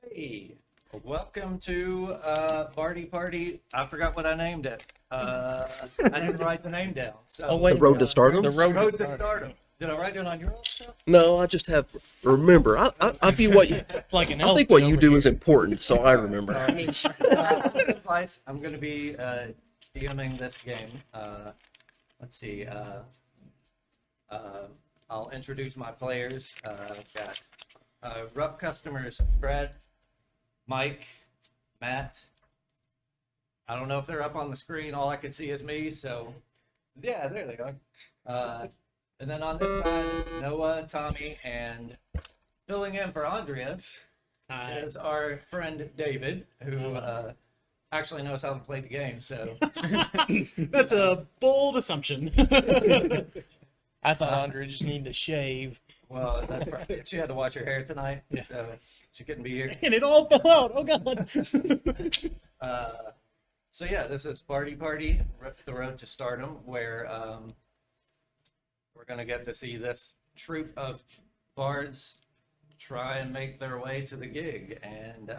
Hey, welcome to Bardy Party. I forgot what I named it. I didn't write the name down. So Oh, wait. The road to stardom? The Road to Stardom. Did I write it on your old stuff? No, I just have. Remember, I view what you. Like an I elf think what you over do here. is important, so I remember. Advice. I'm going to be DMing this game. Let's see. I'll introduce my players. I've got rough customers: Brad, Mike, Matt. I don't know if they're up on the screen. All I can see is me. So, yeah, there they are. And then on this side, Noah, Tommy, and filling in for Andrea is our friend David, who actually knows how to play the game. So That's a bold assumption. I thought Andre just needed to shave. well, that's right. She had to wash her hair tonight, Yeah. so she couldn't be here. And it all fell out. Oh, God. So yeah, this is Bardy Party, the road to stardom, where we're gonna get to see this troupe of bards try and make their way to the gig. And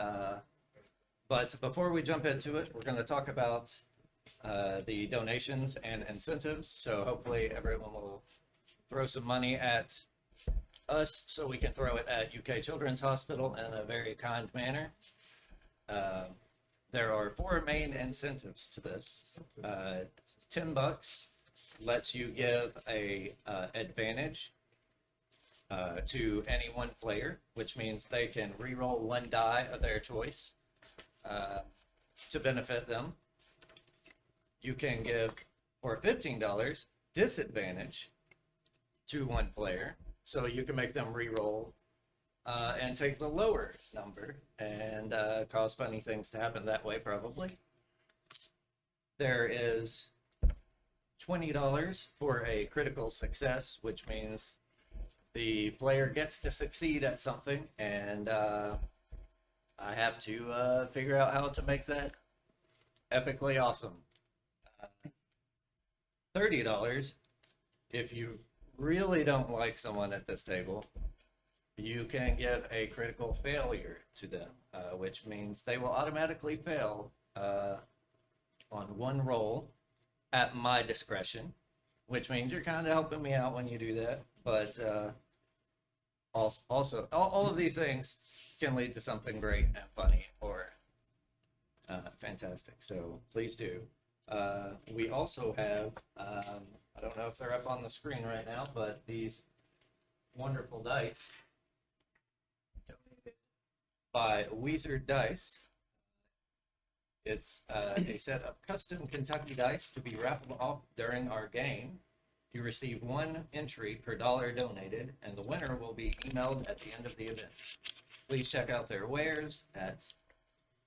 but before we jump into it, we're gonna talk about the donations and incentives. So hopefully everyone will throw some money at us so we can throw it at UK Children's Hospital in a very kind manner. There are four main incentives to this. $10 lets you give a advantage to any one player, which means they can re-roll one die of their choice to benefit them. You can give, for $15, disadvantage to one player, so you can make them re-roll and take the lower number and cause funny things to happen that way, probably. There is $20 for a critical success, which means the player gets to succeed at something, and I have to figure out how to make that epically awesome. $30 if you really don't like someone at this table. You can give a critical failure to them, which means they will automatically fail on one roll at my discretion, which means you're kind of helping me out when you do that. But also, all of these things can lead to something great and funny or fantastic. So please do. We also have, I don't know if they're up on the screen right now, but these wonderful dice by Weezer Dice. It's a set of custom Kentucky dice to be raffled off during our game. You receive one entry per dollar donated, and the winner will be emailed at the end of the event. Please check out their wares at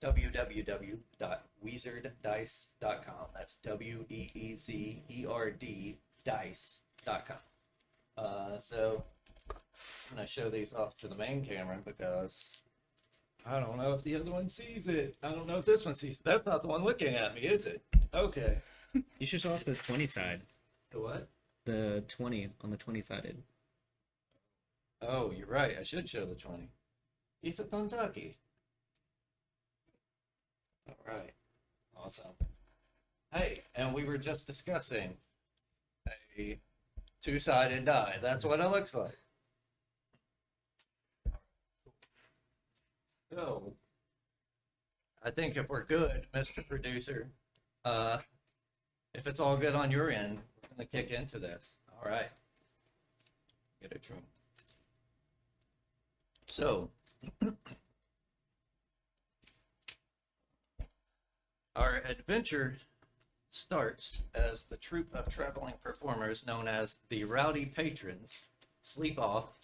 www.weezerdice.com. That's WEEZERD dice.com. So I'm going to show these off to the main camera because I don't know if the other one sees it. I don't know if this one sees it. That's not the one looking at me, is it? Okay. You should show off the 20 side. The what? The 20 on the 20 sided. Oh, you're right. I should show the 20. He's a Kentucky. All right. Awesome. Hey, and we were just discussing a two-sided die. That's what it looks like. So, I think if we're good, Mr. Producer, if it's all good on your end, we're going to kick into this. All right. Get it true. So, our adventure starts as the troupe of traveling performers known as the Rowdy Patrons sleep off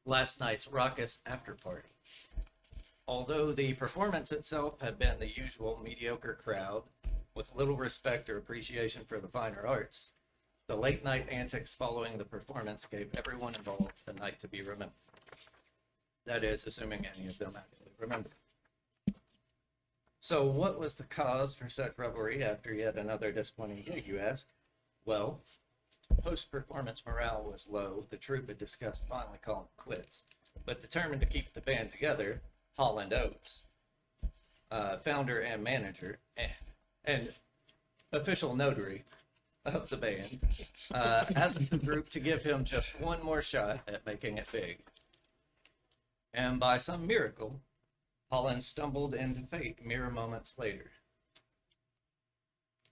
last night's raucous after party. Although the performance itself had been the usual mediocre crowd with little respect or appreciation for the finer arts, the late night antics following the performance gave everyone involved a night to be remembered. That is, assuming any of them actually remember. So what was the cause for such revelry after yet another disappointing gig, you ask? Well, post-performance morale was low. The troupe had discussed finally calling quits, but determined to keep the band together, Holland Oates, founder and manager, and official notary of the band, asked the group to give him just one more shot at making it big. And by some miracle, Holland stumbled into fate mere moments later.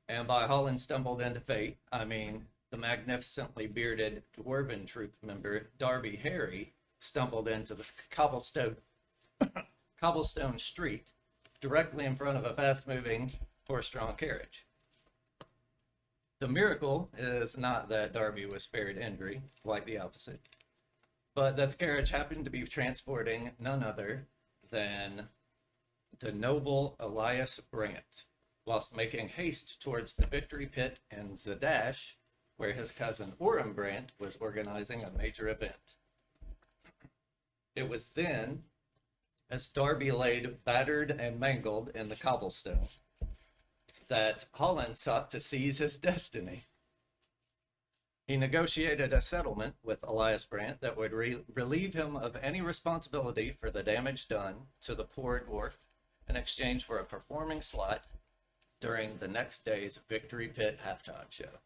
And by Holland stumbled into fate, I mean the magnificently bearded dwarven troupe member Darby Harry stumbled into the cobblestone street directly in front of a fast-moving horse-drawn carriage. The miracle is not that Darby was spared injury, quite the opposite, but that the carriage happened to be transporting none other than the noble Elias Brandt, whilst making haste towards the Victory Pit in Zadash, where his cousin Orem Brandt was organizing a major event. It was then, as Darby laid battered and mangled in the cobblestone, that Holland sought to seize his destiny. He negotiated a settlement with Elias Brandt that would relieve him of any responsibility for the damage done to the poor dwarf in exchange for a performing slot during the next day's Victory Pit halftime show.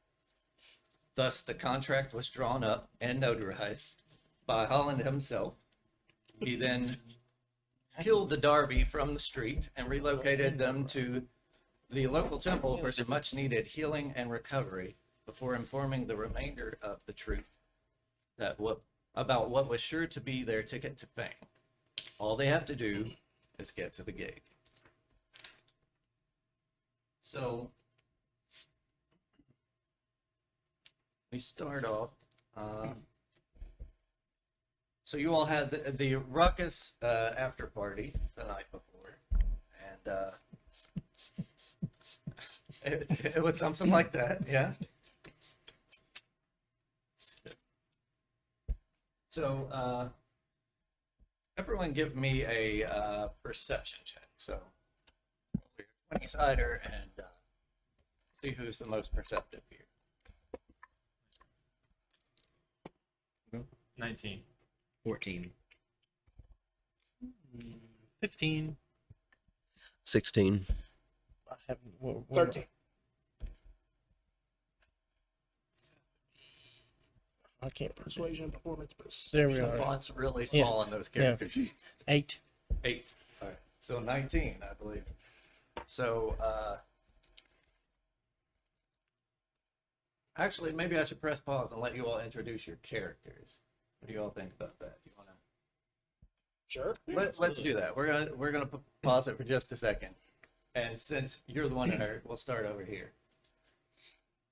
Thus, the contract was drawn up and notarized by Holland himself. He then killed the Darby from the street and relocated them to the local temple for some much-needed healing and recovery before informing the remainder of the troupe about what was sure to be their ticket to fame. All they have to do is get to the gig. So we start off. So you all had the ruckus after party the night before, and it was something like that, yeah. So everyone give me a perception check. So 20-sider and see who's the most perceptive here. 19. 14. 15. 16. I haven't. 13. I can't. Persuasion, performance, There we The are. font's really small on those character sheets. 8. 8. All right. So 19, I believe. So, actually, maybe I should press pause and let you all introduce your characters. What do you all think about that? Do you want to? Sure. Let's do that. We're gonna pause it for just a second, and since you're the one who heard, we'll start over here.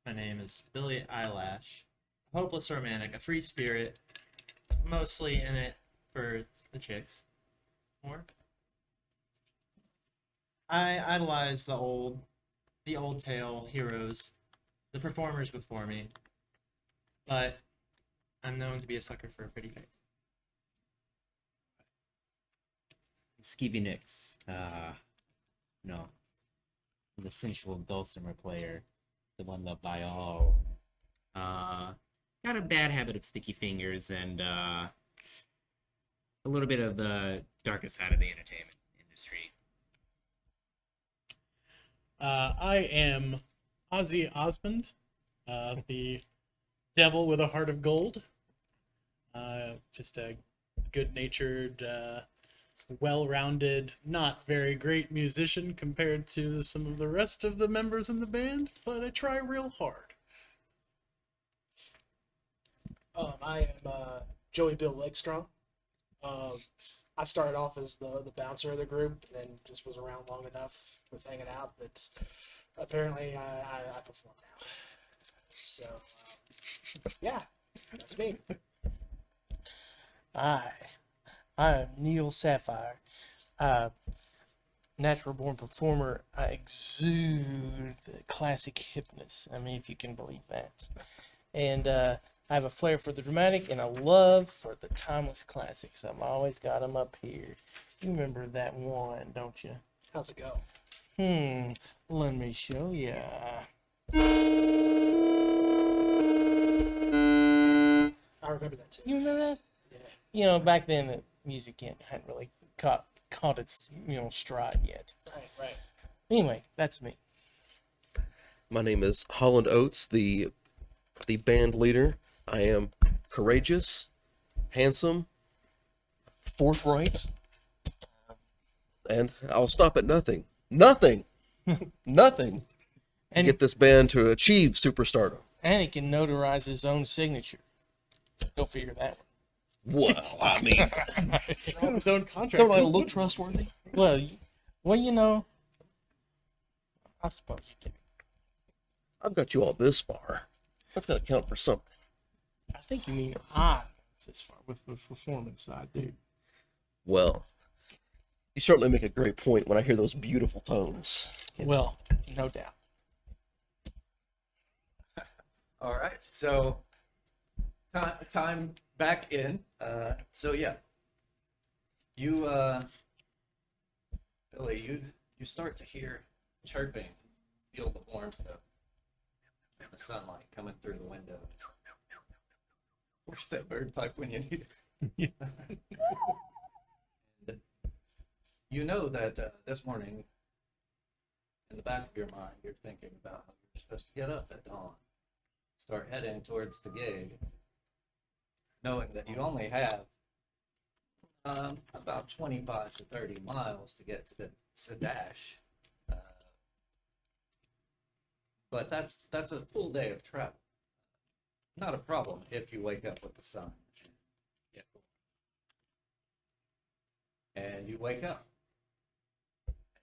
My name is Billy Eyelash. Hopeless romantic, a free spirit, mostly in it for the chicks. Or I idolize the old tale heroes, the performers before me, but I'm known to be a sucker for a pretty face. Skeevy Nicks. No. The sensual dulcimer player. The one loved by all. Got a bad habit of sticky fingers and a little bit of the darker side of the entertainment industry. I am Ozzy Osmond, the devil with a heart of gold. Just a good-natured, well-rounded, not very great musician compared to some of the rest of the members in the band, but I try real hard. I am Joey Bill Lakestrong. I started off as the bouncer of the group, and then just was around long enough with hanging out that apparently I perform now. So, yeah, that's me. I am Neil Sapphire. Natural born performer. I exude the classic hipness. I mean, if you can believe that. And I have a flair for the dramatic and a love for the timeless classics. I've always got them up here. You remember that one, don't you? How's it go? Let me show ya. I remember that too. You remember that? Yeah. You know, back then the music hadn't really caught caught its stride yet. Right. Anyway, that's me. My name is Holland Oates, the band leader. I am courageous, handsome, forthright, and I'll stop at nothing. Nothing! Nothing! And Get this band to achieve superstardom. and he can notarize his own signature. Go figure that one. Well, I mean, His own contract. don't I look trustworthy? Well, I suppose you can. I've got you all this far. That's got to count for something. I think you mean I. As far with the performance side, dude. Well, you certainly make a great point when I hear those beautiful tones. Well, no doubt. All right. So time back in. So yeah, you Billy, you start to hear chirping, feel the warmth of the sunlight coming through the windows. Where's that bird pipe when you need it? And you know that this morning, in the back of your mind, you're thinking about how you're supposed to get up at dawn, start heading towards the gig, knowing that you only have about 25 to 30 miles to get to the Zadash. But that's a full day of travel. Not a problem if you wake up with the sun. And you wake up.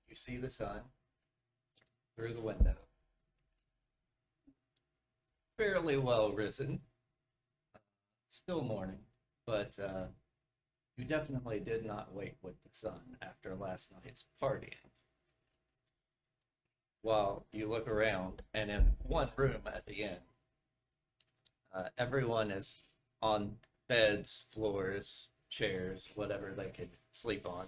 You see the sun through the window. Fairly well risen. Still morning, but you definitely did not wake with the sun after last night's partying. While you look around, and in one room at the inn, everyone is on beds, floors, chairs, whatever they could sleep on.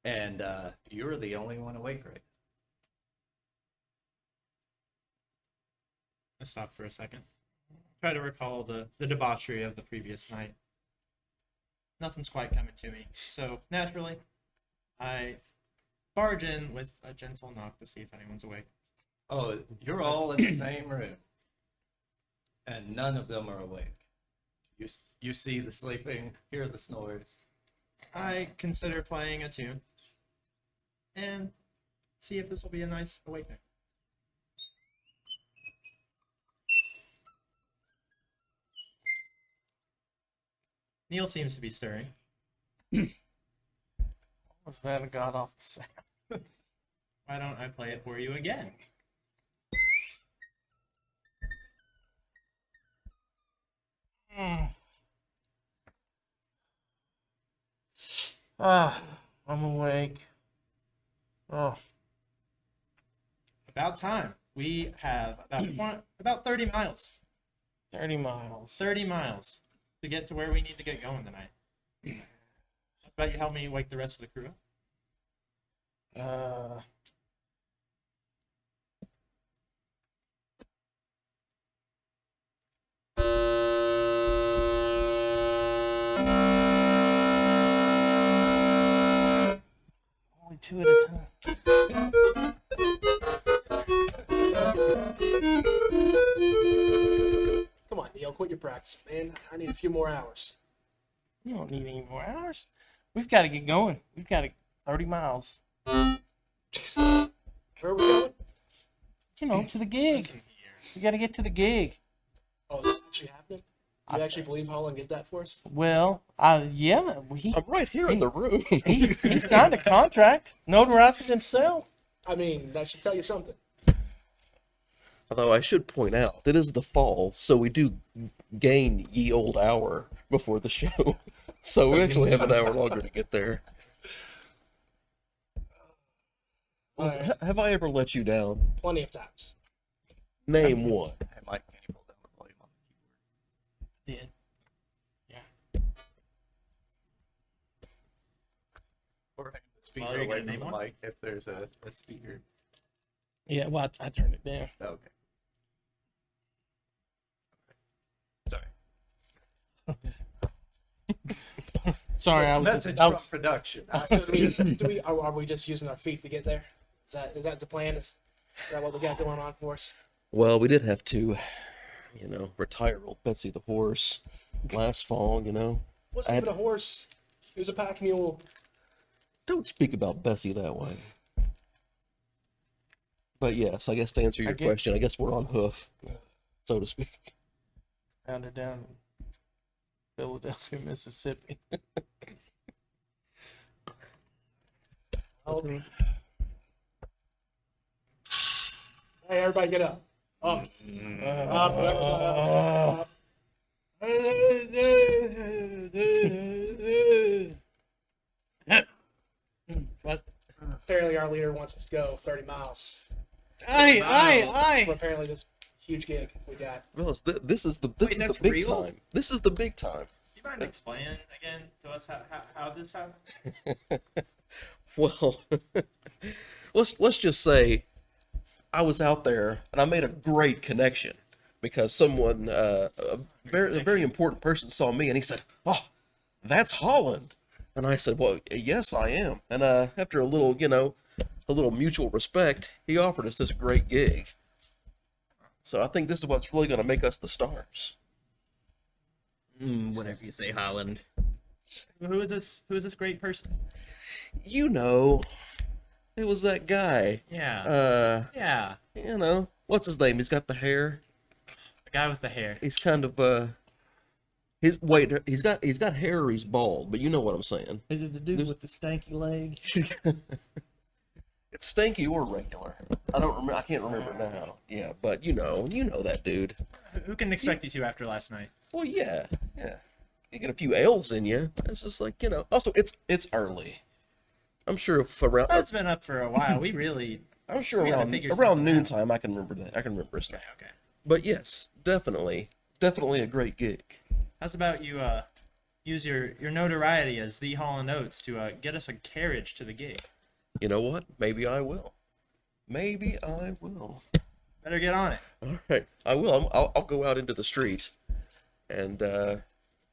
And you're the only one awake right I stop for a second. Try to recall the debauchery of the previous night. Nothing's quite coming to me. So, naturally, I barge in with a gentle knock to see if anyone's awake. Oh, you're all in the same room, and none of them are awake. You see the sleeping, hear the snores. I consider playing a tune and see if this will be a nice awakening. Neil seems to be stirring. Was that a god awful sound? Why don't I play it for you again? I'm awake. Oh, About time. We have about 30 miles. 30 miles. 30 miles to get to where we need to get going tonight. How about you help me wake the rest of the crew up? Only two at a time. Come on, Neil, quit your practice, man. I need a few more hours. You don't need any more hours. We've got to get going. We've got 30 miles. Where are we going? To the gig. We got to get to the gig. Oh, is that actually happening? You actually believe Holland get that for us? Well, yeah, I'm right here in the room. he signed a contract, notarized it himself. I mean, that should tell you something. Although I should point out, it is the fall, so we do gain ye old hour before the show. So we actually have an hour longer to get there. Alright. Have I ever let you down? Plenty of times. Name one. Hey, Mike, can you pull down the volume on the keyboard? Did. Or hang the speaker Well, are you away gonna from name the one? mic if there's a speaker. Yeah, well, I turned it down. Okay. Sorry. Sorry, I was. That's a I drunk was production. So are we just using our feet to get there? Is that the plan? Is that what we got going on for us? Well, we did have to, retire old Betsy the horse last fall, Wasn't even a horse. It was a pack mule. Don't speak about Bessie that way. But yes, I guess to answer your question, I guess we're on hoof, so to speak. found her down in Philadelphia, Mississippi. Oh. Hey, everybody, get up. Up. Up. But apparently our leader wants us to go 30 miles. Aye. For apparently this huge gig we got. Well, this is the Wait, that's big real? time. This is the big time. Do you mind explaining again to us how this happened? Well, let's just say I was out there and I made a great connection because someone, a very important person, saw me and he said, "Oh, that's Holland." And I said, "Well, yes, I am." And after a little mutual respect, he offered us this great gig. So I think this is what's really going to make us the stars. Whatever you say, Holland. Who is this? Who is this great person? It was that guy. Yeah. Yeah. What's his name? He's got the hair. The guy with the hair. He's kind of he's got hair or he's bald, but you know what I'm saying. Is it the dude with the stanky leg? It's stanky or regular. I can't remember now. Yeah, but you know that dude. Who can expect you to after last night? Well, yeah. You get a few ales in you. It's just like, Also, it's early. I'm sure if around. That's been up for a while. I'm sure we gotta around figure around something out. noontime I can remember that. I can remember his name. Okay. But yes, definitely a great gig. How's about you use your notoriety as the Holland Oates to get us a carriage to the gig? You know what? Maybe I will. Better get on it. All right, I will. I'll go out into the street, and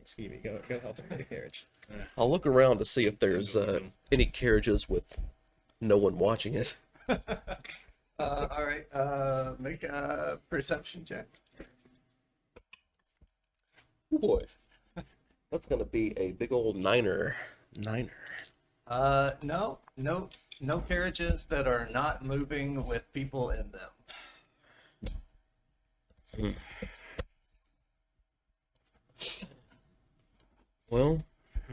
Excuse me. Go help him with the carriage. I'll look around to see if there's any carriages with no one watching it. All right. Make a perception check. Oh boy, that's gonna be a big old niner. No carriages that are not moving with people in them. Well, I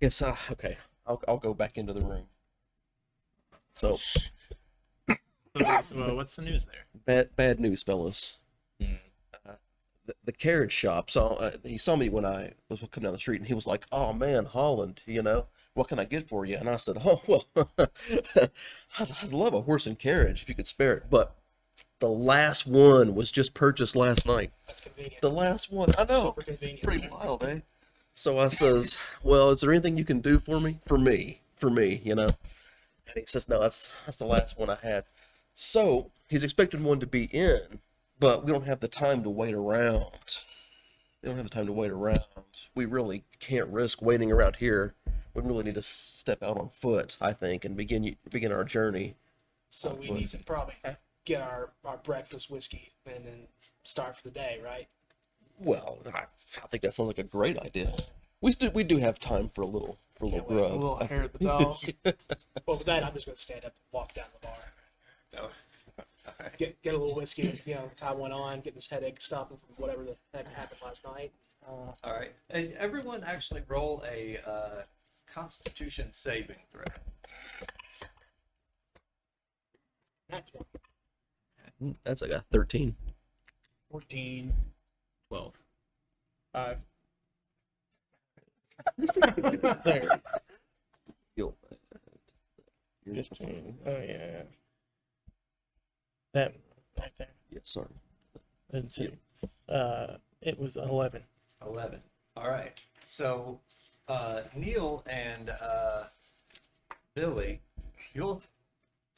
guess okay. I'll go back into the room. So So what's the news there? bad news, fellas. The carriage shop he saw me when I was coming down the street, and he was like, "Oh man, Holland, what can I get for you?" And I said, "Oh well, I'd love a horse and carriage if you could spare it, but the last one was just purchased last night." That's convenient. The last one, I know, Super convenient. pretty wild, eh? So I says, "Well, is there anything you can do for me? For me, And he says, "No, that's the last one I had." So he's expecting one to be in, but we don't have the time to wait around. We really can't risk waiting around here. We really need to step out on foot, I think, and begin our journey. So we need to probably get our breakfast whiskey and then start for the day, right? Well, I think that sounds like a great idea. We do have time for a little Can't wait. grub. A little hair of the dog. Well, with that, I'm just going to stand up and walk down the bar. Oh. All right. Get a little whiskey, tie one on, get this headache stopping from whatever the heck happened last night. All right. And everyone actually roll a Constitution saving throw. That's one. That's like a 13. 14. 12. 5. There. You'll- 15. Oh yeah. That right there. Yeah, sorry. Let's see. It was 11. 11. All right. So, Neil and Billy, you'll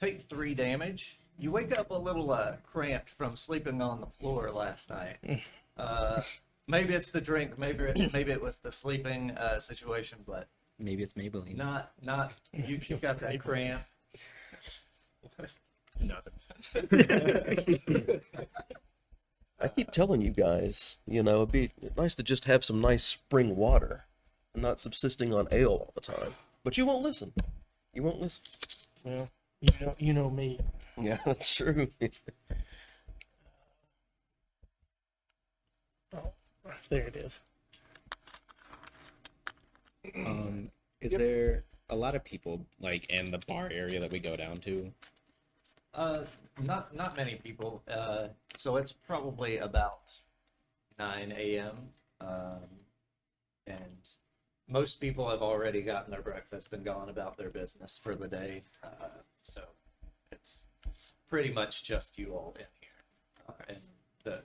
take 3 damage. You wake up a little cramped from sleeping on the floor last night. maybe it's the drink, maybe it was the sleeping situation, but Maybe it's Maybelline. not you got that cramp. I keep telling you guys, it'd be nice to just have some nice spring water and not subsisting on ale all the time. But you won't listen. You won't listen. Well, you know me. Yeah, that's true. Oh, there it is. Is there a lot of people like in the bar area that we go down to? Not many people. So it's probably about 9 a.m. And most people have already gotten their breakfast and gone about their business for the day. So it's pretty much just you all in here and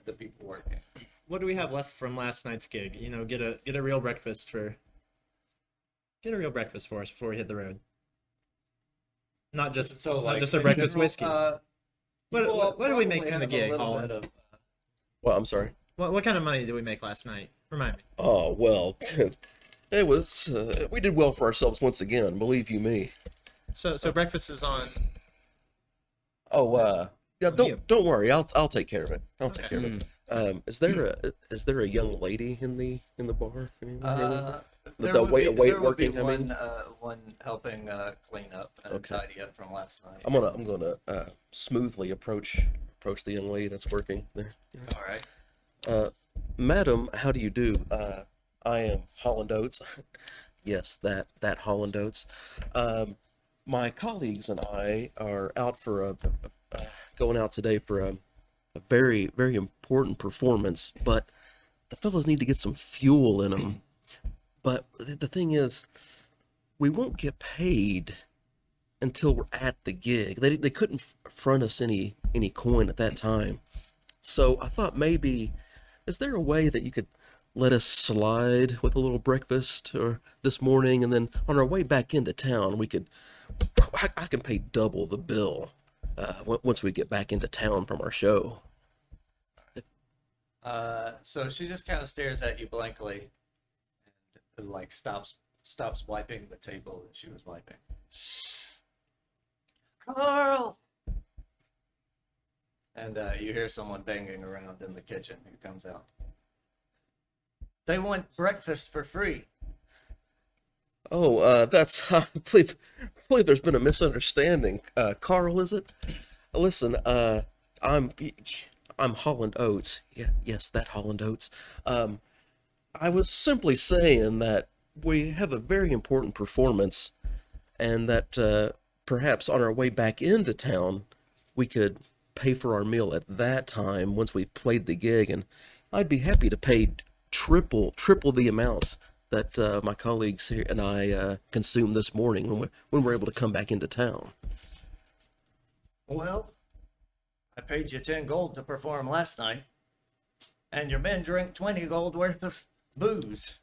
the people working. What do we have left from last night's gig? Get a real breakfast for us before we hit the road. Not just not just a in breakfast general, whiskey. you will What do we make probably from the have a gig, little Holland? bit of, Well, I'm sorry. What kind of money did we make last night? Remind me. Oh, well, it was, we did well for ourselves once again, believe you me. So breakfast is on. Oh, yeah, You. don't worry, I'll take care of it. I'll take Okay. care of it. Is there a young lady in the bar? there The would wait be, there would be working, I mean? one helping clean up and Okay. tidy up from last night. I'm gonna smoothly approach the young lady that's working there. All right. Madam, how do you do? I am Holland Oates. Yes, that Holland Oates. My colleagues and I are out for going out today for a very, very important performance, but the fellows need to get some fuel in them. But the thing is, we won't get paid until we're at the gig. They couldn't front us any coin at that time. So I thought maybe, is there a way that you could let us slide with a little breakfast or this morning, and then on our way back into town, I can pay double the bill once we get back into town from our show. So she just kind of stares at you blankly and like stops wiping the table that she was wiping. Carl! And you hear someone banging around in the kitchen who comes out. They want breakfast for free. Oh, that's I believe there's been a misunderstanding. Carl, is it? Listen, I'm Holland Oates. Yeah, yes, that Holland Oates. I was simply saying that we have a very important performance, and that perhaps on our way back into town, we could pay for our meal at that time once we've played the gig, and I'd be happy to pay triple the amount that my colleagues here and I consumed this morning when we're able to come back into town. Well, I paid you 10 gold to perform last night, and your men drank 20 gold worth of booze.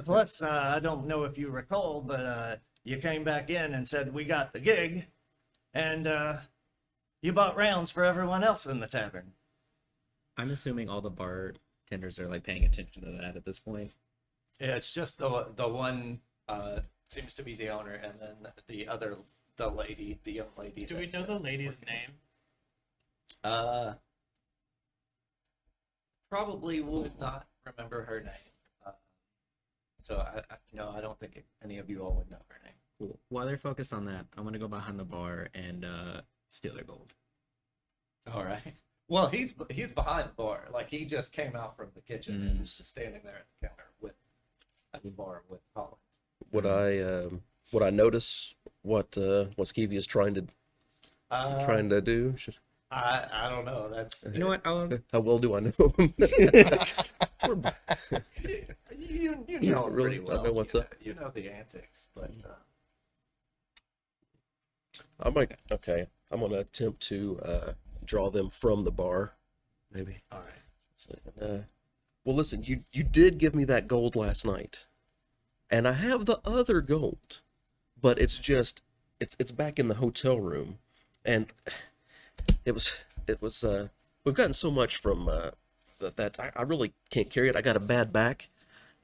Plus, I don't know if you recall, but you came back in and said we got the gig, and you bought rounds for everyone else in the tavern. I'm assuming all the bartenders are like paying attention to that at this point. Yeah, it's just the one seems to be the owner, and then the young lady. Do we know the lady's name? Probably would not remember her name. So I don't think any of you all would know her name. Cool. While they're focused on that, I'm gonna go behind the bar and steal their gold. All right. Well, he's behind the bar. Like he just came out from the kitchen and is just standing there at the counter at the bar with Holland. Would I notice what Skeevy is trying to do? I don't know. That's You know what? How well do I know him? you know him Really? pretty well. I know what's up. You know the antics, but I might. Okay, I'm gonna attempt to draw them from the bar, maybe. all right. So, well, listen, you did give me that gold last night, and I have the other gold, but it's back in the hotel room, and it was we've gotten so much from that I really can't carry it. I got a bad back.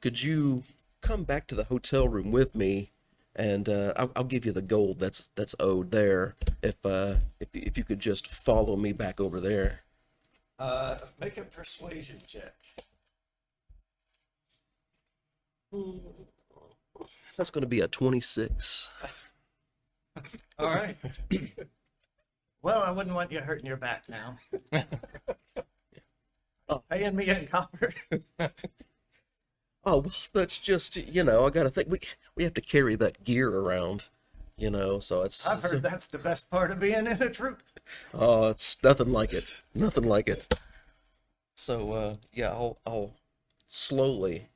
Could you come back to the hotel room with me, and I'll give you the gold that's owed there if you could just follow me back over there. Make a persuasion check. That's going to be a 26. All right. Well, I wouldn't want you hurting your back now. Paying me in copper. Oh, well, that's just, I got to think we have to carry that gear around, so it's. I've heard that's the best part of being in a troop. Oh, it's nothing like it. Nothing like it. So, yeah, I'll slowly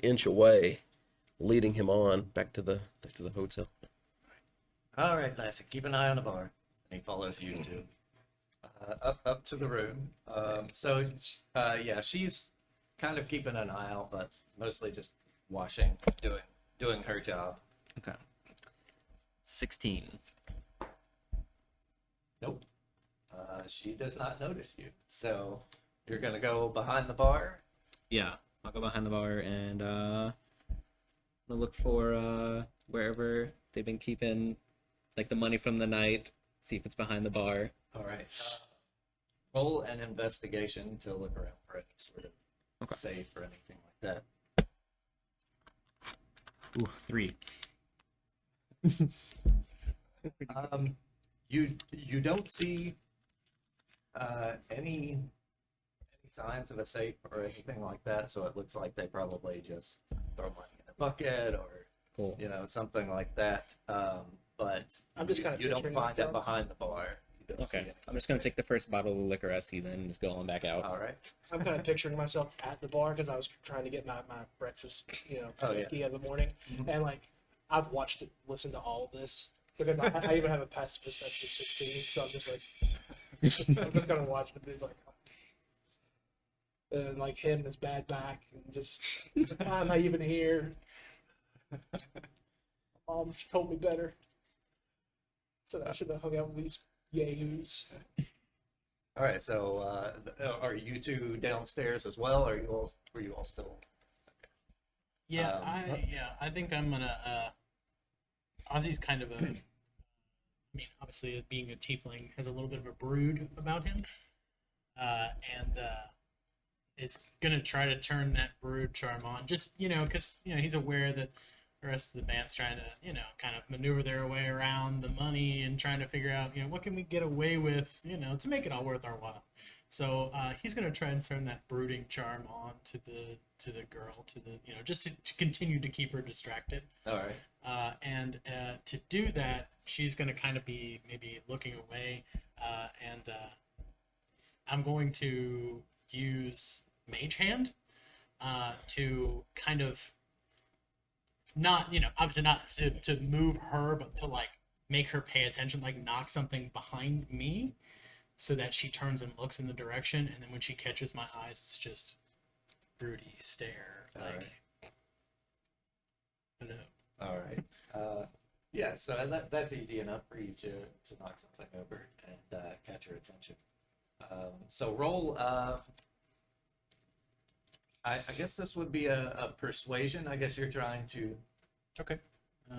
inch away, leading him on back to the hotel. All right, Lassie, keep an eye on the bar. And he follows you to up to the room. Yeah, she's kind of keeping an eye out, but mostly just washing, doing her job. Okay. 16. Nope. She does not notice you. So you're gonna go behind the bar. Yeah, I'll go behind the bar and I'll look for wherever they've been keeping like the money from the night. See if it's behind the bar. All right. Roll an investigation to look around for any sort of safe or anything like that. Ooh, 3. You don't see any signs of a safe or anything like that, so it looks like they probably just throw money in a bucket or Cool. something like that. But I'm just kind of you don't picturing find it myself. behind the bar. You don't see Okay. it. I'm just gonna take the first bottle of liquor I see, then and just go on back out. All right. I'm kind of picturing myself at the bar because I was trying to get my breakfast, Oh, yeah. whiskey in the morning, and like I've watched it, listened to all of this because I even have a passive perception of 16, so I'm just like I'm just gonna watch the big like. And like him, this bad back, and just why am I even here? Mom told me better. So I should have hung out with these yahoos. All right. So, are you two downstairs as well? Or were you all still? Yeah, Um, I think I'm gonna. Ozzy's kind of a. I mean, obviously, being a tiefling has a little bit of a brood about him, and is gonna try to turn that brood charm on. Just because he's aware that the rest of the band's trying to kind of maneuver their way around the money and trying to figure out what can we get away with to make it all worth our while. So he's gonna try and turn that brooding charm on to the girl, just to continue to keep her distracted. All right. And to do that, she's going to kind of be maybe looking away, and I'm going to use Mage Hand to kind of not, obviously not to move her, but to like make her pay attention, like knock something behind me so that she turns and looks in the direction, and then when she catches my eyes, it's just broody stare, All like, right. hello. All right. Yeah, so that's easy enough for you to knock something over and catch her attention. So roll. I guess this would be a persuasion. I guess you're trying to. Okay. Oh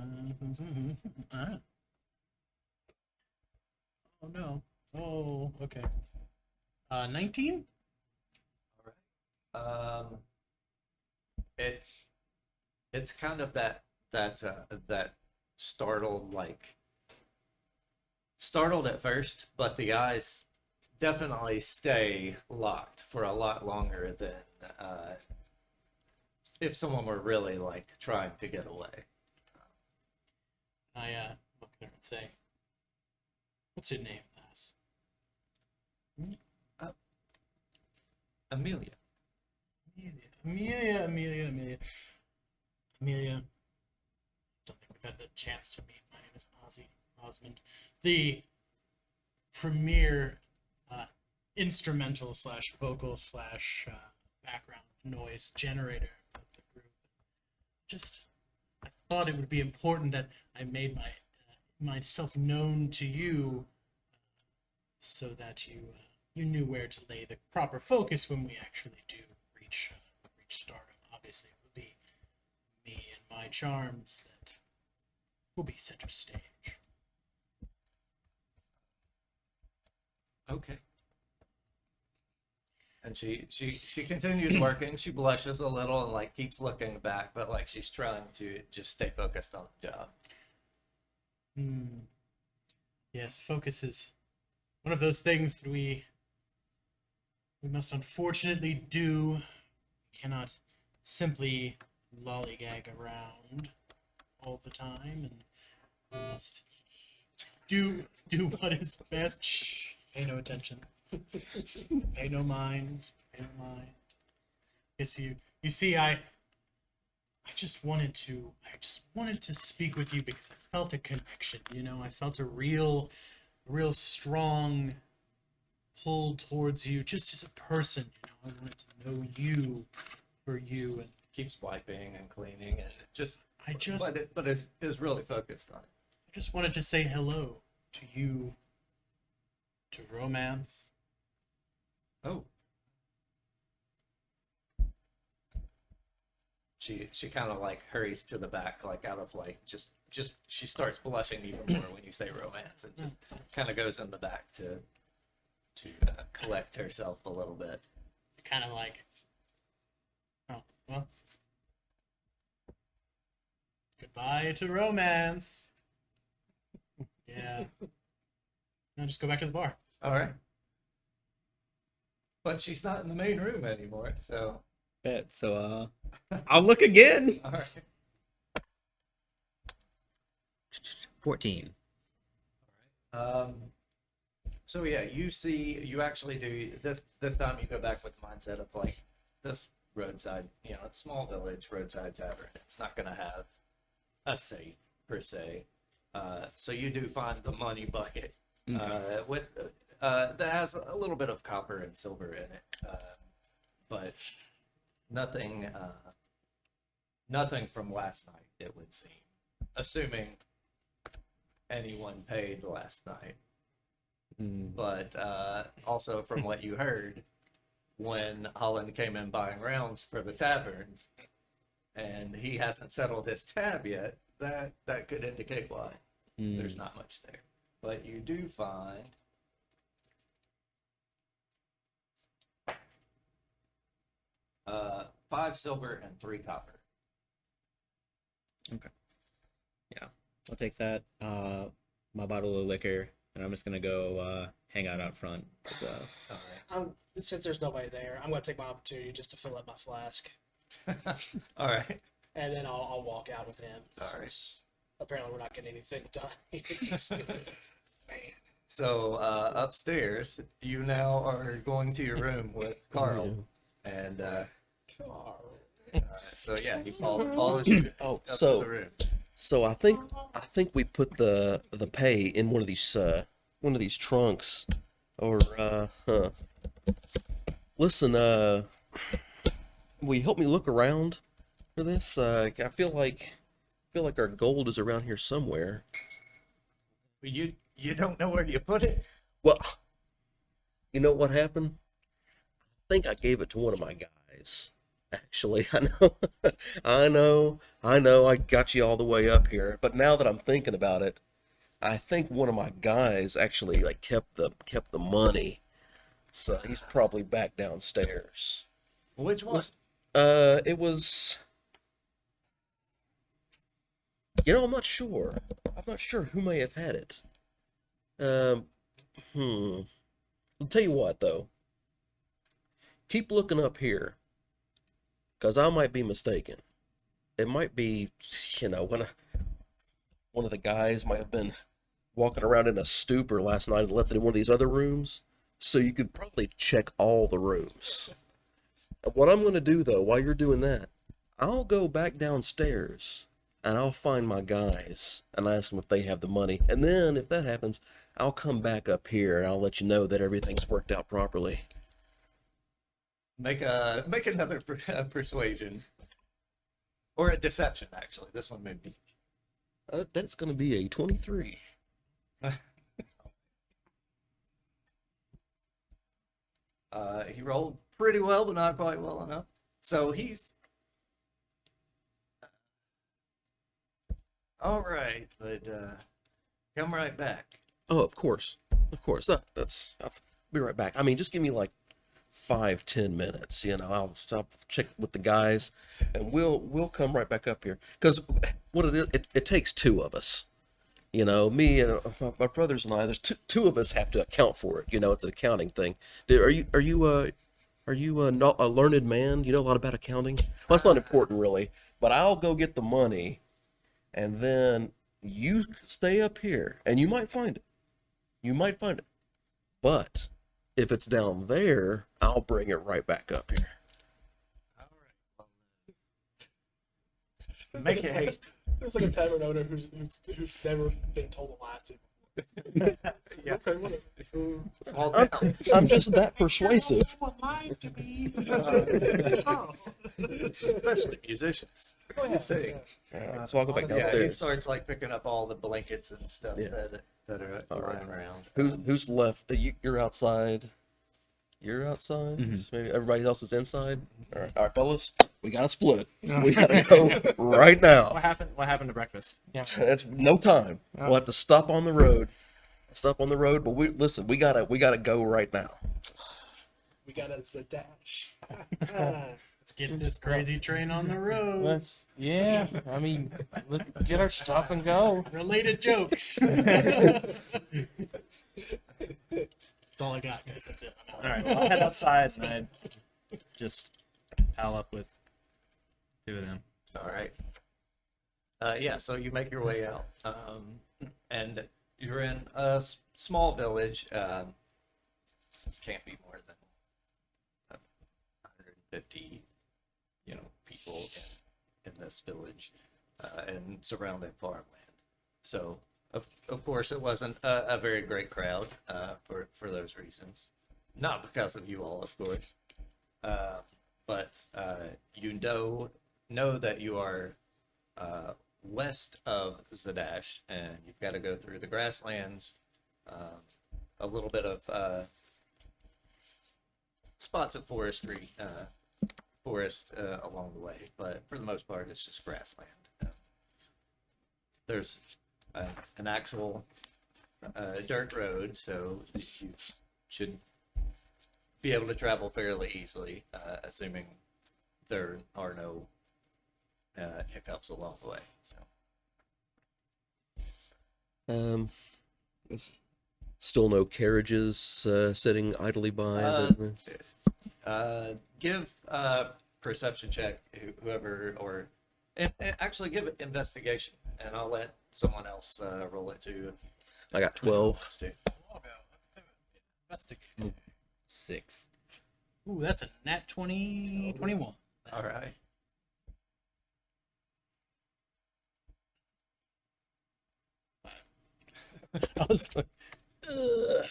no. Oh, okay. 19? It's kind of that startled at first, but the eyes definitely stay locked for a lot longer than if someone were really like trying to get away. I look at her and say, "What's your name, lass?" Amelia. Amelia. Don't think we've had the chance to meet. My name is Osmond, the premier instrumental / vocal / background noise generator of the group. Just, I thought it would be important that I made myself known to you, so that you you knew where to lay the proper focus when we actually do reach stardom. Obviously, it will be me and my charms that will be center stage. Okay. And she continues working. She blushes a little and like keeps looking back, but like she's trying to just stay focused on the job. Yes, focus is one of those things that we must unfortunately do. We cannot simply lollygag around all the time, and we must do what is best. Shh, pay no attention. Pay no mind. Pay no mind. Yes, you see, I just wanted to speak with you because I felt a connection. You know, I felt a real strong pull towards you, just as a person. You know, I wanted to know you for you, and Keeps wiping and cleaning and but is really focused on it. I just wanted to say hello to you, to romance. Oh. She kind of like hurries to the back, like out of like just she starts blushing even more when you say romance, and just kind of goes in the back to collect herself a little bit. Kind of like, oh, well, goodbye to romance. Yeah. Now just go back to the bar. All right. But she's not in the main room anymore, so. Bet. So I'll look again. All right. 14. So yeah, you actually do this time. You go back with the mindset of like this roadside, it's a small village roadside tavern. It's not gonna have a safe per se. So you do find the money bucket with that has a little bit of copper and silver in it, but nothing from last night, it would seem, assuming anyone paid last night. But also from what you heard, when Holland came in buying rounds for the tavern, and he hasn't settled his tab yet, that could indicate why there's not much there. But you do find 5 silver and 3 copper. Okay. Yeah, I'll take that. My bottle of liquor, and I'm just gonna go hang out front. All right. Since there's nobody there, I'm going to take my opportunity just to fill up my flask, All right. and then I'll walk out with him. All right. Since apparently we're not getting anything done. So upstairs, you now are going to your room with Carl, and so yeah, he follows you up to the room. So I think we put the pay in one of these trunks, or listen, will you help me look around for this? I feel like our gold is around here somewhere. You don't know where you put it? Well, you know what happened? I think I gave it to one of my guys. Actually, I know, I got you all the way up here. But now that I'm thinking about it, I think one of my guys actually like kept the money. So he's probably back downstairs. Which one? It was. I'm not sure. I'm not sure who may have had it. I'll tell you what, though. Keep looking up here, because I might be mistaken. It might be, one of the guys might have been walking around in a stupor last night and left it in one of these other rooms. So you could probably check all the rooms. What I'm going to do, though, while you're doing that, I'll go back downstairs and I'll find my guys and ask them if they have the money. And then, if that happens, I'll come back up here and I'll let you know that everything's worked out properly. Make another persuasion. Or a deception, actually. This one may be. That's going to be a 23. He rolled pretty well, but not quite well enough. So he's all right, but come right back. Oh, of course. Of course. I'll be right back. I mean, just give me like 5-10 minutes, I'll check with the guys and we'll come right back up here. Because what it is, it takes two of us. Me and my brothers and I, there's two of us have to account for it. It's an accounting thing. Are you not a learned man? You know a lot about accounting? Well, that's not important really, but I'll go get the money and then you stay up here and you might find it. But if it's down there, I'll bring it right back up here. All right. Make it haste. It's like a tavern owner who's never been told a lie to. Yeah. Okay, whatever. Small towns. I'm just that persuasive. Especially musicians. Oh, yeah, Thing. yeah. So I'll go back Yeah, he downstairs. starts like picking up all the blankets and stuff Yeah. that are All lying right. around. Who's left? You're outside. You're outside. Maybe everybody else is inside. All right, fellas, we gotta split it. We gotta go right now. What happened to breakfast? That's no time. We'll have to stop on the road. But we gotta go right now. We got a Zadash. Let's get this crazy train on the road. Let's get our stuff and go. Related joke. That's all I got, guys. That's it. I'm out. All right, I'll head outside and I just pal up with two of them. All right. Yeah, so you make your way out, and you're in a small village. Can't be more than 150, people in this village, and surrounding farmland. So, of course, it wasn't a very great crowd for those reasons. Not because of you all, of course, but you know that you are west of Zadash, and you've got to go through the grasslands, a little bit of spots of forest along the way, but for the most part, it's just grassland. There's an actual dirt road, so you should be able to travel fairly easily, assuming there are no hiccups along the way. So. There's still no carriages sitting idly by. Give perception check, whoever, or actually give it investigation, and I'll let someone else roll it too. I got If anyone 12. wants to. Let's do it. Investigate. 6. Ooh, that's a nat 20, 21. All right. I was like, ugh.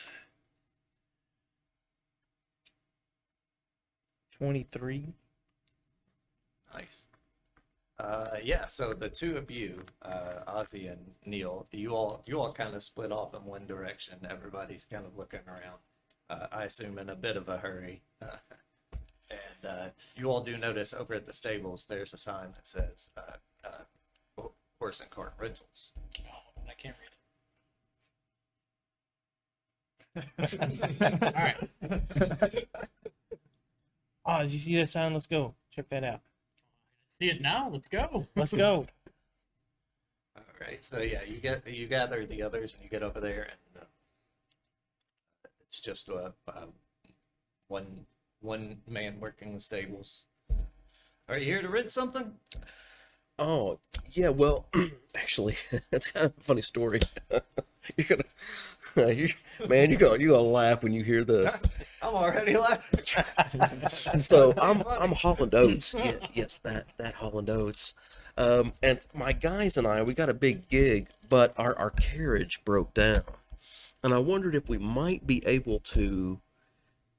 23. Nice. Yeah, so the two of you, Ozzy and Neil, you all kind of split off in one direction. Everybody's kind of looking around, I assume in a bit of a hurry. And you all do notice over at the stables, there's a sign that says horse and cart rentals. Oh, I can't read it. All right. Oh, did you see that sign? Let's go. Check that out. See it now? Let's go. Let's go. All right, so yeah, you gather the others and you get over there, and it's just one man working the stables. Are you here to rent something? Oh, yeah, well, actually, that's kind of a funny story. You're gonna laugh when you hear this. I'm already laughing. So I'm Holland Oates. Yeah, yes, that Holland Oates. And my guys and I, we got a big gig, but our carriage broke down. And I wondered if we might be able to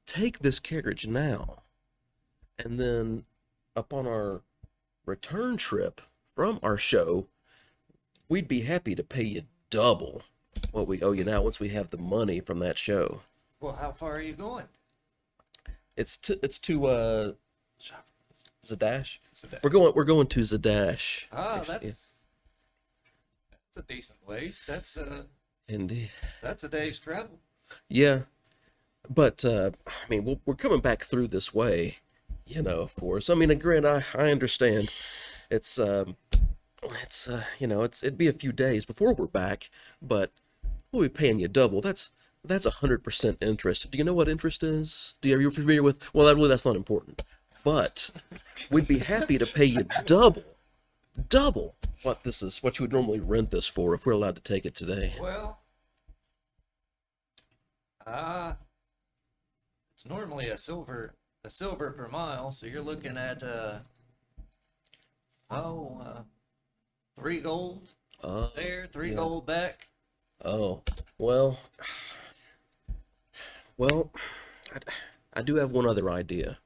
take this carriage now, and then upon our return trip from our show, we'd be happy to pay you double what we owe you now once we have the money from that show. Well, how far are you going? It's to Zadash. Zadash. We're going to Zadash. Ah, actually, that's a decent ways. indeed. That's a day's travel. Yeah, but I mean, we're coming back through this way, of course. I mean, granted, I understand. It's it'd be a few days before we're back, but we'll be paying you double. That's 100% interest. Do you know what interest is? Are you familiar with? Well, that's not important. But we'd be happy to pay you double what you would normally rent this for if we're allowed to take it today. Well, it's normally a silver per mile, so you're looking at 3 gold there, 3 yeah. gold back. Oh, well, I do have one other idea.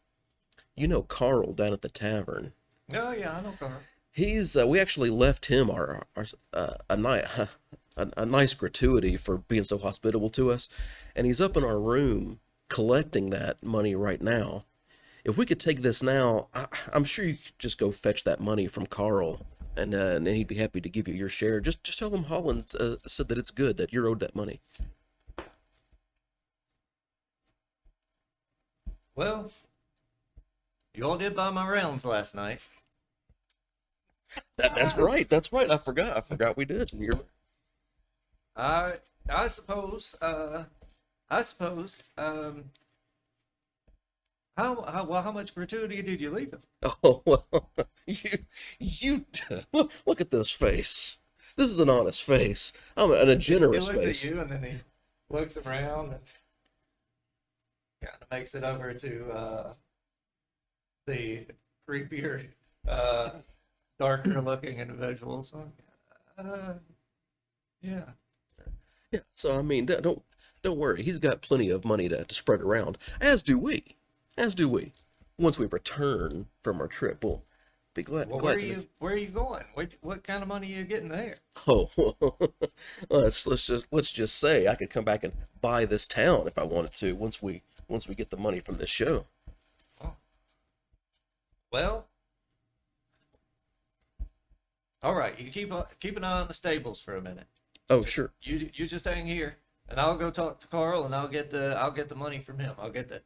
You know Carl down at the tavern. Oh yeah, I know Carl. He's we actually left him a nice gratuity for being so hospitable to us, and he's up in our room collecting that money right now. If we could take this now, I'm sure you could just go fetch that money from Carl, and he'd be happy to give you your share. Just tell him Holland said that it's good, that you're owed that money. Well, you all did buy my rounds last night. That's right. That's right. I forgot we did. I suppose. How much gratuity did you leave him? Oh, well, you look at this face. This is an honest face. I'm a generous He looks face. at you and then he looks around and kind of makes it over to the creepier, darker looking individuals. Yeah. Yeah. So I mean, don't worry. He's got plenty of money to spread around. As do we. Once we return from our trip, we'll be glad. Well, glad where are you going? What kind of money are you getting there? Oh, let's just say I could come back and buy this town if I wanted to once we get the money from this show. Well, all right. You keep an eye on the stables for a minute. Oh, sure. You just hang here, and I'll go talk to Carl, and I'll get the money from him. I'll get the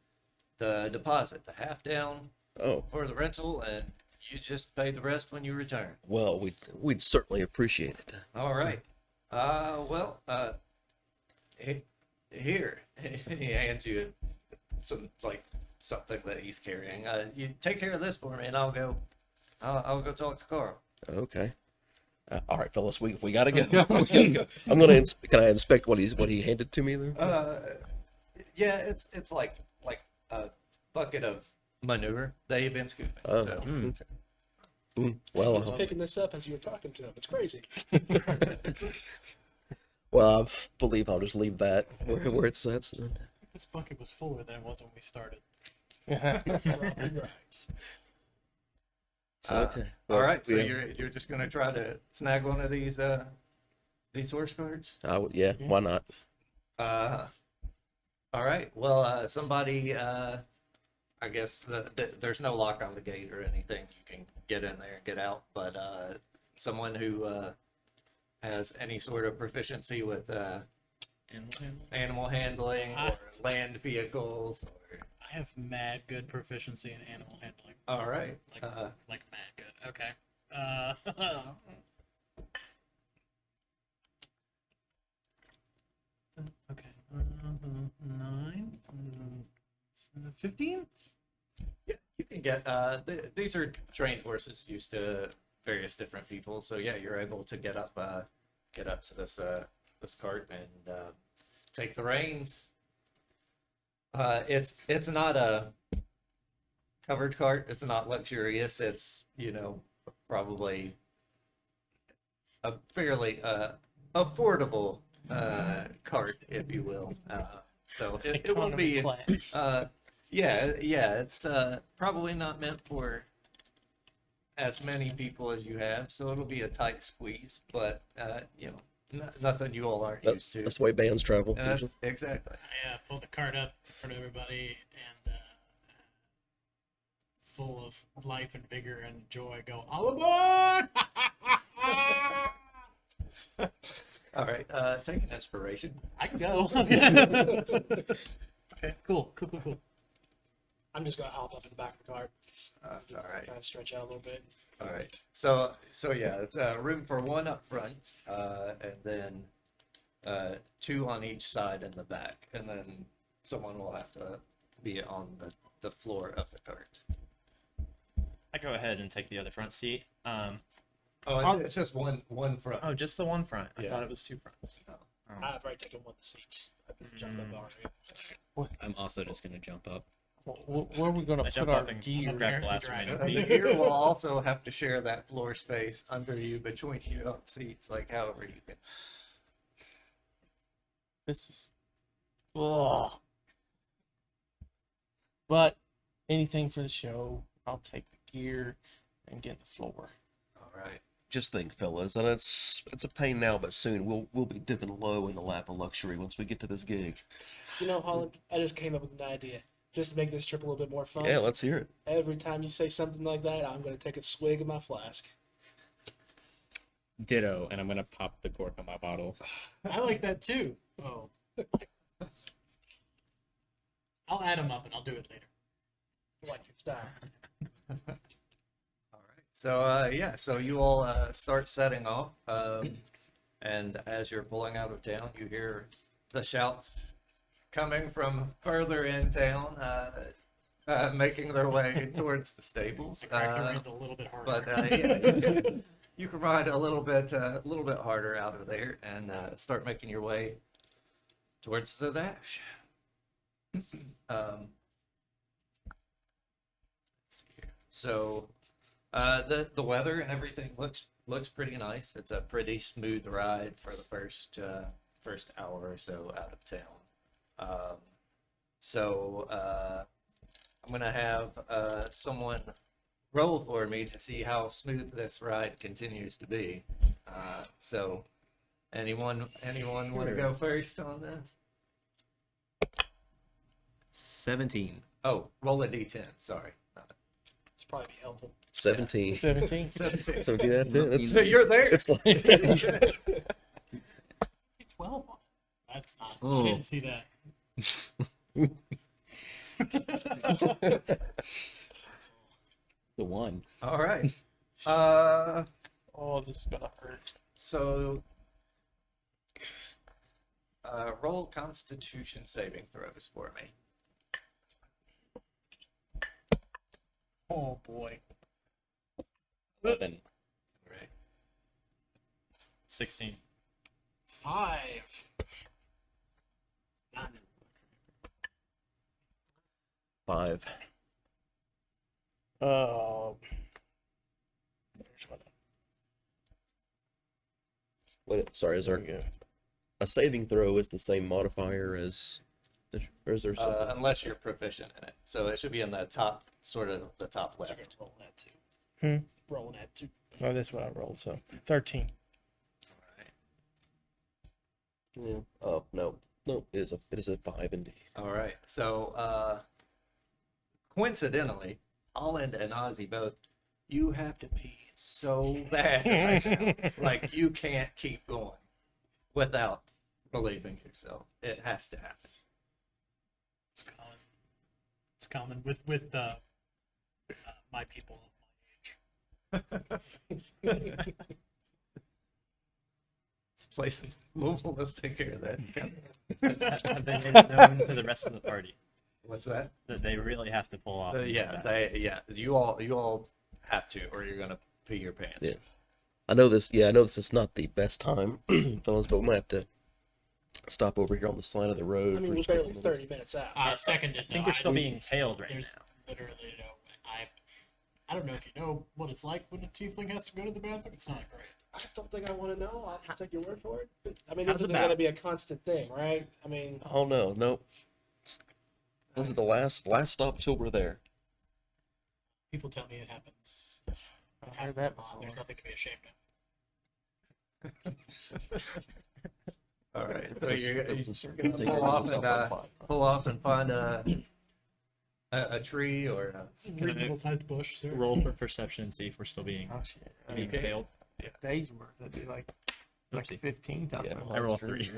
deposit, the half down Oh, for the rental, and you just pay the rest when you return. well, we'd certainly appreciate it. All right. Here he hands you something that he's carrying. You take care of this for me, and I'll go talk to Carl. Okay. All right, fellas, we gotta go. We gotta go. Can I inspect what he handed to me there? Yeah, it's like a bucket of manure that you've been scooping. Oh, So. okay. Well, I was picking this up as you were talking to him. It's crazy. well, I believe I'll just leave that where it sits then. This bucket was fuller than it was when we started. So, okay. All Well, right. So yeah. you're just gonna try to snag one of these horse cards? Yeah, why not? All right. Well, somebody. I guess there's no lock on the gate or anything. You can get in there and get out. But someone who has any sort of proficiency with animal handling Ah. or land vehicles. Or... I have mad good proficiency in animal handling. All right. Like mad good. Okay. Okay. 9. 15? Yeah, you can get. These are trained horses used to various different people. So yeah, you're able to get up to this cart and take the reins. It's not a covered cart. It's not luxurious. It's probably a fairly affordable cart, if you will. So it won't be. Economy class. Yeah. It's probably not meant for as many people as you have, so it'll be a tight squeeze. But nothing you all aren't used to. That's the way bands travel. That's exactly. I pull the cart up in front of everybody and full of life and vigor and joy, go, all aboard! All right, take an inspiration. I can go. Okay, cool. I'm just gonna hop up in the back of the cart. All right. Kind of stretch out a little bit. All right. So yeah, it's room for one up front, and then 2 on each side in the back, and then someone will have to be on the floor of the cart. I go ahead and take the other front seat. Oh, it's just one front. Oh, just the one front. I Yeah. thought it was 2 fronts. I've already taken one of the seats. I've just jumped up already. I'm also just gonna jump up. Where are we gonna I put jump our up and gear? grab the last Dragon. remaining The feet. gear will also have to share that floor space under you, between you on seats, like however you can. This is. Ugh. But anything for the show, I'll take the gear and get the floor. All right. Just think, fellas, and it's a pain now, but soon we'll be dipping low in the lap of luxury once we get to this gig. You know, Holland, I just came up with an idea. Just to make this trip a little bit more fun. Yeah, let's hear it. Every time you say something like that, I'm going to take a swig of my flask. Ditto, and I'm gonna pop the cork on my bottle. I like that too. Oh. I'll add them up and I'll do it later. I like your style. All right. So yeah, so you all start setting off, and as you're pulling out of town, you hear the shouts coming from further in town, making their way towards the stables. Crack the reins a little bit harder. But yeah, you can ride a little bit harder out of there and start making your way towards Zadash. Let's see here. So the weather and everything looks pretty nice. It's a pretty smooth ride for the first hour or so out of town. I'm gonna have someone roll for me to see how smooth this ride continues to be. So anyone want to go first on this? 17. Oh, roll a d10. Sorry. It's probably be helpful. 17. 17. 17. 17 out of 10. It's, So you're there. it's like 12 on it. That's not. Oh. I didn't see that. The 1. All right. Oh, this is gonna hurt. So roll Constitution saving throws for me. Oh boy. 11. Right. 16. 5. 9. 5. Oh. There's one. Wait, sorry, is There there we go. a saving throw is the same modifier as, or is there something? Unless you're proficient in it. So it should be in the top, sort of the top So I'm left. gonna roll that too. Hmm? Rolling that too. Oh, that's what I rolled. So 13. Yeah. Oh no, it is a 5 indeed. All right. So coincidentally, Holland and Ozzy both, you have to pee so bad right now. Like you can't keep going without believing yourself. It has to happen. It's common. It's common with my people of my age. This place in Louisville, let's take care of that. Have they made it known to the rest of the party What's that? that they really have to pull off? Yeah, you all have to, or you're gonna pee your pants. Yeah. I know this is not the best time, fellas, but we might have to stop over here on the side of the road. I mean, for we're just a couple barely minutes. 30 minutes out. Second, I think we're still being tailed right There's now. literally no. I don't know if you know what it's like when a tiefling has to go to the bathroom. It's not great. I don't think I want to know. I'll just take your word for it. I mean, How's this it isn't going to about? be a constant thing, right? I mean, Oh no, nope. This is the last stop till we're there. People tell me it happens. It I've heard happens that a lot. There's before. nothing to be ashamed of. All right, so you're It was- gonna pull off and find A tree or Reasonable sized bush, sir. Roll for perception, see if we're still being Oh shit. being failed. Days worth. That'd be like Oopsie. 15 times. Yeah. I roll 3.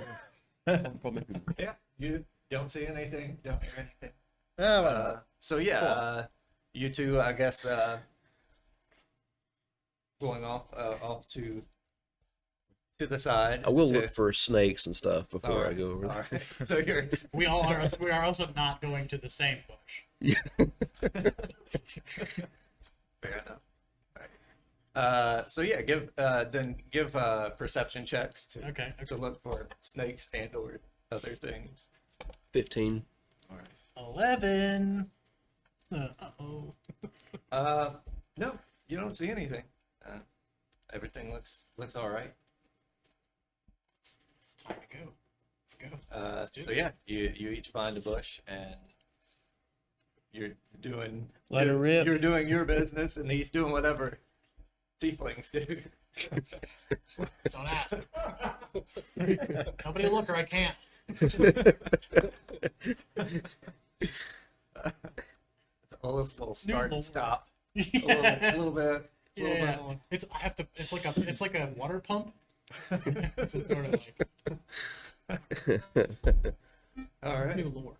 Probably. yeah, you don't see anything, don't hear anything. Oh, So yeah, you two, I guess, going off to the side. I will to- look for snakes and stuff before I Alright, go over there. alright. So you're We are also not going to the same bush. fair enough. So yeah, give perception checks to Okay. look for snakes and or other things. 15. 11. Uh-oh. No, you don't see anything. Everything looks all right. It's time to go. Let's go. do So yeah, you each find a bush and you're doing Let her rip. You're doing your business and he's doing whatever tieflings do. Don't ask. Nobody look or I can't. It's almost a little start and stop. A little bit. A little Yeah. bit more. It's like a water pump. It's a sort of like All right. new lore.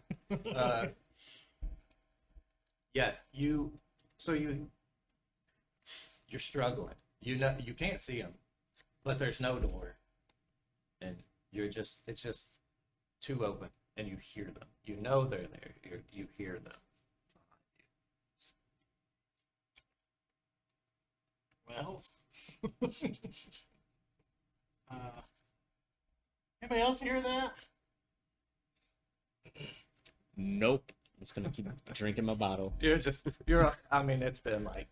Yeah, you're struggling. You can't see them, but there's no door, and it's just too open, and you hear them. You know they're there. You hear them. Well. Anybody else hear that? Nope. I'm just gonna keep drinking my bottle. I mean, it's been like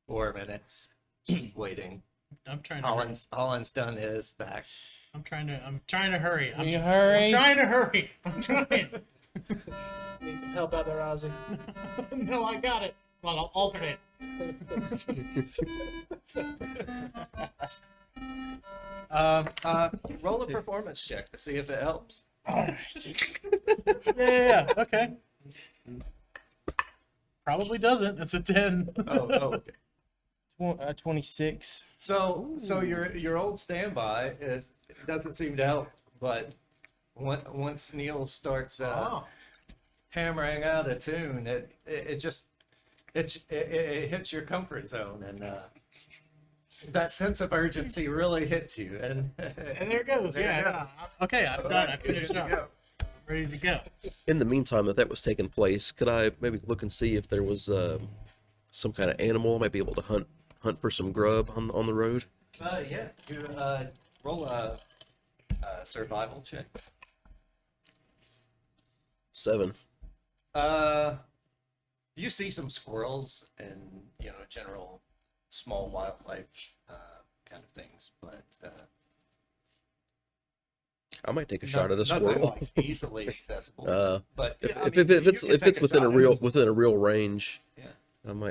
4 minutes, just waiting. I'm trying to. Holland's done his back. I'm trying to hurry. Will you hurry? I'm trying to hurry. I'm trying. Need some help out there, Ozzy. No, I got it. Well, I'll alternate. Roll a performance check to see if it helps. Yeah. Okay. Probably doesn't. It's a 10. Oh, okay. 26. So your old standby doesn't seem to help, but once Neil starts hammering out a tune, it just hits your comfort zone, and that sense of urgency really hits you, and And there it goes. There it Yeah. Okay, I'm done. I finished up. Ready to go. In the meantime that was taking place, could I maybe look and see if there was some kind of animal I might be able to hunt for some grub on the road? Yeah, you roll a survival check. 7. You see some squirrels and general small wildlife kind of things, but I might take a shot at a nothing, squirrel. like, easily accessible. But If, yeah, I if, mean, if it's you can if it's take a within shot at it. within a real range, Yeah.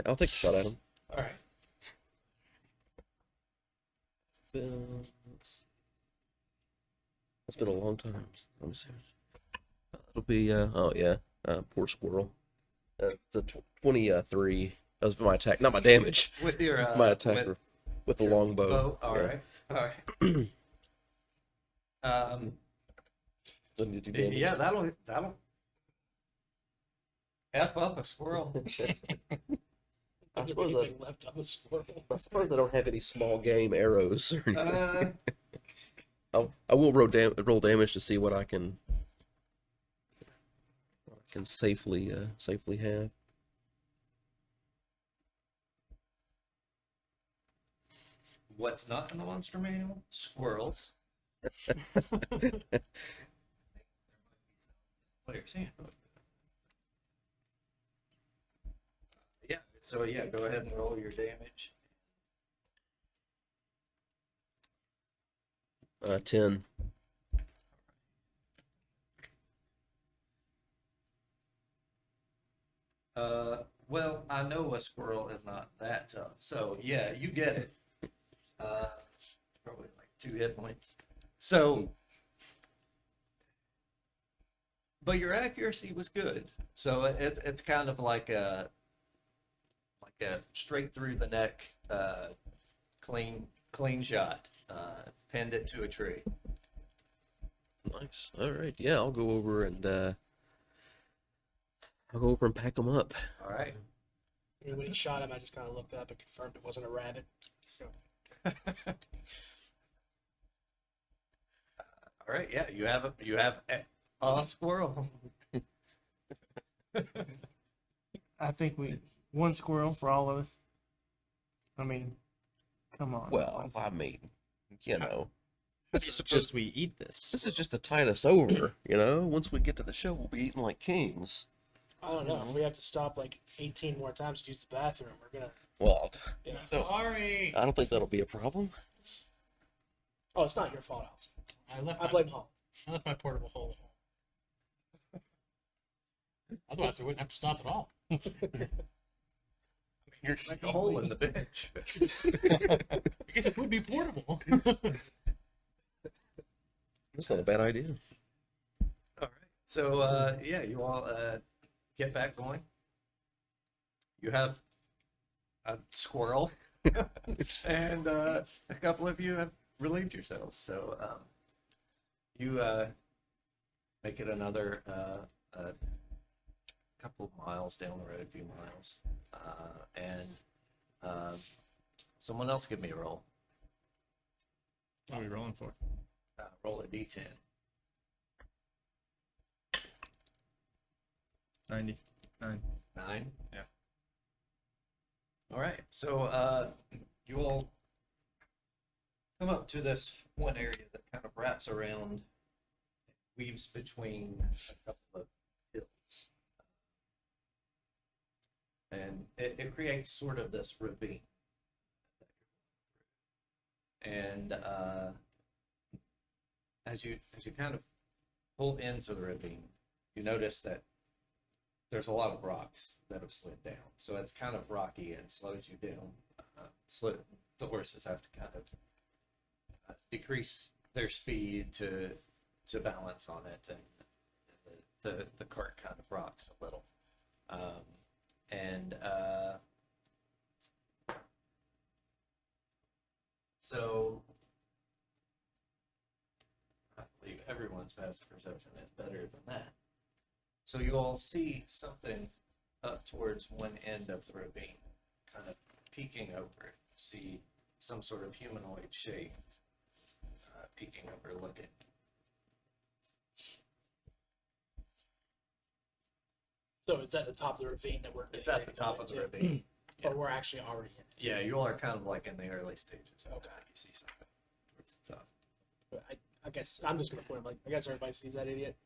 I'll take a shot at him. All right. It's been a long time. Let me see. It'll be poor squirrel. It's a 23. That was my attack, not my damage. With your My attack with the longbow. bow. All Yeah. right. Doesn't need to do damage. Yeah, that'll f up a squirrel. I suppose Anything left of a squirrel. I suppose I don't have any small game arrows or anything. Uh, I will roll damage to see what I can safely have. what's not in the monster manual? Squirrels. Player's handbook. Yeah. So yeah, go ahead and roll your damage. 10. Well, I know a squirrel is not that tough, so yeah, you get it. Probably like 2 hit points. So but your accuracy was good. So it's kind of like a straight through the neck, clean shot. Pinned it to a tree. Nice. All right. Yeah, I'll go over and pack them up. All right. I mean, when he shot him, I just kind of looked up and confirmed it wasn't a rabbit. All right. Yeah, you have a squirrel. I think one squirrel for all of us. I mean, come on. Well, I mean, you know, How this do you is suppose just we eat this? this is just to tide us over. You know, once we get to the show, we'll be eating like kings. I don't know. If we have to stop like 18 more times to use the bathroom, we're gonna. Well, You know. Sorry. I don't think that'll be a problem. Oh, it's not your fault, Allison. I I blame Holland. left my portable hole at home. Otherwise, I wouldn't have to stop at all. You're Like a hole in the bench. I guess it would be portable. That's not a bad idea. All right. So yeah, you all get back going. You have a squirrel, and a couple of you have relieved yourselves. So you make it another couple of miles down the road, a few miles, and someone else give me a roll. What are we rolling for? Roll a d10. 99. 9. Yeah. All right. So you all come up to this one area that kind of wraps around, weaves between a couple of hills, and it creates sort of this ravine. And as you kind of pull into the ravine, you notice that there's a lot of rocks that have slid down. So it's kind of rocky and slows you down. The horses have to kind of decrease their speed to balance on it, and the cart kind of rocks a little. So I believe everyone's passive perception is better than that. So you all see something up towards one end of the ravine, kind of peeking over it. You see some sort of humanoid shape peeking over, looking. So it's at the top of the ravine that we're. It's at the top of the ravine. But we're actually already in it. Yeah, you all are kind of like in the early stages. Okay. You see something towards the top. But I guess I'm just gonna point like I guess everybody sees that idiot.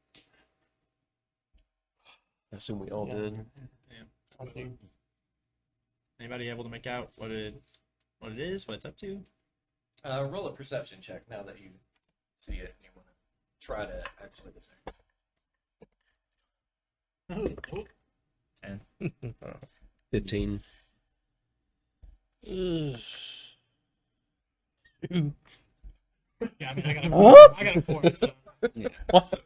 I assume we all Yeah. did. I do. Anybody able to make out what it is, what it's up to? Roll a perception check now that you see it and you want to try to actually discern. 10. 15. Yeah, I mean, I got a 4. So What?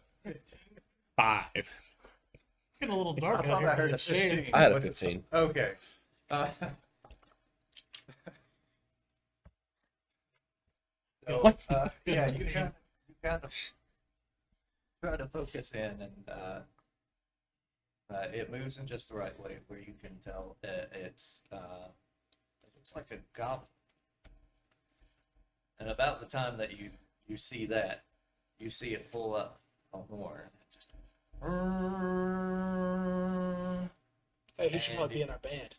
5. it's getting a little dark I out thought here. I heard in a the shades. 15. I had a Was it 15. Okay. So, What? yeah, you kind of try to focus in, and it moves in just the right way where you can tell that it looks like a goblin. And about the time that you see that, you see it pull up a horn. Hey, he should probably be in our band.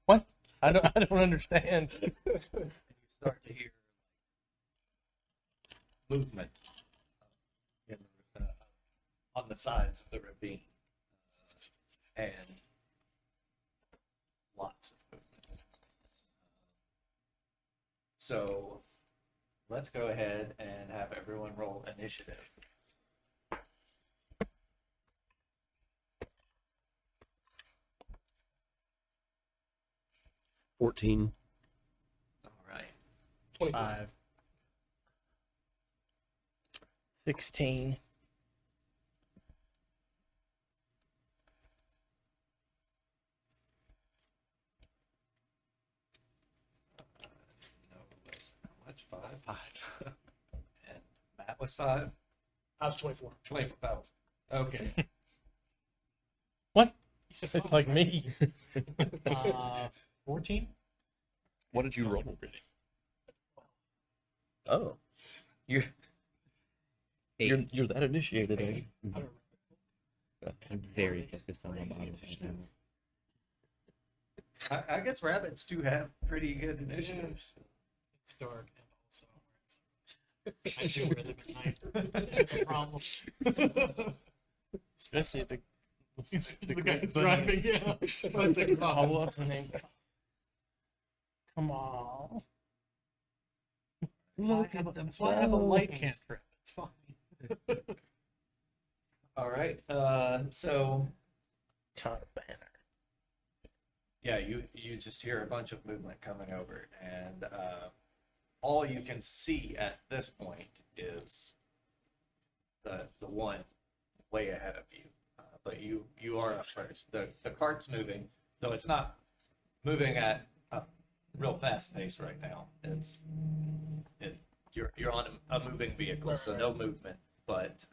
What? I don't understand. You start to hear movement in on the sides of the ravine, and lots of movement. So let's go ahead and have everyone roll initiative. All right. 25. 5. 16. No, was how much? 5? And Matt was 5? I was 24. 25. Okay. What? You said It's five, like right? me. 14. What did you roll? Pretty. Oh, you're 8. you're that initiated, eh? I don't remember. I'm very focused on my bottle right now. I guess rabbits do have pretty good initiatives. It's dark and also I do rhythm at night. It's a problem. Especially if the guy's driving. Yeah. Trying to take a Oh, what's the name? Come on. Why have a light cantrip? It's fine. All right. So Kind of banner. yeah, you just hear a bunch of movement coming over, and all you can see at this point is the one way ahead of you. But you are up first. The cart's moving, though it's not moving at a real fast pace right now. You're on a moving vehicle, so no movement, but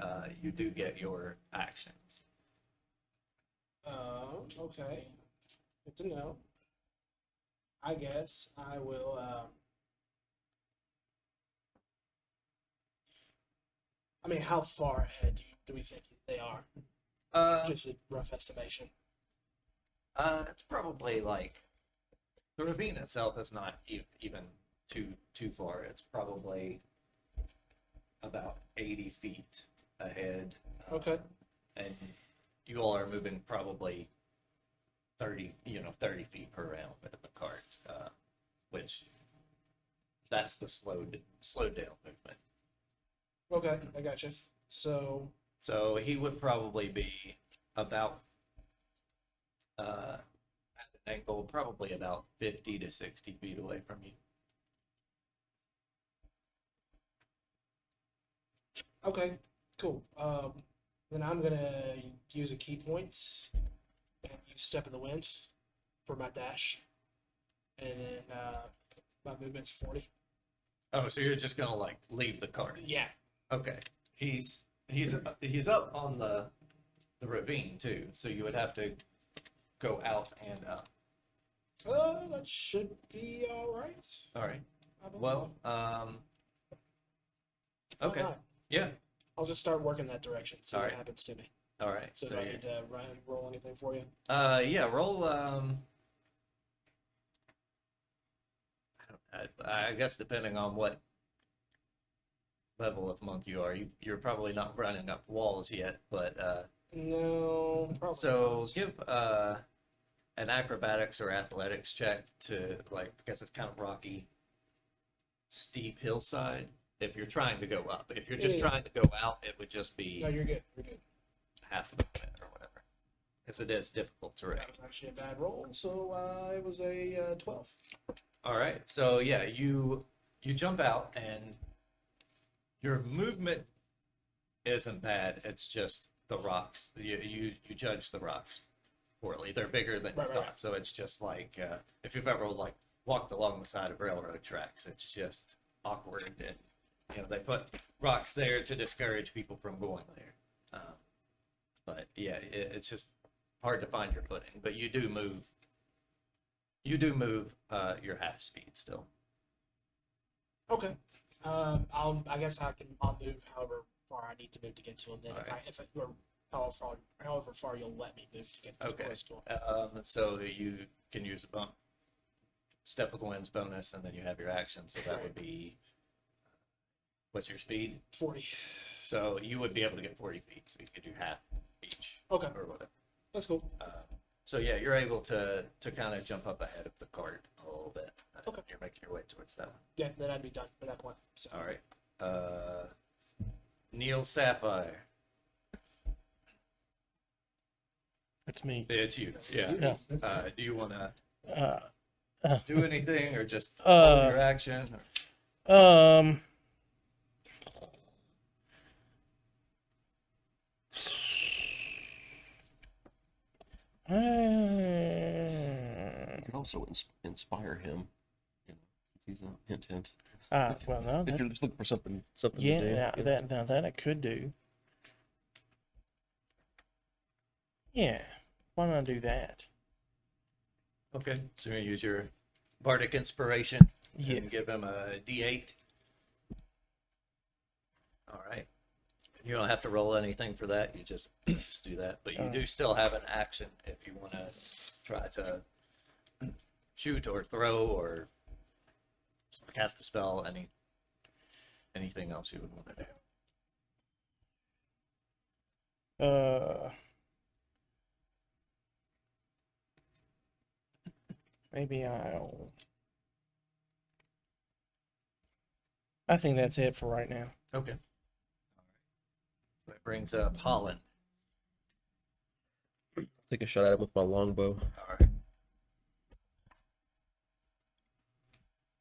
you do get your actions. Okay. Good to know. I guess I will. I mean, how far ahead do we think they are? Just a rough estimation. It's probably like the ravine itself is not even too far. It's probably about 80 feet ahead. Okay. And you all are moving probably 30 feet per round at the cart, which that's the slowed down movement. Okay, I got you. So he would probably be about at an angle, probably about 50 to 60 feet away from you. okay, cool. Then I'm gonna use a key point and use Step of the Wind for my dash, and then my movement's 40. Oh, so you're just gonna like leave the cart? Yeah. Okay. He's up on the ravine too, so you would have to go out and up. That should be all right. All right. I believe. Well, Why okay. not? Yeah. I'll just start working that direction. See All what right. happens to me. All right. So, So, do I need to roll anything for you? yeah, roll. I guess depending on what level of monk you are, you're probably not running up walls yet, but No. Probably so not. give an acrobatics or athletics check to because it's kind of rocky, steep hillside. If you're trying to go up, if you're just Yeah. trying to go out, it would just be No, you're good. You're good. half of a minute or whatever, because it is difficult terrain. That was actually a bad roll. So it was a 12. All right, so yeah, you jump out and your movement isn't bad. It's just the rocks. You judge the rocks poorly. They're bigger than you Right, thought. right. So it's just like if you've ever walked along the side of railroad tracks, it's just awkward, and they put rocks there to discourage people from going there. But yeah, it's just hard to find your footing. But you do move. Your half speed still. Okay. I guess I'll move however far I need to move to get to him. Then Alright. or however far you'll let me move to get Okay. close to him. So you can use a step of the wind's bonus, and then you have your action. So that would be, what's your speed? 40. So you would be able to get 40 feet. So you could do half each. Okay. Or whatever. That's cool. So yeah, you're able to kind of jump up ahead of the cart a little bit. Okay. You're making your way towards that one. Yeah, then I'd be done at that point. So. All right. Neil Sapphire. That's me. It's you. Yeah. Yeah. Do you want to Uh, do anything or just Uh, hold your action? Or... You can also inspire him. You know, since he's a hint. Well, no. If you're just looking for something Yeah, to do. now that I could do. Yeah, why not do that? Okay, so you're gonna use your bardic inspiration and Yes. give him a D8. All right. You don't have to roll anything for that. You just do that, but you do still have an action if you want to try to shoot or throw or cast a spell. Anything else you would want to do. Maybe I think that's it for right now. Okay. So that brings up Holland. Take a shot at him with my longbow. All right.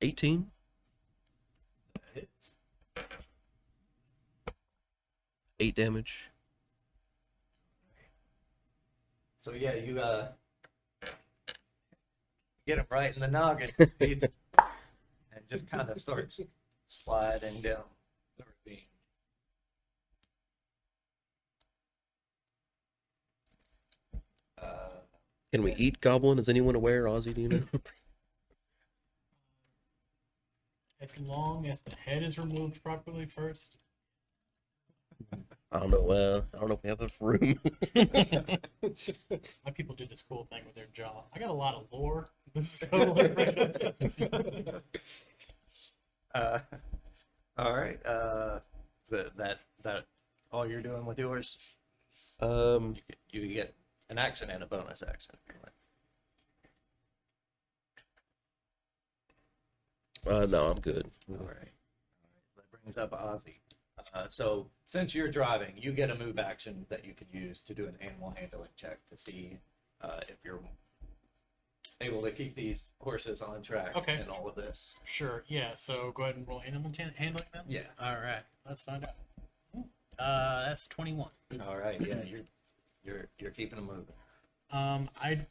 18. That hits. 8 damage. So yeah, you get him right in the noggin. He's, and just kind of starts sliding down the ravine. Can we eat goblin? Is anyone aware? Ozzy, do you know? As long as the head is removed properly first. I don't know. I don't know if we have enough room. My people do this cool thing with their jaw. I got a lot of lore. This is totally random. All right. So that all you're doing with yours? You get an action and a bonus action. If you like. No, I'm good. All right. That brings up Ozzy. So since you're driving, you get a move action that you can use to do an animal handling check to see if you're able to keep these horses on track Okay. in all of this. Sure, yeah. So go ahead and roll animal handling then. Yeah. All right, let's find out. That's 21. All right. Yeah, you're keeping them moving. I'd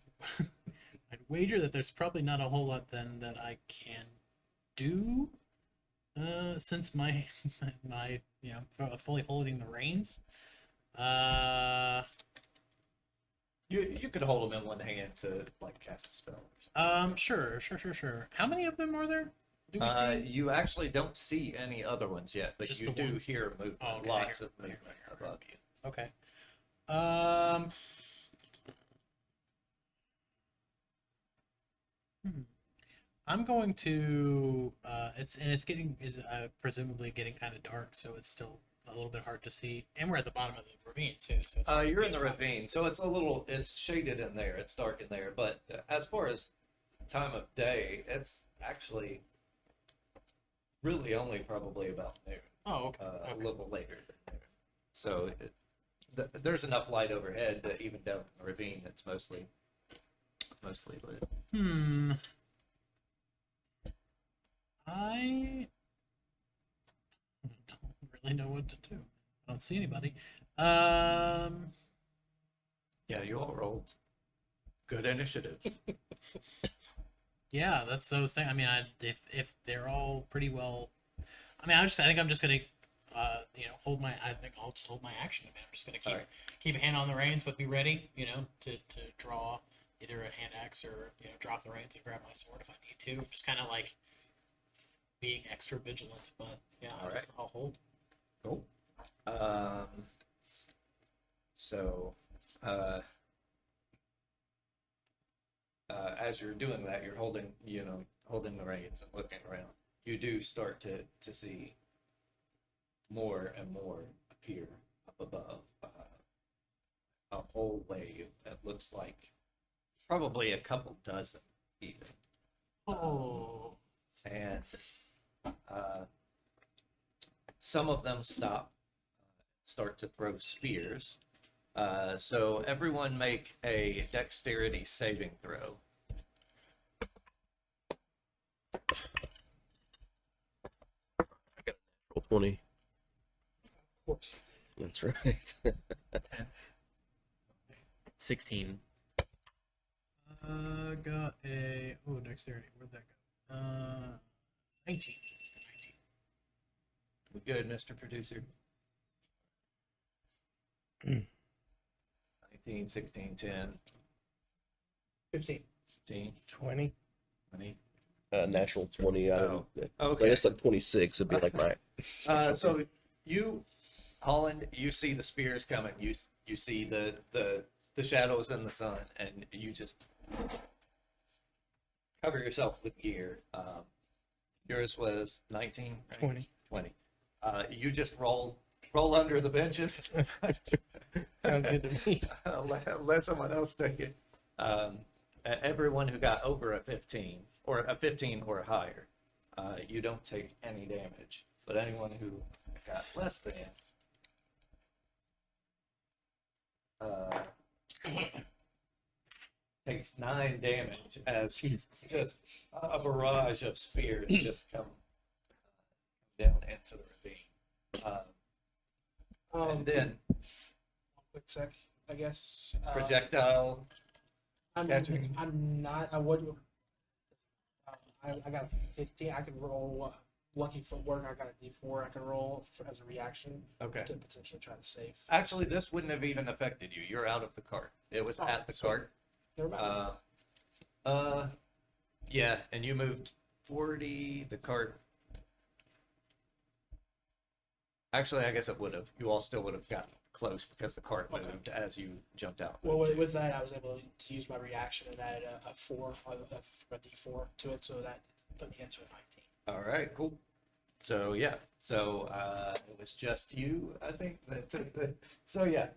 I'd wager that there's probably not a whole lot then that I can do. Since my fully holding the reins. You could hold them in one hand to like cast a spell. Or Sure. How many of them are there? Do we something. see? You actually don't see any other ones yet, but Just you the do one? hear movement. Oh, okay, Lots I of hear- movement above you. Okay. I'm going to. It's getting presumably getting kind of dark, so it's still a little bit hard to see, and we're at the bottom of the ravine too. So it's hard to You're see in the top. ravine, so it's shaded in there. It's dark in there, but as far as time of day, it's actually really only probably about noon. Oh, okay. A Okay. little later than noon. So there's enough light overhead that even down in the ravine, it's mostly lit. I don't really know what to do. I don't see anybody. Yeah, you all rolled good initiatives. Yeah, that's what I was thinking. I mean, if they're all pretty well, I mean, I think I'm just gonna, hold my. I think I'll just hold my action. I mean, I'm just gonna keep Alright. keep a hand on the reins, but be ready, to draw either a hand axe or drop the reins and grab my sword if I need to. Just kind of like being extra vigilant. But yeah, I'll hold. Cool. So, as you're doing that, you're holding the reins and looking around. You do start to see more and more appear up above. A whole wave that looks like probably a couple dozen even. Oh. And some of them start to throw spears. So everyone make a dexterity saving throw. Roll 20. Of course. That's right. 16. Got a dexterity. Where'd that go? 19. 19. We good, Mr. Producer? 19, 16, 10, 15. 15, 20. 20. Natural 20 out of Okay. it's like 26. It'd be like mine. So you, Holland, you see the spears coming. You see the shadows in the sun, and you just cover yourself with gear. Yours was 19, right? 20. 20. You just roll under the benches. Sounds good to me. Let someone else take it. Everyone who got over a 15 or higher, you don't take any damage. But anyone who got less than, takes 9 damage as just a barrage of spears just come down into the ravine. And then Quick sec, I guess. projectile. catching. I'm not. I would. I got a 15. I could roll lucky footwork. I got a D4. I can roll as a reaction Okay. to potentially try to save. Actually, this wouldn't have even affected you. You're out of the cart. It was at the cart. Never mind. Yeah, and you moved 40. The cart. Actually, I guess it would have. You all still would have gotten close because the cart Okay. moved as you jumped out. Well, with that, I was able to use my reaction and add a 4, a D4 to it, so that put me into a 19. All right, cool. So yeah, it was just you, I think. That took the. So yeah,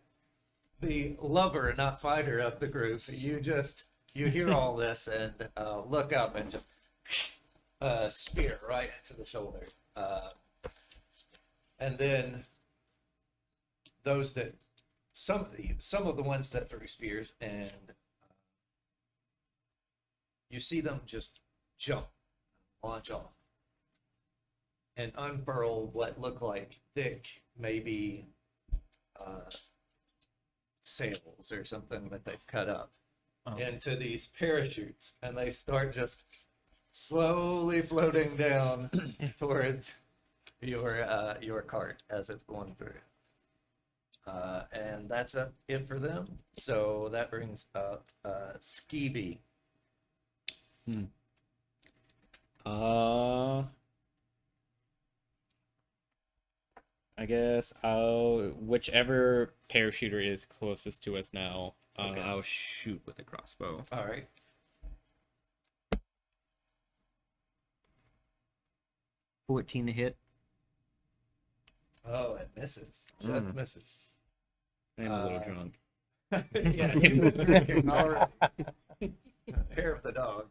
the lover, not fighter of the group. You hear all this and look up and just spear right into the shoulder. And then those that some of the ones that threw spears, and you see them just jump, launch off, and unfurl what look like thick, maybe sails or something that they've cut up into these parachutes, and they start just slowly floating down towards your cart as it's going through. And that's it for them. So that brings up Skeevy. I guess whichever parachuter is closest to us now, I'll shoot with the crossbow. All right. 14 to hit. Oh, it misses. Just misses. I'm a little drunk. Yeah, you were drinking already. Hair of the dog.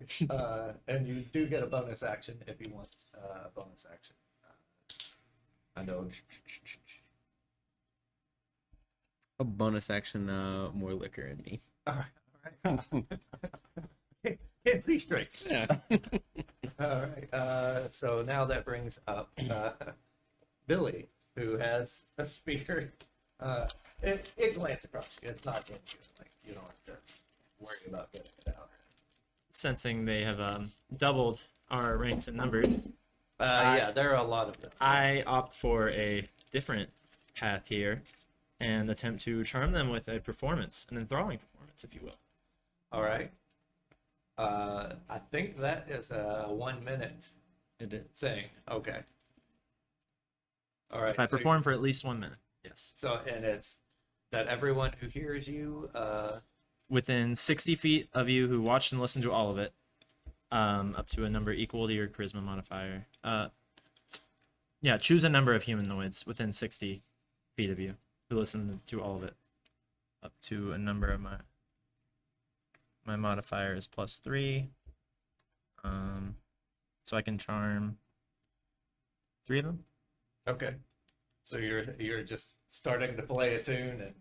And you do get a bonus action if you want a bonus action. I know. A bonus action, more liquor in me. All right. Can't see straight. Yeah. All right. So now that brings up Billy, who has a spear. It glanced across you. It's not in you. Like, you don't have to worry about getting it out. Sensing they have doubled our ranks and numbers, Yeah, there are a lot of them. I opt for a different path here and attempt to charm them with a performance, an enthralling performance, if you will. All right. I think that is a 1 minute It is. thing. Okay. All right. If I so- perform for at least 1 minute, yes. So, and it's that everyone who hears you, Within 60 feet of you who watched and listened to all of it, up to a number equal to your charisma modifier. Yeah, choose a number of humanoids within 60 feet of you who listened to all of it. Up to a number of my modifier is +3. So I can charm 3 of them. okay. So you're just starting to play a tune and.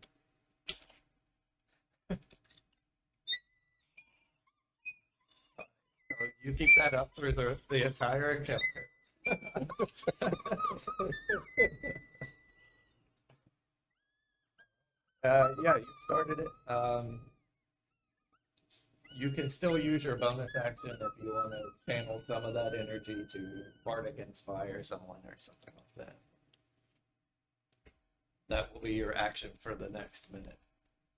So you keep that up through the entire encounter. Yeah, you started it. you can still use your bonus action if you want to channel some of that energy to bardic inspire someone or something like that. That will be your action for the next minute.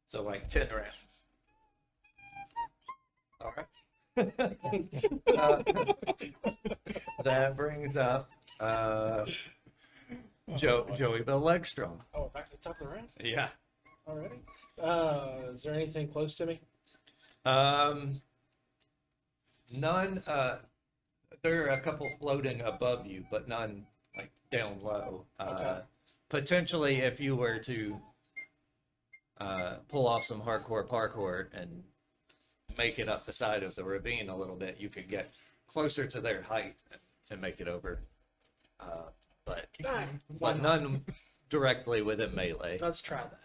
So like 10 rounds. All right. That brings up Joey Bill Legstrong. Oh, we're back to the top of the round Yeah. already. Is there anything close to me? None. There are a couple floating above you, but none like down low. Okay. Potentially, if you were to pull off some hardcore parkour and make it up the side of the ravine a little bit, you could get closer to their height and make it over. But none directly within melee. Let's try that.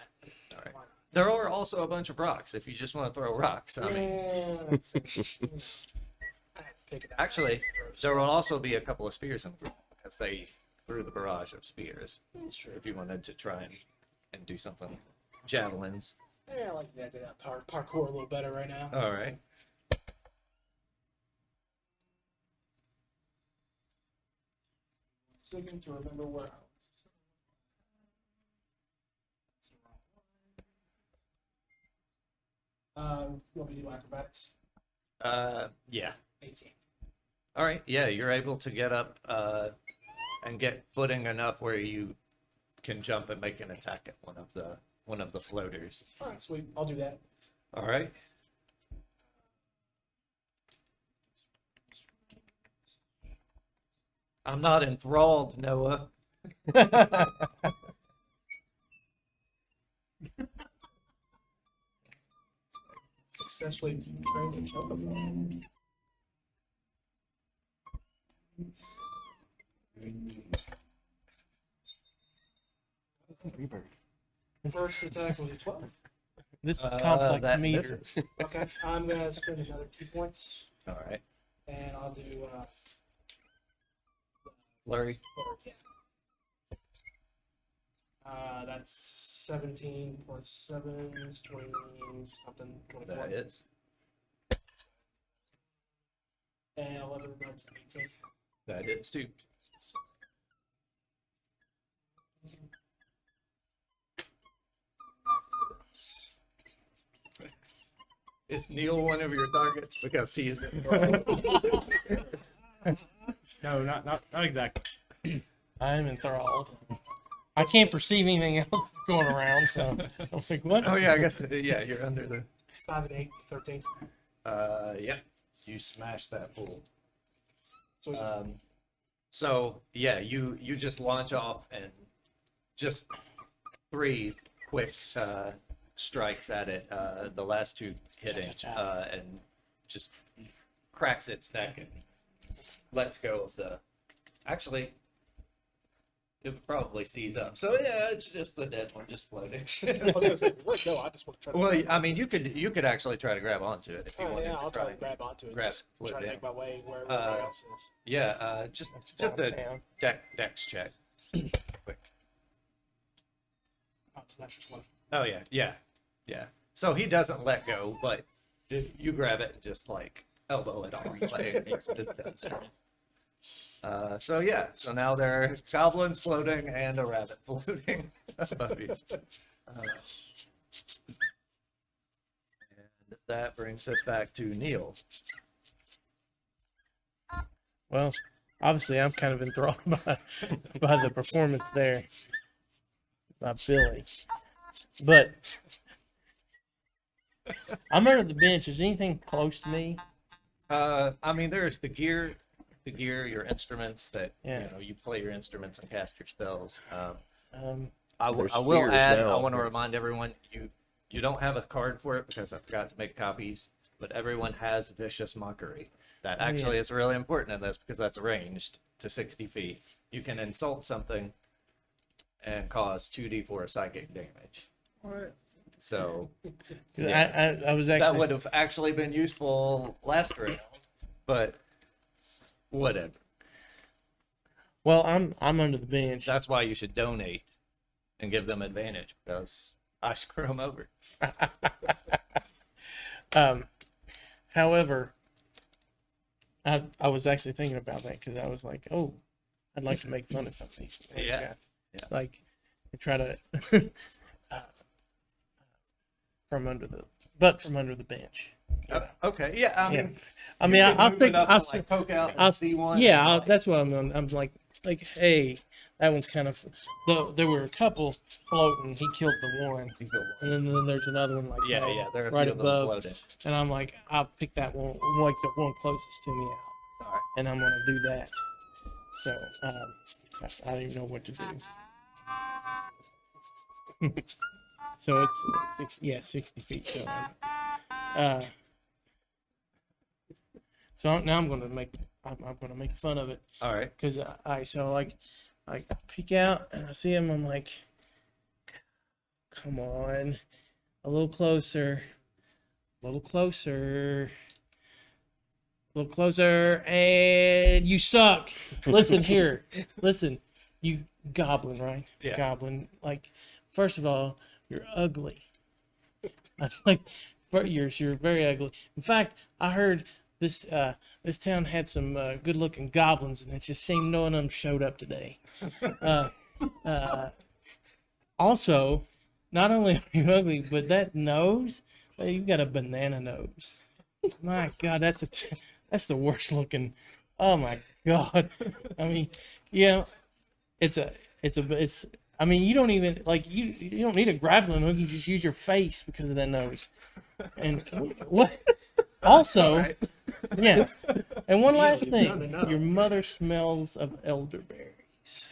All right. There are also a bunch of rocks if you just want to throw rocks. I mean, Yeah, that's I had to pick it up. actually, there will also be a couple of spears in the group because they threw the barrage of spears. That's true. If you wanted to try and do something, javelins. Yeah, I like the idea of that parkour a little better right now. All right. Second to remember where I was. You want me to do acrobatics? Yeah. 18. All right. Yeah, you're able to get up and get footing enough where you can jump and make an attack at one of the floaters. All right, sweet. I'll do that. All right. I'm not enthralled, Noah. Successfully trained to jump up. First attack was a 12. This is complex That meter. misses. Okay, I'm gonna spend another 2 points, All right. and I'll do Flurry. forward again. That's 17 plus 7 is 20 something, 24. That is. And 11, that's 18. That hits too. Is Neil one of your targets? Because he is enthralled. No, not exactly. I'm enthralled. I can't perceive anything else that's going around, so I'm like, what? Oh yeah, I guess yeah, you're under the 5 and 8, 13. yeah. You smash that fool. So So yeah, you just launch off and just 3 quick strikes at it. The last 2 hitting and just cracks its neck and lets go of the. Actually, it would probably seize up. So yeah, it's just the dead one just floating. I was gonna say, wait, no, I just want to try to. Well, I mean, you could actually try to grab onto it if you Oh, wanted yeah, to I'll try try to and grab onto it. grab Just flip try to in. make my way wherever everybody else is. Yeah, just down, a down. dex check. Quick. Oh, so that's just one. Oh yeah. So he doesn't let go, but you grab it and just like elbow it on. Like, it's dead. So yeah, so now there are goblins floating and a rabbit floating above you. And that brings us back to Neil. Well, obviously, I'm kind of enthralled by the performance there by Billy. But I'm under the bench. Is anything close to me? I mean, there's the gear, your instruments that Yeah. you play your instruments and cast your spells. Um, I There's will spears add. now. I want to remind everyone you don't have a card for it because I forgot to make copies. But everyone has vicious mockery. That actually is really important in this because that's ranged to 60 feet. You can insult something and cause 2d4 psychic damage. What? So 'cause I was actually. that would have actually been useful last round, but whatever. Well, I'm under the bench. That's why you should donate and give them advantage because I screw them over. However, I was actually thinking about that because I was like, oh, I'd like to make fun of some of these Yeah. guys. Yeah. Like, try to from under the bench. Okay, yeah, I Yeah. mean, I mean, you can I was move it thinking, up I and, was, like, poke out and I'll see one. yeah, and, I, like, that's what I'm like, hey, that one's kind of. Though there were a couple floating, he killed the one, and then there's another one like yeah, kind of yeah, there are a right few of them above, floating. and I'm like, I'll pick that one, like the one closest to me out, All right. and I'm gonna do that. So I don't even know what to do. So it's 60 feet. So now I'm gonna make fun of it. All right. Because so I peek out and I see him. I'm like, come on, a little closer, and you suck. Listen here, listen, you goblin, right? Yeah. Goblin. Like, first of all, you're ugly. I was like, you're very ugly. In fact, I heard this town had some good-looking goblins, and it just seemed none of them showed up today. Also, not only are you ugly, but that nose, you got a banana nose. My God, that's the worst looking. Oh my God. I mean, yeah, it's. I mean, you don't even like you don't need a grappling hook. You just use your face because of that nose. And what? Also, yeah. And one last thing, your mother smells of elderberries.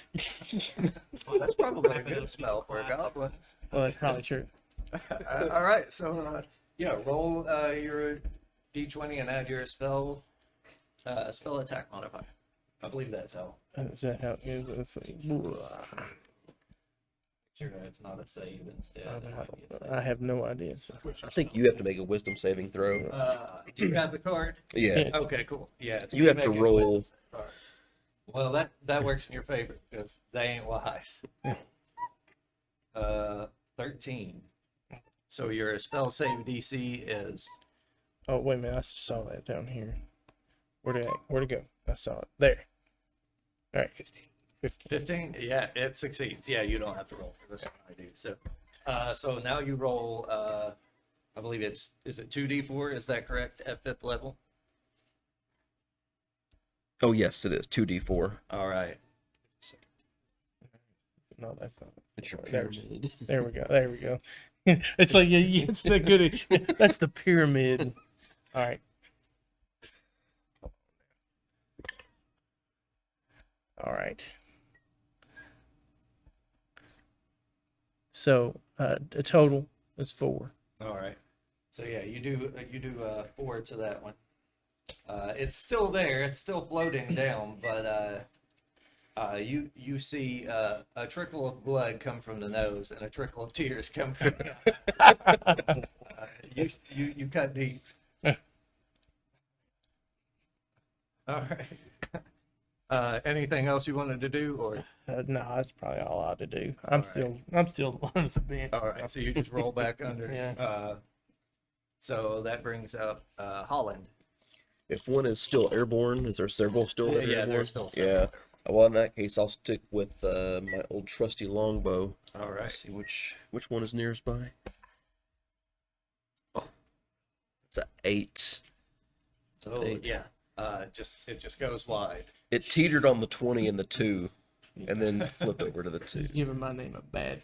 Well, that's probably a good smell for goblins. Well, that's probably true. All right, so yeah, roll your d20 and add your spell attack modifier. I believe that's how. Is that how it is? Let's see. Sure, it's not a save instead. It might be a save. I have no idea. So. I think you have to make a wisdom saving throw. Do you have the card? Yeah. Okay, cool. Yeah, it's You have to making roll. wisdom save card. Well, that works in your favor because they ain't wise. 13. So your spell save DC is Oh wait a minute! I saw that down here. Where'd it go? I saw it there. All right, 15. 15. Yeah, it succeeds. Yeah, you don't have to roll for this one. I do. So, so now you roll. I believe is it 2d4? Is that correct at 5th level? Oh yes, it is 2d4. All right. No, that's not. It's your There's- pyramid. There we go. There we go. It's like it's the good. That's the pyramid. All right. All right. So the total is 4. All right. So yeah, you do 4 to that one. It's still there. It's still floating down, but you see a trickle of blood come from the nose and a trickle of tears come from the you cut deep. All right. Anything else you wanted to do, or No, that's probably all I ought to do. I'm still under the bench. all right? So you just roll back under. Yeah. So that brings up Holland. If one is still airborne, is there several still that are Yeah, airborne? there's still several. Yeah. Well, in that case, I'll stick with my old trusty longbow. All right. Let's see which one is nearest by. Oh, it's a 8. So Eight. yeah, it just goes wide. It teetered on the 20 and the 2, and then flipped over to the 2. Giving my name a bad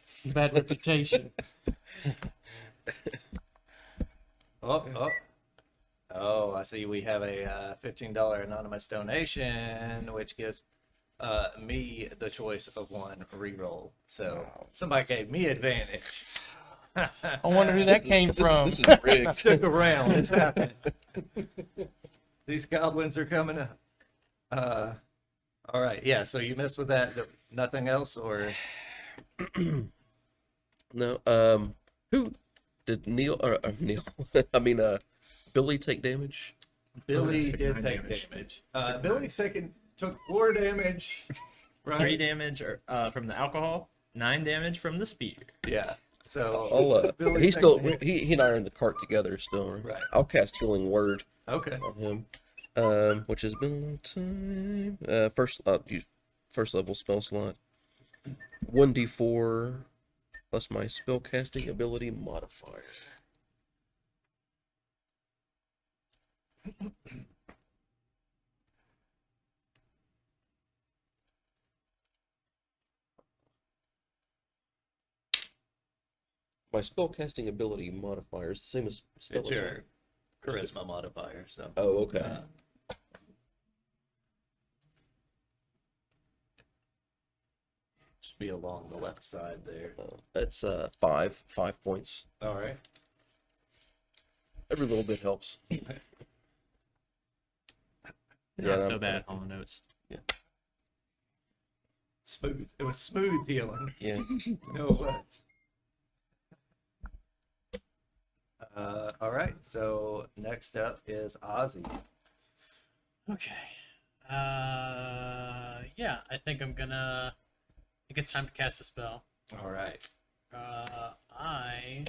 reputation. Oh, I see. We have a $15 anonymous donation, which gives me the choice of one reroll. So somebody gave me advantage. I wonder who that came from. This is rigged. Took a round. It's happening. These goblins are coming up. All right. Yeah. So you missed with that. Nothing else, or No. Who did Neil? Neil. I mean, Billy take damage? Billy Took did 9 take damage. damage. Billy's took 4 damage. Right. 3 damage from the alcohol, 9 damage from the spear. Yeah. So I'll, Billy's he's still taking- he and I are in the cart together still. Right. I'll cast Healing Word Okay. on him, which has been a long time. First level spell slot. 1d4 plus my spellcasting ability modifier. My spellcasting ability modifier is the same as spell It's your charisma modifier, so. Oh, okay. Should be along the left side there. That's 5 points. All right. Every little bit helps. Not so I'm- bad, Holland Oates. Smooth. It was smooth healing. Yeah. No, it was. All right. So next up is Ozzy. Okay. Yeah, I think I think it's time to cast a spell. All right. I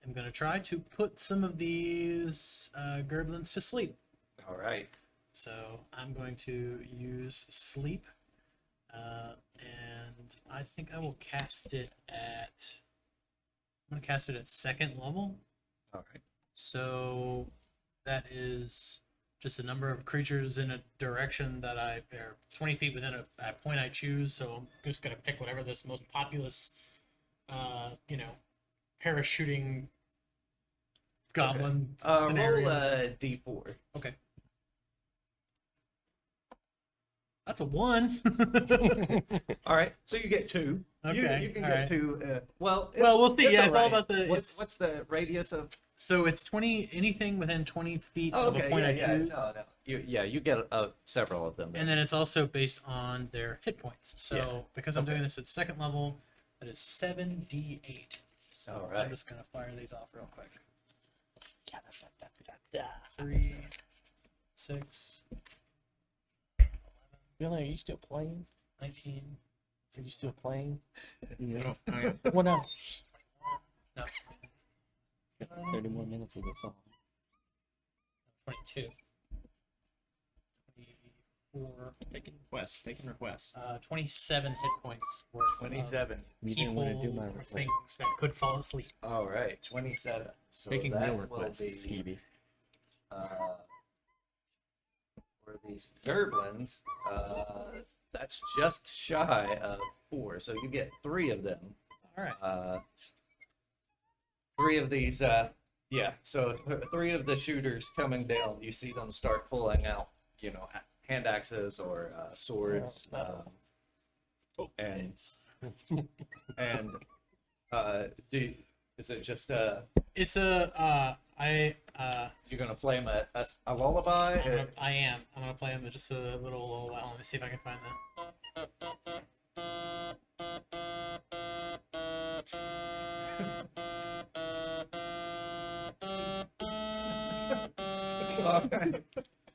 am gonna try to put some of these gerblins to sleep. All right. So I'm going to use sleep, and I think I will cast it at. I'm gonna cast it at 2nd level. All right. So that is just a number of creatures in a direction that they're 20 feet within a point I choose. So I'm just gonna pick whatever this most populous, parachuting goblin Roll scenario. a d4. Okay. That's a 1. All right. So you get 2. Okay, You can all get right. 2. Well, Well, we'll see. it's Yeah, it's all right. about the- What's the radius of? So it's 20, anything within 20 feet Oh, of okay. a point Yeah, I yeah. choose. No. You get several of them. And then it's also based on their hit points. So Yeah. because I'm Okay. doing this at 2nd level, that is 7d8. So All right. I'm just going to fire these off real quick. 3, 6, Billy, are you still playing? 19, Are you still playing? Yeah. What now? no, 30 more minutes of the song. 22, 24, Taking requests. 27 hit points worth 27. You people didn't want to do my or request. things that could fall asleep. All right. 27. So Taking that real will requests, be, Skeevy. for these gerblins, that's just shy of 4. So you get 3 of them. All right. 3 of these, so 3 of the shooters coming down, you see them start pulling out, hand axes or swords, and is it just It's a you're gonna play them a lullaby? I am. I'm gonna play him just a little while. Let me see if I can find that.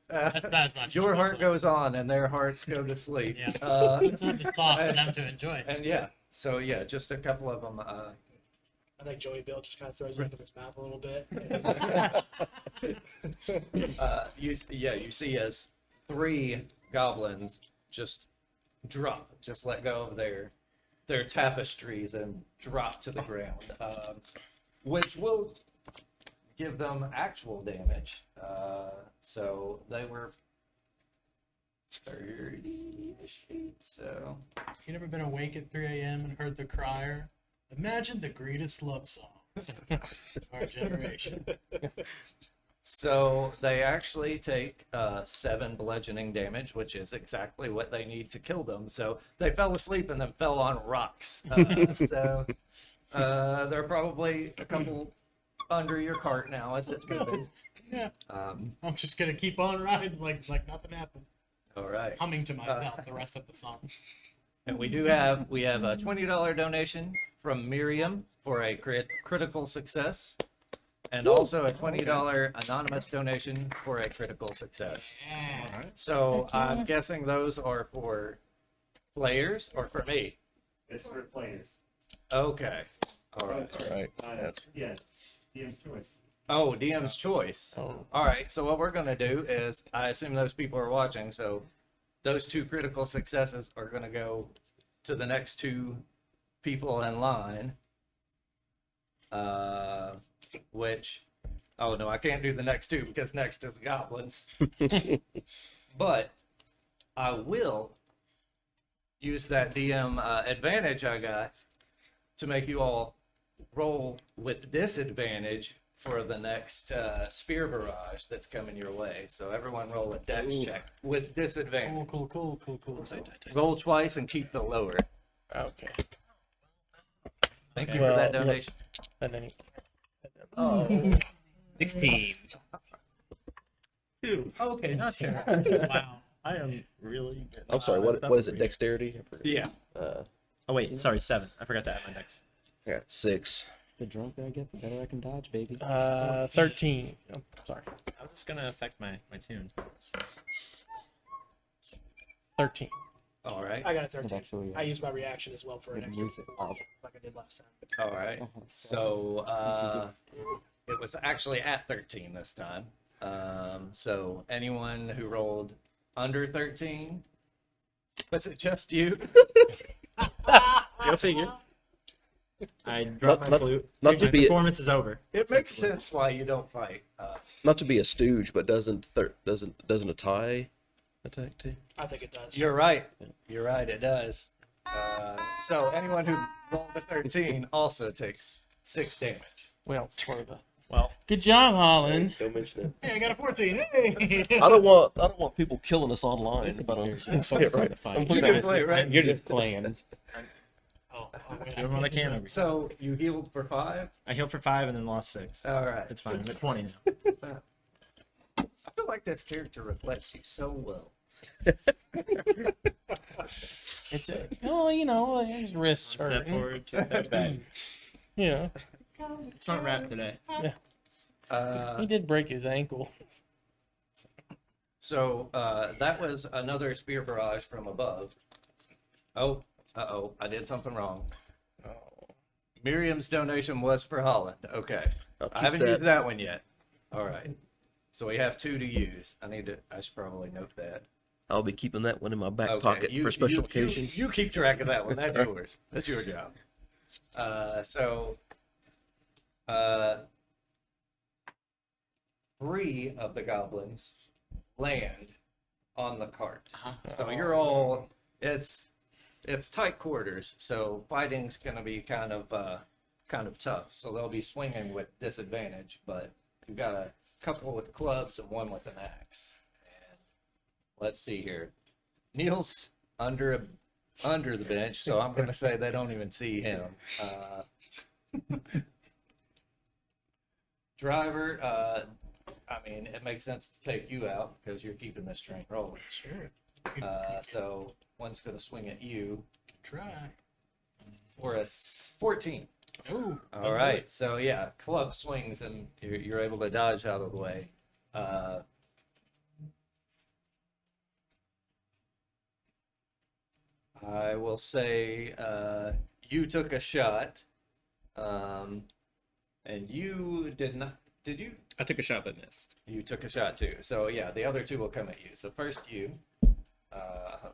That's about as much. Your heart goes on, and their hearts go to sleep. Yeah. Uh, It's off for them to enjoy. and so just a couple of them. I think Joey Bill just kind of throws it into his mouth a little bit. You see as 3 goblins just let go of their tapestries and drop to the ground, which will give them actual damage. So they were 30-ish feet. So You never been awake at 3 a.m. and heard the crier? Imagine the greatest love songs of our generation. So they actually take 7 bludgeoning damage, which is exactly what they need to kill them. So they fell asleep and then fell on rocks. So they're probably a couple under your cart now as it's moving. Yeah. I'm just gonna keep on riding like nothing happened. All right. Humming to myself the rest of the song. And we have a $20 donation from Miriam for a critical success. And also a $20 anonymous donation for a critical success. Yeah. So I'm guessing those are for players or for me. It's for players. Okay. All right. That's right. That's Yeah, DM's choice. Oh, DM's choice. Oh. All right. So what we're gonna do is, I assume those people are watching. So those 2 critical successes are gonna go to the next 2 people in line. Which, oh no, I can't do the next 2 because next is the goblins. But I will use that DM advantage I got to make you all roll with disadvantage for the next spear barrage that's coming your way. So everyone roll a dex check with disadvantage. Cool. Roll twice and keep the lower. Okay. Thank you Well, for that look. donation. And then Oh, 16. 2. Okay, not terrible. Wow. I am really good. I'm sorry. What is it? Dexterity? I forget. yeah. Oh wait, sorry, 7. I forgot to add my dex. I got 6. The drunker I get, the better I can dodge, baby. 13. Oh, sorry. How's this gonna affect my tune? 13. All right. I got a It's 13. actually, I used my reaction as well for an it extra, moves it up. like I did last time. All right. So it was actually at 13 this time. So anyone who rolled under 13, was it just you? Go figure. I dropped my Not- flute. not My to be- performance is over. It makes sense why you don't fight. Not to be a stooge, but doesn't a tie attack too? I think it does. You're right. You're right. It does. So anyone who rolled a 13 also takes 6 damage. Well, for the. Well, Good job, Holland. Don't mention it. Hey, I got a 14. Hey. I don't want people killing us online if I don't say it right. Fine. I'm You looking can at play, right? You're just playing. doing what I can over here. So you healed for 5? I healed for 5 and then lost 6. All right. It's fine. I'm at 20 now. I feel like this character reflects you so well. It's a. Oh, you know, his wrists Step hurt. forward, 2 steps back. You know, It's not wrapped today. he did break his ankle. So that was another spear barrage from above. Oh, uh-oh, I did something wrong. Miriam's donation was for Holland. Okay. I'll I keep haven't that. used that one yet. All right. So we have 2 to use. I should probably note that. I'll be keeping that one in my back Okay, pocket for special you- occasion. You keep track of that one. That's yours. That's your job. So 3 of the goblins land on the cart. So you're all it's tight quarters. So fighting's gonna be kind of tough. So they'll be swinging with disadvantage, but you've got a couple with clubs and 1 with an axe. And let's see here. Neil's under the bench, so I'm gonna say they don't even see him. Driver, I mean, it makes sense to take you out because you're keeping this train rolling. Sure. So one's gonna swing at you Try. for a 14. Oh. All right, so yeah, club swings and you're able to dodge out of the way. I will say you took a shot, and you did not. Did you? I took a shot but missed. You took a shot too. So yeah, the other 2 will come at you. So first you,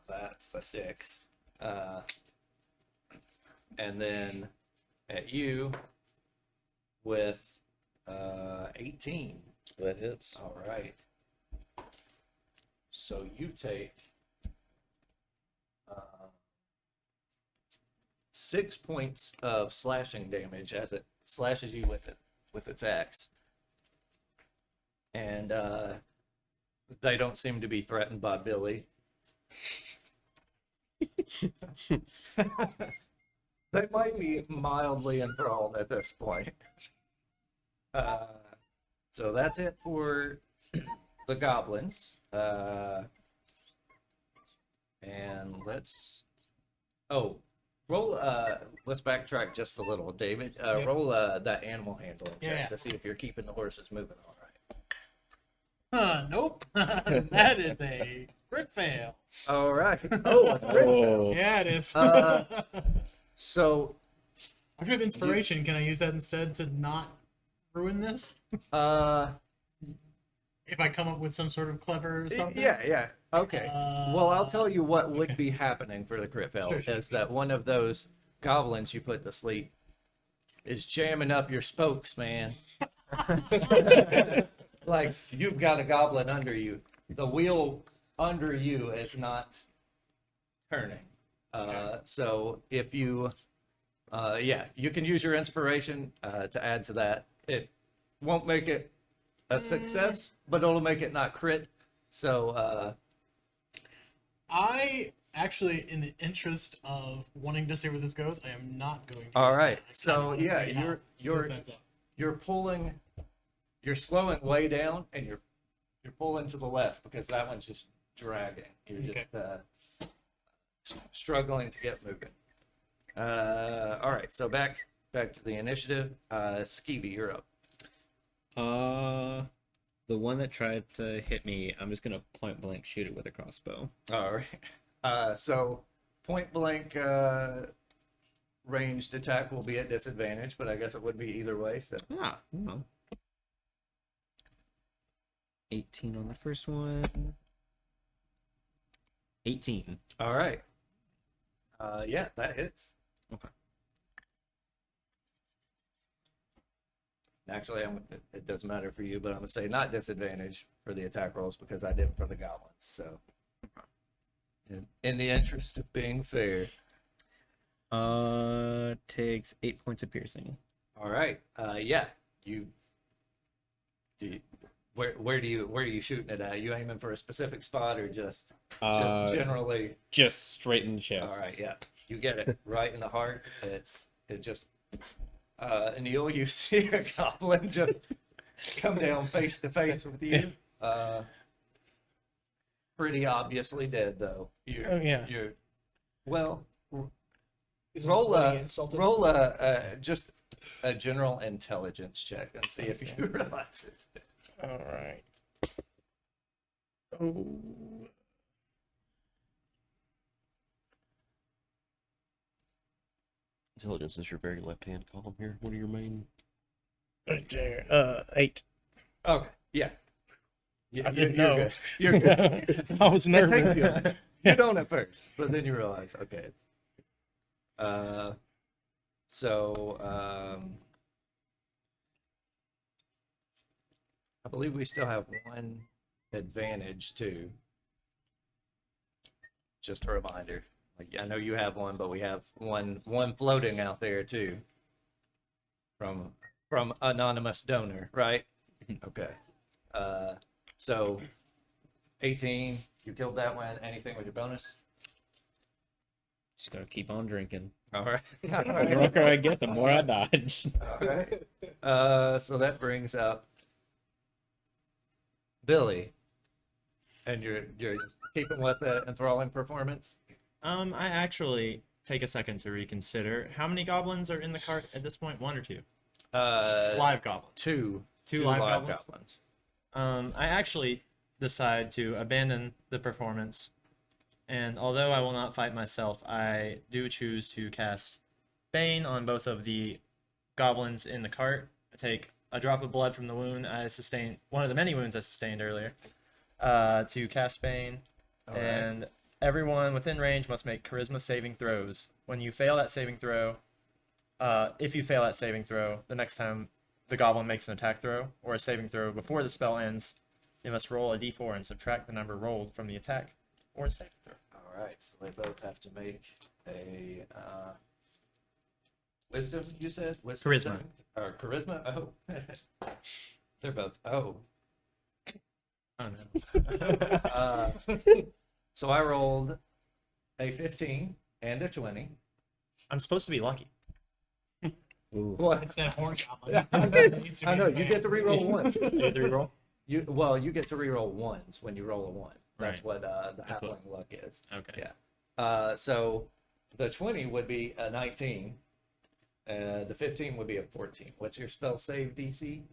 that's a 6, and then at you with 18. That hits. All right. So you take 6 points of slashing damage as it slashes you with its axe, and they don't seem to be threatened by Billy. They might be mildly enthralled at this point. So that's it for the goblins. And let's roll let's backtrack just a little, David. Roll that animal handling check Yeah. to see if you're keeping the horses moving all right. Nope. That is a crit fail. All right. Oh, Oh. Yeah, it is. so I have inspiration. Can I use that instead to not ruin this? If I come up with some sort of clever something? Yeah. Okay. Well, I'll tell you what would okay. be happening for the crit fail Sure. is that one of those goblins you put to sleep is jamming up your spokes, man. Like you've got a goblin under you. The wheel under you is not turning. So if you, you can use your inspiration to add to that. It won't make it a success, but it'll make it not crit. So I actually, in the interest of wanting to see where this goes, I am not going to. all use right. that. I kinda So wanna yeah, see how it you're ends up. you're pulling, you're slowing way down, and you're pulling to the left because that one's just dragging. You're just struggling to get moving. All right. So back to the initiative. Skeevy, you're up. The one that tried to hit me, I'm just gonna point blank shoot it with a crossbow. All right. So point blank ranged attack will be at disadvantage, but I guess it would be either way. So Well. 18 on the first one. 18. all right. Yeah, that hits. Okay. Actually, it doesn't matter for you, but I'm gonna say not disadvantage for the attack rolls because I did for the goblins. So, in the interest of being fair, Takes 8 points of piercing. all right. Yeah, where are you shooting it at? You aiming for a specific spot or just generally? Just straight in the chest. All right, yeah, you get it right in the heart. It just. Neil, you see a goblin just come down face to face with you. Pretty obviously dead, though. Oh, yeah. You're well. Is Roll anybody a insulted? just a general intelligence check and see if you realize it's dead. All right. Oh. Intelligence is your very left-hand column here. What are your main? Right there. 8. Okay, yeah. I didn't know. Good. You're good. I was It takes nervous. you don't at first, but then you realize, okay. I believe we still have one advantage too. Just a reminder. Like, I know you have one, but we have one floating out there too. From anonymous donor, right? Okay. So 18, you killed that one. Anything with your bonus? Just gotta keep on drinking. All right. The drunker I get, the more I dodge. All right. So that brings up Billy, and you're just keeping with the enthralling performance. I actually take a second to reconsider. How many goblins are in the cart at this point? 1 or 2? Live goblins. Two live live goblins? I actually decide to abandon the performance, and although I will not fight myself, I do choose to cast Bane on both of the goblins in the cart. I take a drop of blood from the wound I sustained, one of the many wounds I sustained earlier, to cast Bane, All right. and everyone within range must make charisma saving throws. When you fail that saving throw, if you fail that saving throw, the next time the goblin makes an attack throw or a saving throw before the spell ends, they must roll a d4 and subtract the number rolled from the attack or saving throw. All right. So they both have to make a wisdom. You said wisdom. Charisma. saving- Or charisma. Oh, they're both. Oh. Oh no. So I rolled a 15 and a 20. I'm supposed to be lucky. Ooh. What? It's that horn Yeah, goblin. Needs to be I know. You man. get to reroll one. You three roll? You get to reroll ones when you roll a one. That's Right. what the That's halfling what- luck is. Okay. Yeah. So the 20 would be a 19. The 15 would be a 14. What's your spell save DC?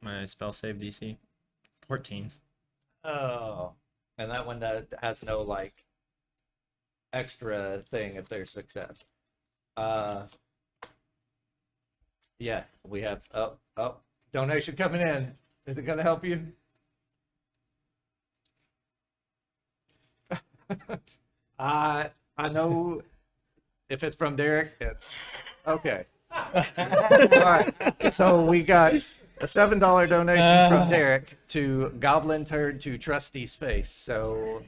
My spell save DC 14. Oh. And that one has no like extra thing if there's success. Yeah, we have donation coming in. Is it going to help you? I know if it's from Derek, it's okay. All right. So we got a $7 donation from Derek to Goblin Turd to Trusty's Face. So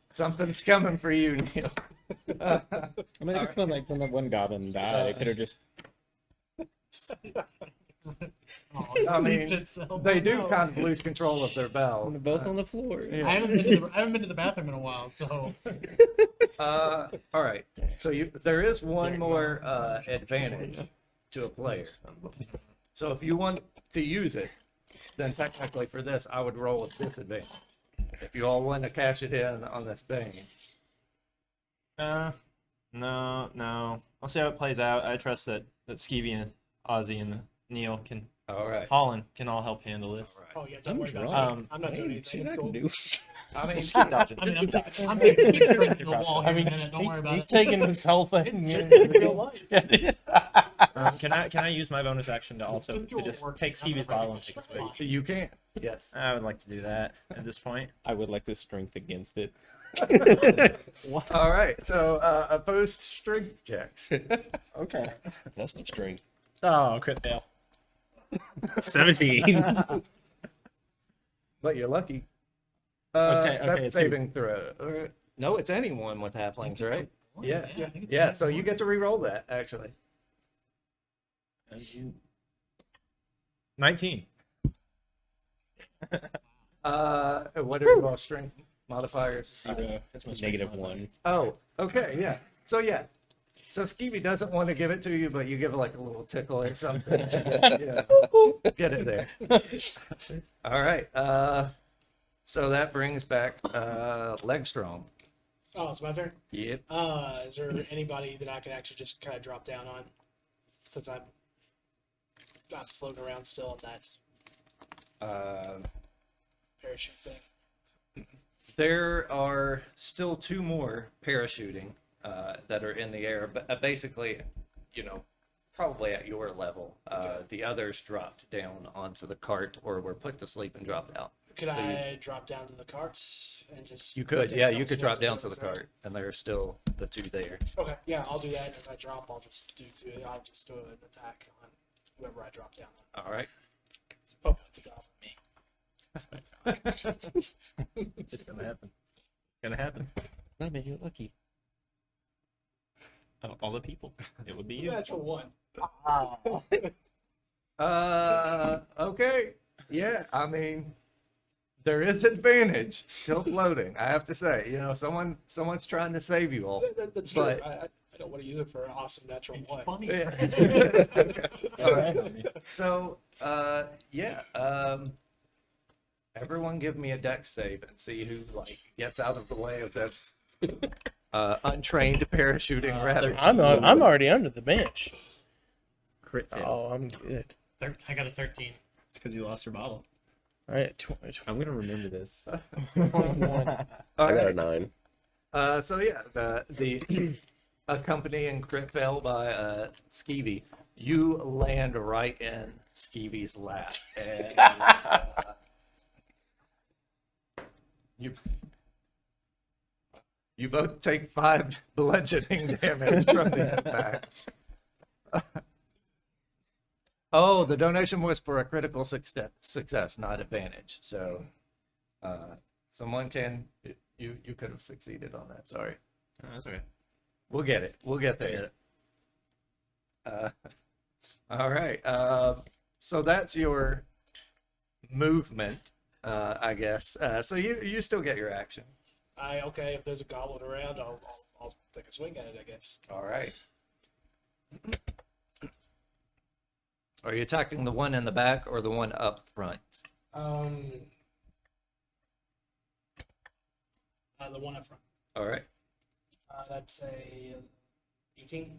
something's coming for you, Neil. I mean, I just felt like when that one goblin died, I could have just. I mean, they do kind of lose control of their bells. Both on the floor. Yeah. I haven't been to the bathroom in a while, so All right. So there is one more advantage to a player. So if you want to use it, then technically for this, I would roll with disadvantage. If you all want to cash it in on this bane. No. I'll see how it plays out. I trust that Skeevy and Ozzy and Neil can, All right. Holland can all help handle this. Oh yeah, don't worry about drunk. it. I'm not doing anything. It's cool. I mean, Just keep dodging. I mean, Just keep dodging. I'm taking a drink to the wall I here in mean, a minute. Don't worry about he's it. taking this whole thing. Real life. Can I use my bonus action to also Just do to it just work. take Skeevy's bottle and take his weight? you can. Yes. I would like to do that at this point. I would like the strength against it. All right. So opposed strength checks. Okay. That's no string. Oh, crit fail. 17. But you're lucky. Okay, That's it's saving throw. No, it's anyone with halflings, right? Yeah. I think it's Yeah, so you get to re-roll that, actually. 19. What are your strength modifiers? Zero. That's my Negative one. Oh, okay, yeah. So Skeevy doesn't want to give it to you, but you give it like a little tickle or something. Yeah. Get it there. All right. So that brings back Legstrong. Oh, it's my turn. Yep. Is there anybody that I can actually just kind of drop down on, since I'm floating around still in that parachute thing? There are still two more parachuting that are in the air, but basically, probably at your level. The others dropped down onto the cart or were put to sleep and dropped out. Could So I drop down to the cart and just? You could, take yeah, a you couple could drop swings down at to the it? cart, and there's still the two there. Okay, yeah, I'll do that. And if I drop, I'll just do an attack on whoever I drop down on. All right. Oh, it's a goblin. It's gonna happen. Gonna happen. I mean, you're lucky. Oh, all the people. It would be you. Natural one. Okay. Yeah, I mean, there is advantage still floating. I have to say, someone's trying to save you all. That's true. But- I don't want to use it for an awesome natural It's one. funny. Yeah. All right. So, everyone give me a dex save and see who gets out of the way of this untrained parachuting rabbit. I'm already under the bench. Crit fail. Oh, I'm good. I got a 13. It's because you lost your bottle. All right, 20. I'm gonna remember this. All I got a right. 9. So yeah, the accompanying crit fail by Skeevy, you land right in Skeevy's lap, and you both take 5 bludgeoning damage from the impact. Oh, the donation was for a critical success, not advantage. So, someone can. You could have succeeded on that. Sorry. That's okay. We'll get it. We'll get there. All right. So that's your movement, I guess. So you still get your action. Okay, if there's a goblin around, I'll take a swing at it, I guess. All right. Are you attacking the one in the back or the one up front? The one up front. All right. That's a 18.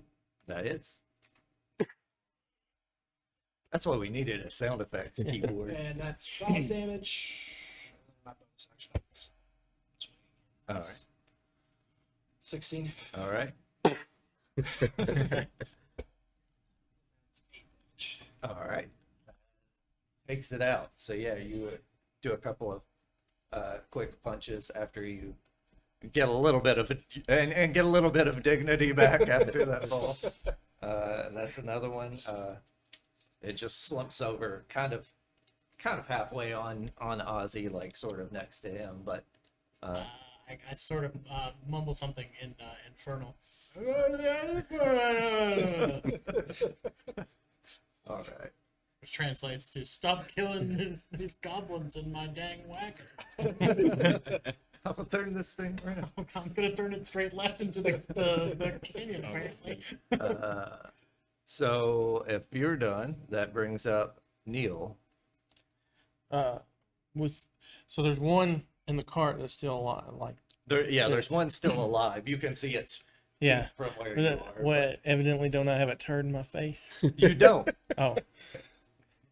That is. That's why we needed a sound effects keyboard. And that's 5 damage. My bonus action. It's All right. 16. All right. It's 8 damage. All right. takes it out. So yeah, you do a couple of quick punches after you get a little bit of and get a little bit of dignity back after that fall. That's another one. It just slumps over, kind of halfway on Ozzy, like sort of next to him, but I sort of mumble something in Infernal. all right. Which translates to "Stop killing these goblins in my dang wagon." I'll turn this thing around. I'm gonna turn it straight left into the canyon, apparently. So if you're done, that brings up Neil. So there's one in the cart that's still alive. Like, There's one still alive. You can see its yeah. from where you are. What? Evidently, don't I have a turd in my face? You don't. Oh,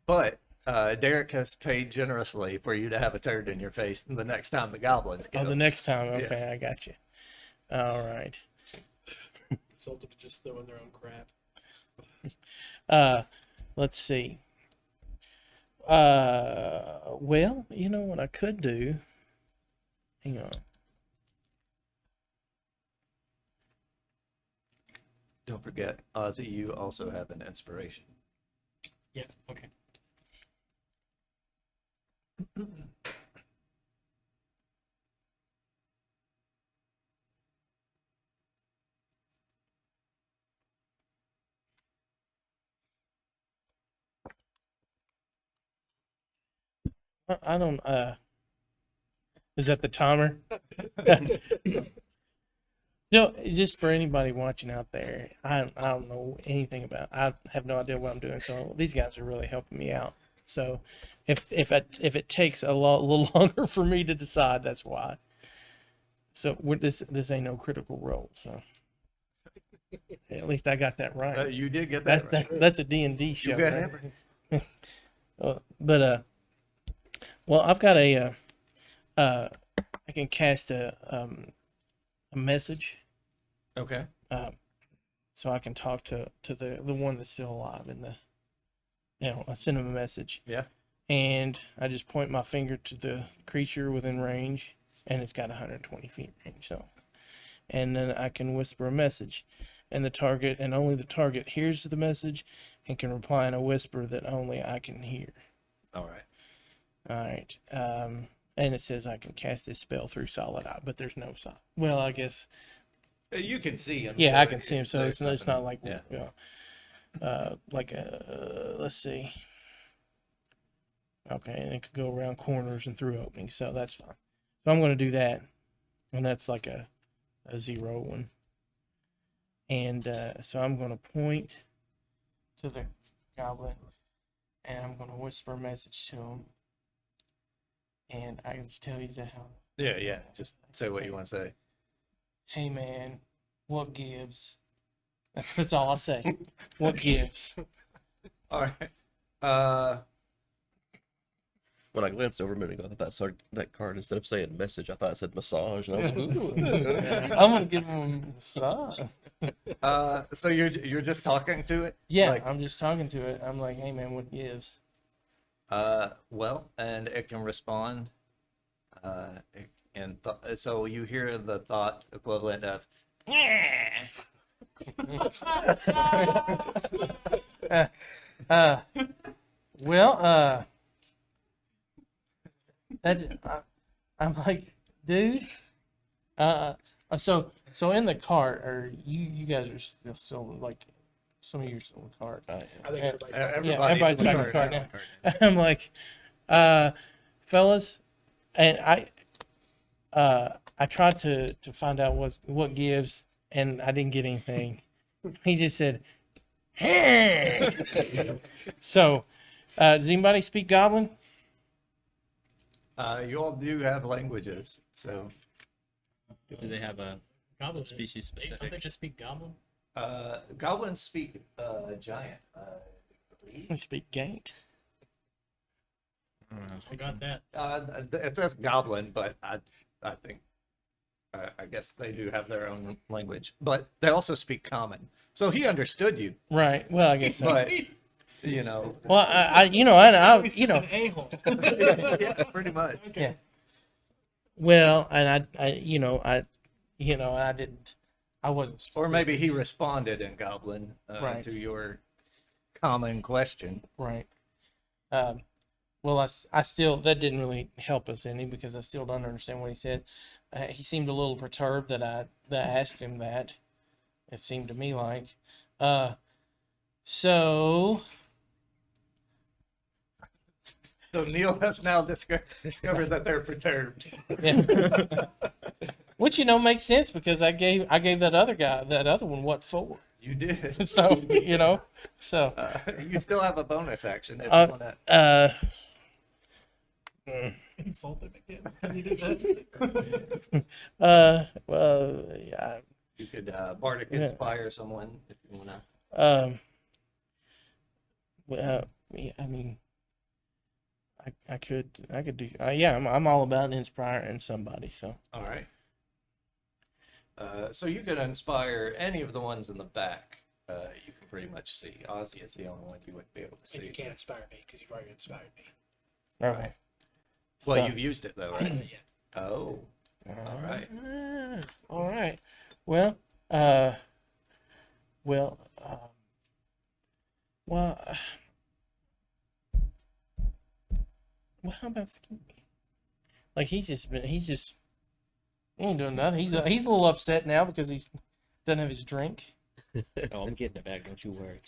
But Derek has paid generously for you to have a turd in your face the next time the goblins get oh, the him. next time. Okay, I got you. All right. Resulted to just throwing their own crap. Let's see. Well, you know what I could do? Hang on. Don't forget, Ozzy, you also have an inspiration. Yeah. Okay. I don't. Is that the timer? No, just for anybody watching out there, I don't know anything about. I have no idea what I'm doing. So these guys are really helping me out. So if it takes a little longer for me to decide, that's why. So this ain't no critical role. So at least I got that right. You did get that right. That's a D&D show. You got right? everything. Well, I've got I can cast a message, Okay. so I can talk to the one that's still alive I send him a message. Yeah. And I just point my finger to the creature within range, and it's got 120 feet range. So, and then I can whisper a message, and the target and only the target hears the message, and can reply in a whisper that only I can hear. All right. All right. And it says I can cast this spell through solid eye, but there's no solid. Well, I guess. You can see him. Yeah, so I can see him. So there's it's not like, yeah. let's see. Okay, and it could go around corners and through openings, so that's fine. So I'm going to do that, and that's like a 0 one. And so I'm going to point to the goblin, and I'm going to whisper a message to him. And I can just tell you how. Yeah. Just say what you want to say. Hey man, what gives? That's all I say. What gives? All right. When I glanced over a minute ago, I thought that card, instead of saying message, I thought it said massage. And I was like, ooh. I'm gonna give him a massage. So you're just talking to it? Yeah, Like, I'm just talking to it. I'm like, hey man, what gives? well, and it can respond. So you hear the thought equivalent of, Well, I'm like, dude. So in the cart, or you guys are still like, some of you are still in the cart. I think everybody's everybody's back in the cart now. I'm like, fellas, and I tried to find out what gives, and I didn't get anything. He just said, hey. So, does anybody speak Goblin? You all do have languages, so Do they have a Goblins. species Don't they specific? just speak goblin? goblins speak giant. I We believe. speak Gaint. I got that. It says goblin, but I think I guess they do have their own language, but they also speak common. So he understood you, Right. Well, I guess so. but you know. Well, I you know, I He's you just know, an a-hole. Yeah, pretty much. yeah. Well, and I didn't, I wasn't. Or maybe he specific. responded in Goblin Right. to your common question. Right. Well, I still, that didn't really help us any because I still don't understand what he said. He seemed a little perturbed that I asked him that. It seemed to me like. So So Neil has now discovered that they're perturbed. yeah. Which makes sense because I gave that other one what for. You did. So so You still have a bonus action if you Uh, want to. Insult him again. Can you do that? well, yeah. You could bardic inspire someone if you want to. Well, yeah, I mean, I could do. Yeah, I'm all about inspiring somebody. So All right. So you could inspire any of the ones in the back. You can pretty much see. Ozzy is the only one you wouldn't be able to And you see. can't inspire me because you've already inspired me. okay. Well, So- you've used it though, right? Yeah. Oh, all right. All right. Well, well, well, well, how about Skinny? Like he's just he ain't doing nothing. He's a little upset now because he doesn't have his drink. Oh, I'm getting it back. Don't you worry.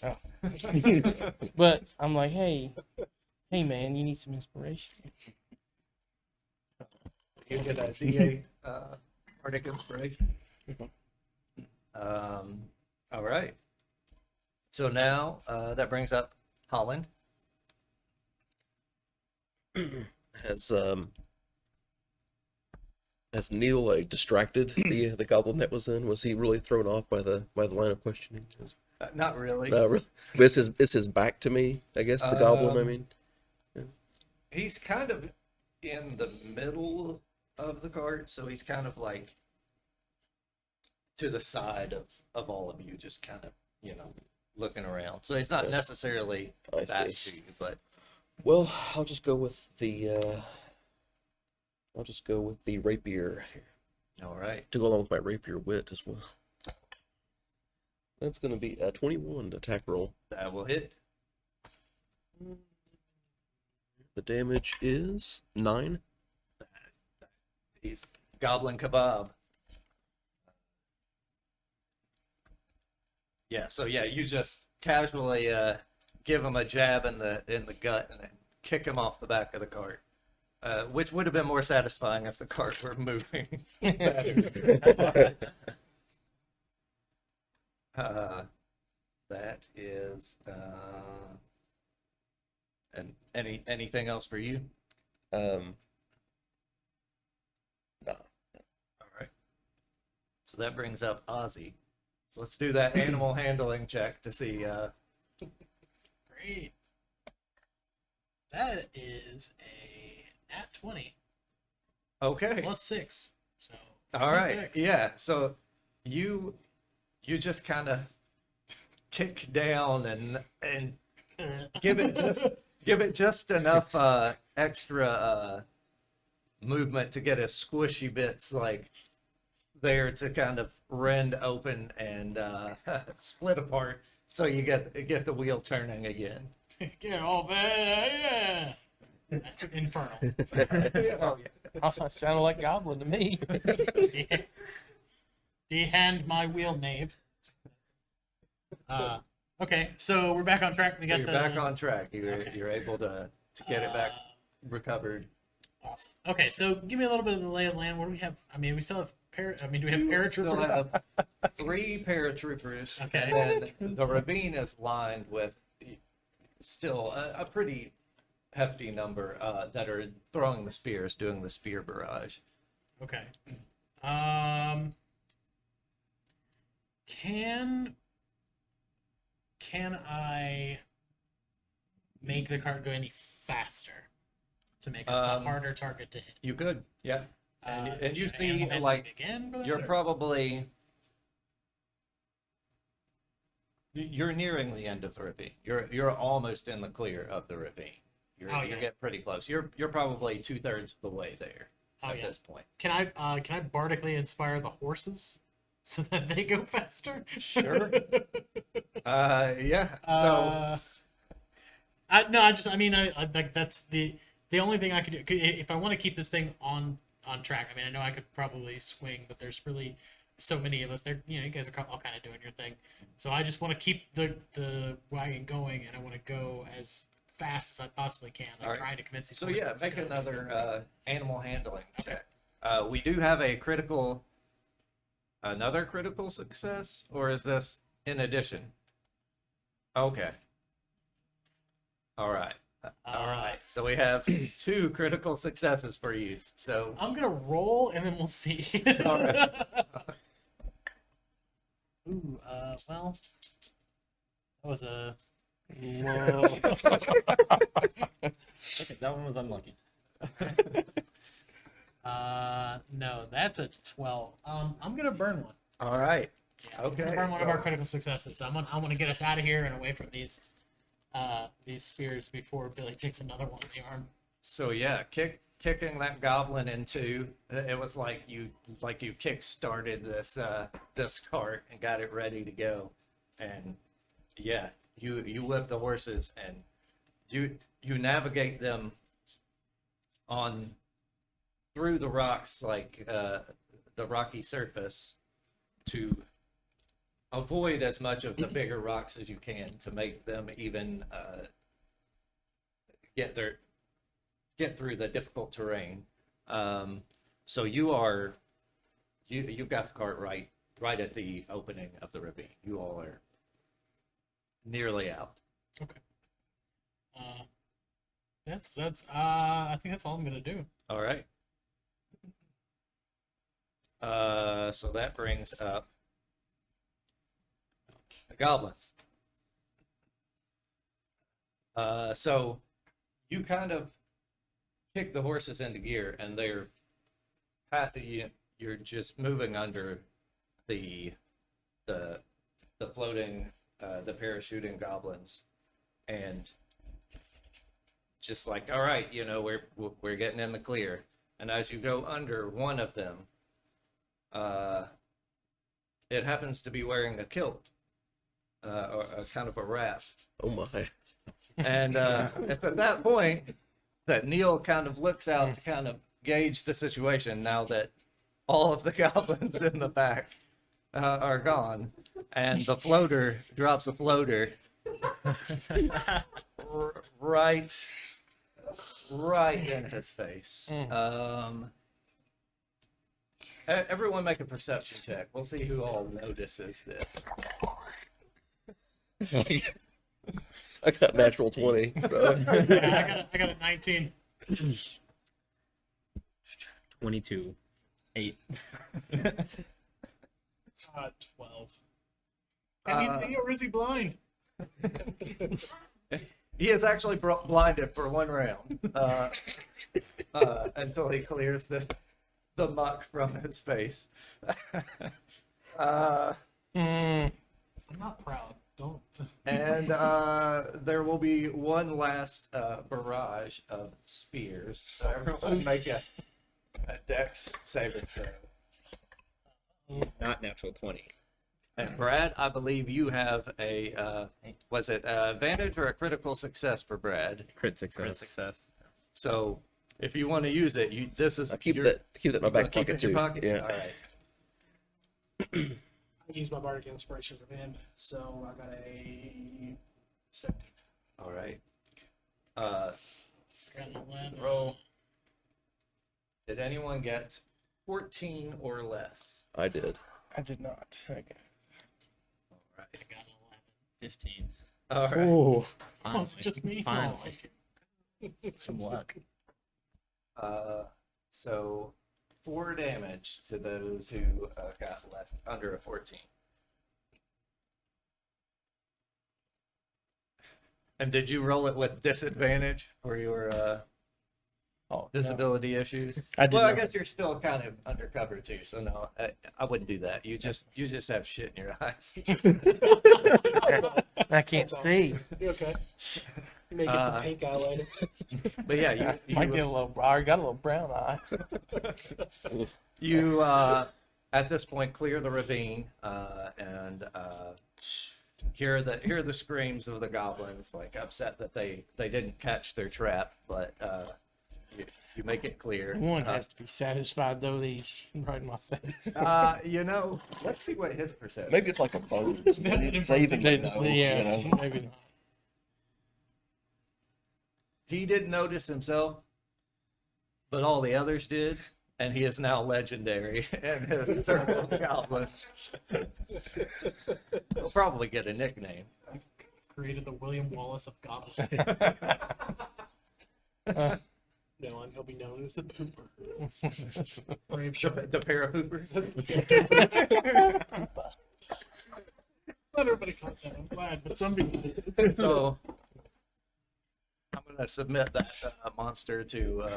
But I'm like, hey man, you need some inspiration. You get a D8 bardic inspiration. All right. So now that brings up Holland. Has Neil distracted the goblin that was in? Was he really thrown off by the line of questioning? Not really. No, really. It's his back to me. I guess the goblin. I mean, He's kind of in the middle of the cart, so he's kind of like to the side of all of you, just kind of, looking around. So he's not necessarily I back see. to you, but well, I'll just go with the rapier here all right. to go along with my rapier wit as well. That's going to be a 21 to attack roll. That will hit. The damage is 9. He's goblin kebab. Yeah, so yeah, you just casually give him a jab in the gut and then kick him off the back of the cart. Which would have been more satisfying if the cart were moving. That is and anything else for you? No. All right. So that brings up Ozzy. So let's do that animal handling check to see. Great. That is a nat 20 Okay. plus 6. So All right. 26. Yeah. So you just kind of kick down and give it just enough extra movement to get his squishy bits like there to kind of rend open and split apart, so you get the wheel turning again. Get off yeah. That's infernal. Oh yeah. I thought it sounded like goblin to me. Dehand my wheel, knave. Okay, so we're back on track. We So got you're the back on track. Okay. You're able to get it back recovered. Awesome. Okay, so give me a little bit of the lay of the land. What do we have? I mean, we still have do we have You still paratroopers? have 3 paratroopers. Okay. And then the ravine is lined with still a pretty hefty number that are throwing the spears, doing the spear barrage. Okay. Can I make the cart go any faster to make us a harder target to hit? You could, yeah. And you should I see, animal handle like, it again for that, you're or- probably You're nearing the end of the ravine. You're almost in the clear of the ravine. You're Oh, you're yes. getting pretty close. You're probably 2/3 of the way there Oh, at yeah. this point. Can I bardically inspire the horses so that they go faster? Sure. Yeah. So I mean, I like that's the only thing I could do if I want to keep this thing on track. I mean, I know I could probably swing, but there's really so many of us. They're you guys are all kind of doing your thing, so I just want to keep the wagon going, and I want to go as fast as I possibly can. Like All right. trying to convince these. so horses yeah, to make go. another animal handling Okay. check. We do have another critical success, or is this in addition? Okay. All right. All right. So we have 2 critical successes for you. So I'm gonna roll, and then we'll see. All right. Ooh, well, that was a. Whoa. Okay, that one was unlucky. No, that's a 12. I'm gonna burn one. all right. Yeah, I'm Okay, gonna burn one of so- our critical successes. I want to get us out of here and away from these spears before Billy takes another one in the arm. So yeah, kicking that goblin in 2. It was like you kick started this cart and got it ready to go, and yeah, you whip the horses and you navigate them on through the rocks, like the rocky surface, to avoid as much of the bigger rocks as you can to make them even get through the difficult terrain. So you've got the cart right at the opening of the ravine. You all are nearly out. Okay. That's I think that's all I'm gonna do. All right. So that brings up the goblins. So you kind of kick the horses into gear, and you're just moving under the floating, the parachuting goblins, and just like, all right, we're getting in the clear. And as you go under one of them, it happens to be wearing a kilt, or a kind of a wrap. Oh my. And it's at that point that Neil kind of looks out to kind of gauge the situation now that all of the goblins in the back are gone, and the floater drops a floater right in his face. Everyone make a perception check. We'll see who all notices this. I got natural 20. So. Yeah, I got a 19. 22. 8. 12. Can he see or is he blind? He is actually blinded for 1 round until he clears the muck from his face. I'm not proud. Don't. And there will be one last barrage of spears. So everyone make a dex saving throw. Not natural 20. And Brad, I believe you have a was it advantage or a critical success for Brad? Crit success. Crit success. So if you want to use it, this is I keep you're- that in my you're back gonna keep it pocket in too. your pocket? Yeah. All right. I used my bardic inspiration from him, so I got a 17. All right. Got an 11. Roll. Did anyone get 14 or less? I did. I did not. Okay. All right. I got an 15. All right. Oh, 11. Oh, it's just me. Finally. Oh, Some luck. So 4 damage to those who got less under a 14. And did you roll it with disadvantage for your? Oh, visibility issues. I did Well, I not. guess you're still kind of undercover too, so no, I wouldn't do that. You just have shit in your eyes. I can't see. You okay? You may get some pink eye later. But yeah, Might get a little. I already got a little brown eye. you at this point clear the ravine and hear the screams of the goblins, like upset that they didn't catch their trap, but you make it clear. One has to be satisfied though. They right in my face. Let's see what his perception. Maybe it's like a bone. They even know, Yeah, you know? maybe not. He didn't notice himself, but all the others did, and he is now legendary in his circle of goblins. He'll probably get a nickname. Created the William Wallace of goblins. No, and he'll be known as the pooper. Brave Shepherd. The parahooper. Not everybody calls that. I'm glad, but some people do. So I'm gonna submit that monster to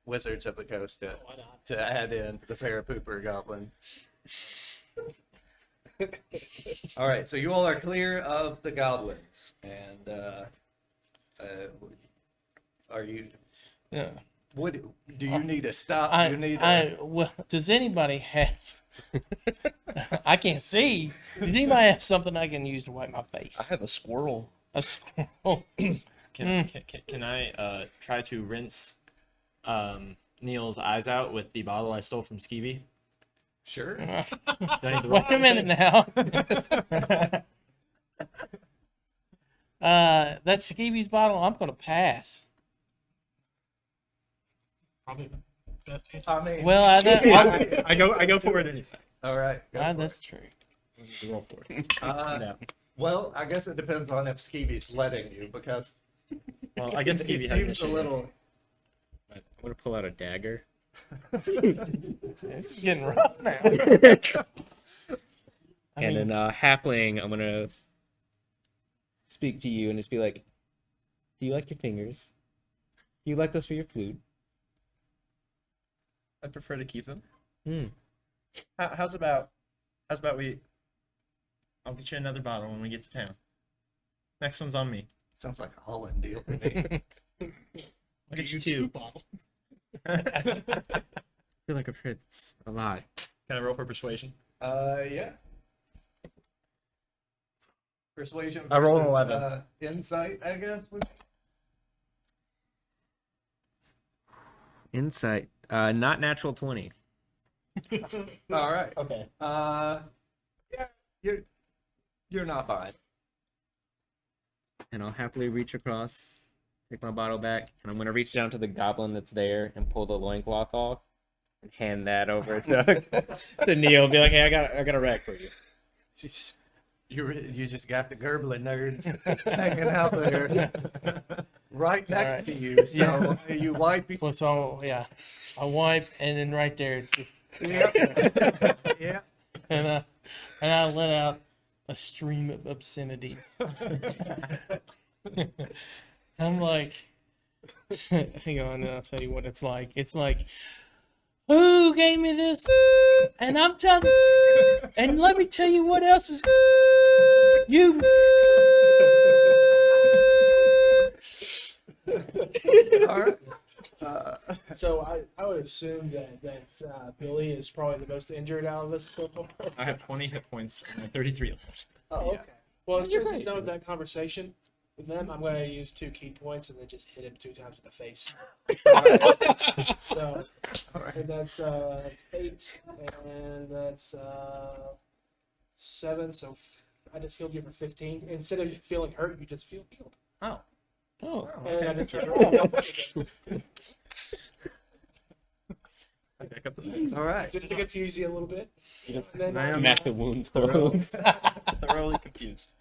Wizards of the Coast Why not? to add in the parapooper goblin. All right, so you all are clear of the goblins, and are you? Yeah. What do you need to stop? I, Do you need? well, does anybody have? I can't see. Does anybody have something I can use to wipe my face? I have a squirrel. A squirrel. Can I try to rinse Neil's eyes out with the bottle I stole from Skeevy? Sure. Do I need to Wait a minute now. That Skeevy's bottle, I'm gonna pass. Probably the best answer. I mean, Well, I go for it anyway. all right. go for that's true. Roll for it. it. Well, I guess it depends on if Skeevy's letting you, because Well, I guess he Skeevy has seems a initiative. little. I'm gonna pull out a dagger. This is getting rough now. And then halfling, I'm gonna speak to you and just be like, "Do you like your fingers? Do you like those for your flute?" I'd prefer to keep them. Hmm. How's about we? I'll get you another bottle when we get to town. Next one's on me. Sounds like a Holland deal to me. I'll get you Two two. bottles. I feel like I've heard this a lot. Can I roll for persuasion? Yeah. Persuasion. I rolled an versus, 11. Insight, I guess. Insight, not natural 20. All right. Okay. Yeah, you're not buying. And I'll happily reach across, take my bottle back, and I'm gonna reach down to the goblin that's there and pull the loincloth off and hand that over to Neil and be like, "Hey, I got a rag for you." Jeez. You just got the Gerbling nerds hanging out there, right next right. to you. So you wipe. Well, so yeah, I wipe and then right there, it's just, Yeah. and I let out a stream of obscenities. I'm like, hang on, I'll tell you what it's like. It's like, who gave me this? And I'm telling, and let me tell you what else is you. All right. So I would assume that Billy is probably the most injured out of this so far. I have 20 hit points and 33 left. Oh, okay. Well, as soon as he's done with that conversation with them, I'm going to use 2 key points and then just hit him 2 times in the face. So, and that's 8, and that's 7. So I just healed you for 15. Instead of feeling hurt, you just feel healed. Oh. Oh, And I just I back up the dice. All right. just to confuse you a little bit. Just And then, I am Smack the wounds close. thoroughly confused.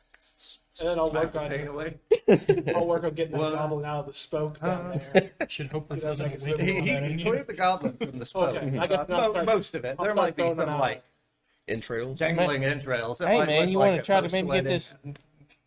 and then I'll Smack work the on pain away. I'll work on getting Well, that goblin out of the spoke down there. Should hope this Sounds doesn't like it's wiggle really- on that in you. Cleared the goblin from the smoke. Okay, I guess I'll start- Most of it. I'll There start might be throwing some them out. like Entrails. dangling entrails. It hey might man, look you like want to it try to most maybe get wedding. this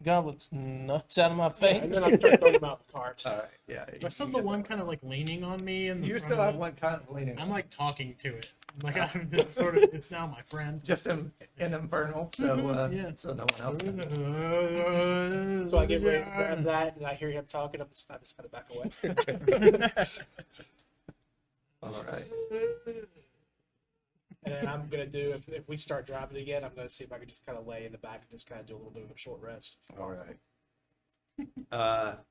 goblet's nuts out of my Yeah, face. and then I start throwing them out the cart. All right, yeah. I still the one kind of like leaning on me, and You still have one kind of leaning. I'm like talking to it. I'm like I'm just sort of. It's now my friend. just in infernal, so Yeah. so no one else. Can. So I get ready to grab that, and I hear him talking. I just kind of back away. All right. And then I'm gonna do if we start driving again, I'm gonna see if I can just kind of lay in the back and just kind of do a little bit of a short rest. All right. Not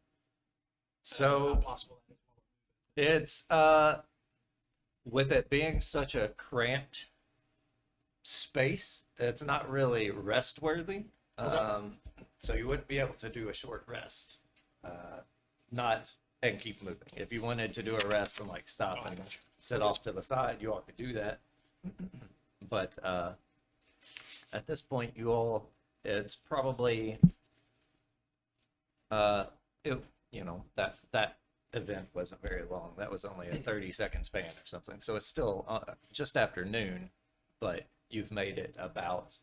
So possible. it's with it being such a cramped space, it's not really rest worthy. So you wouldn't be able to do a short rest. Not and keep moving. If you wanted to do a rest and like stop and sit off to the side, you all could do that. But at this point, you all, it's probably that event wasn't very long. That was only a 30-second span or something. So it's still just after noon, but you've made it about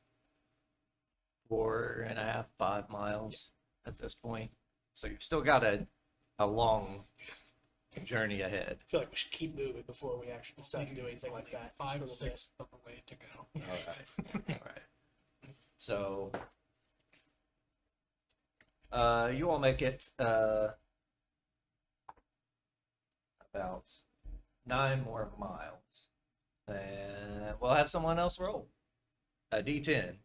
4.5, 5 miles at this point. So you've still got a long journey ahead. I feel like we should keep moving before we actually decide to do anything like that. for a little bit. 5/6 of the way to go. All right. All right. So you all make it about 9 more miles. And we'll have someone else roll. A D10.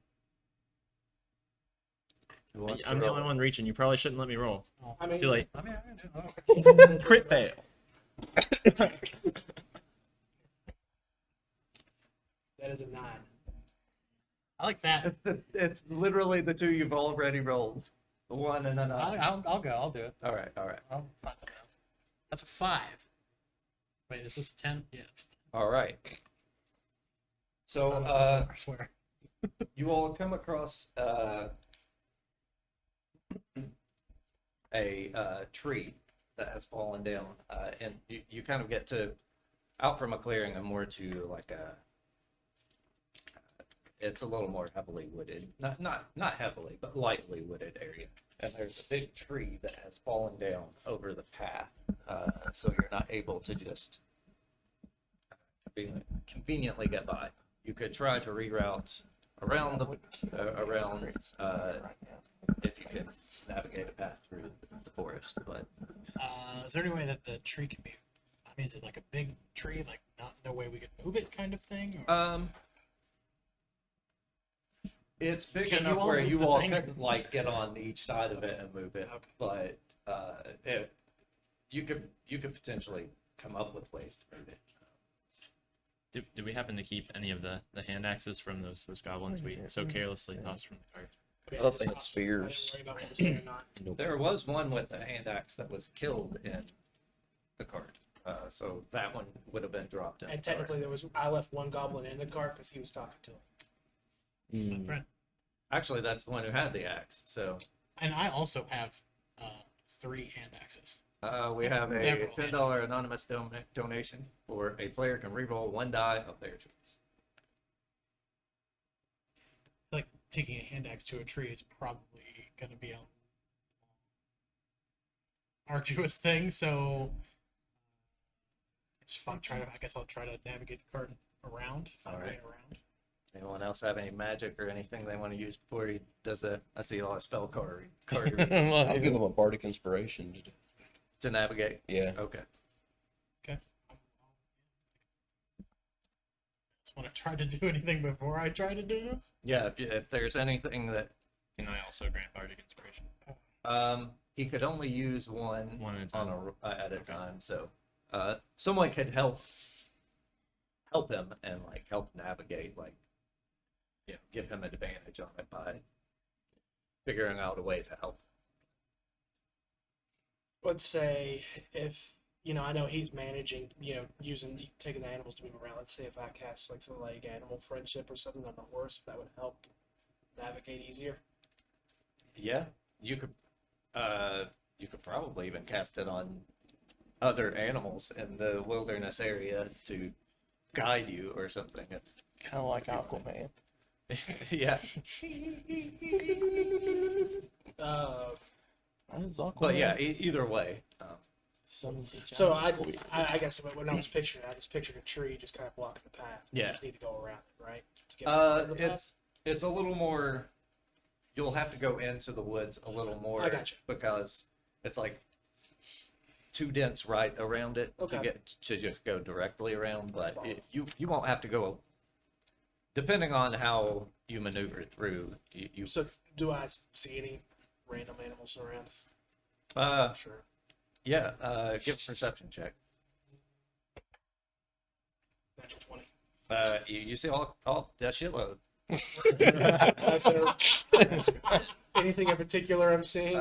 Who wants to I'm the roll only it? one reaching. You probably shouldn't let me roll. I mean, Too late. I mean, I can do it. Crit fail. that is a 9. I like that. It's literally the two you've already rolled. The 1 and a 9. I'll go. I'll do it. All right, all right. I'll find something else. That's a 5. Wait, is this a 10? Yeah, it's 10. All right. So I swear. you all come across a tree that has fallen down, and you kind of get to out from a clearing and more to like it's a little more heavily wooded, not heavily, but lightly wooded area. And there's a big tree that has fallen down over the path, so you're not able to just conveniently get by. You could try to reroute around if you could navigate a path through the forest, but Is there any way that the tree can be? I mean, is it like a big tree, like no way we could move it, kind of thing? Or? it's big Can you enough all where move you the all thing? could like get on each side of it and move it, Okay. but you could potentially come up with ways to move it. Did we happen to keep any of the hand axes from those goblins we so carelessly tossed from the cart? I mean, I thought they just had not- spears. I didn't worry about what was there or not. There was one with a hand axe that was killed in the cart, so that one would have been dropped in. And the cart. technically, I left one goblin in the cart because he was talking to him. It's my friend. Actually, that's the one who had the axe. So And I also have 3 hand axes. we have a Several $10 anonymous donation for a player can reroll 1 die of their choice. Like taking a hand axe to a tree is probably going to be a arduous thing. So it's fun. I guess I'll try to navigate the cart around. Find a way Alright. around. Anyone else have any magic or anything they want to use before he does a? I see a lot of spell card I'll give him a bardic inspiration. to navigate. Yeah. Okay. Just want to try to do anything before I try to do this. Yeah. If there's anything that Can I also grant bardic inspiration? he could only use one One at a on time. at a time. So someone could help him and like help navigate, like give him advantage on it by figuring out a way to help. Let's say if I know he's managing, taking the animals to move around. Let's say if I cast like something like animal friendship or something on the horse, if that would help navigate easier. Yeah, you could probably even cast it on other animals in the wilderness area to guide you or something. Kind of like Aquaman. Yeah. But yeah, either way. So I guess when I was picturing, I just pictured a tree just kind of blocking the path. You Yeah. just need to go around it, right? To get to the path? It's a little more. You'll have to go into the woods a little more. I gotcha. Because it's like too dense right around it Okay. to just go directly around. But you won't have to go. Depending on how you maneuver through, you So do I see any random animals around? Sure. yeah. Give a perception check. Natural 20. You see all that shitload. Anything in particular I'm seeing?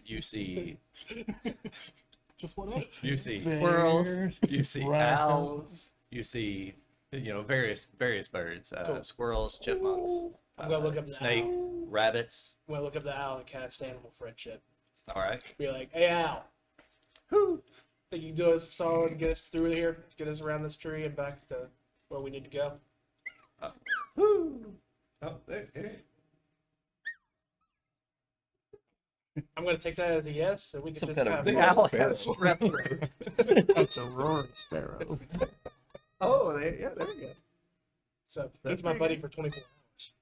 You see Just one. you see squirrels, you see owls, you see various birds, Cool. squirrels, chipmunks, I'm gonna look up the snake, owl. rabbits. I'm gonna look up the owl and cast animal friendship. All right. Be like, hey owl, think you can do us a solid and get us through here, get us around this tree and back to where we need to go? Oh, there. I'm gonna take that as a yes, so we can Some just kind of have big fun. owl. has strep throat. That's a roaring sparrow. Oh, there you go. So That's he's my pretty buddy good. for 24 hours.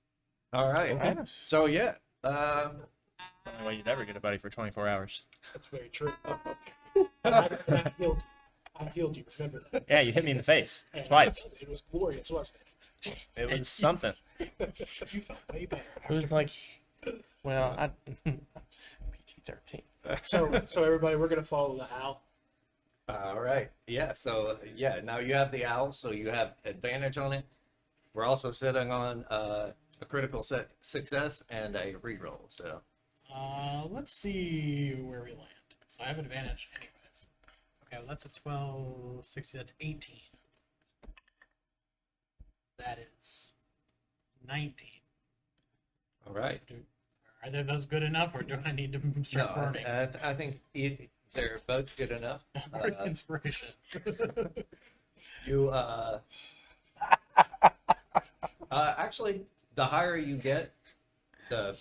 All right. So yeah, That's the only way you'd ever get a buddy for 24 hours. That's very true. I healed you. Remember that? Yeah, you hit me in the face And twice. It was glorious, wasn't it? It's something. You felt way better. It was like, well, I PG-13. So everybody, we're gonna follow the owl. all right. Yeah. So yeah, now you have the owl, so you have advantage on it. We're also sitting on a critical success and a reroll. So Let's see where we land. So I have advantage anyways. Okay, well, that's a 12, 60, that's 18. That is 19. all right. Are those good enough, or do I need to start No, burning? I think they're both good enough. Burn inspiration. You actually, the higher you get, the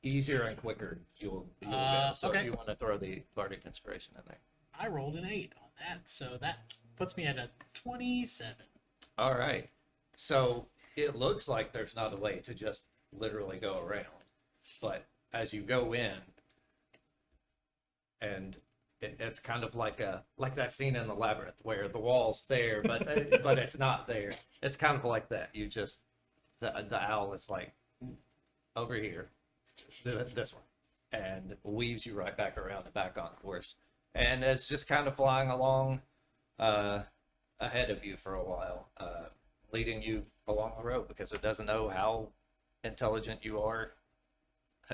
easier and quicker you'll go. So okay. if you want to throw the bardic inspiration in there. I rolled an 8 on that, so that puts me at a 27. All right. So it looks like there's not a way to just literally go around, but as you go in, and it's kind of like that scene in the labyrinth where the wall's there, but it's not there. It's kind of like that. You just the owl is like over here, this one, and weaves you right back around and back on course, and it's just kind of flying along ahead of you for a while, leading you along the road because it doesn't know how intelligent you are.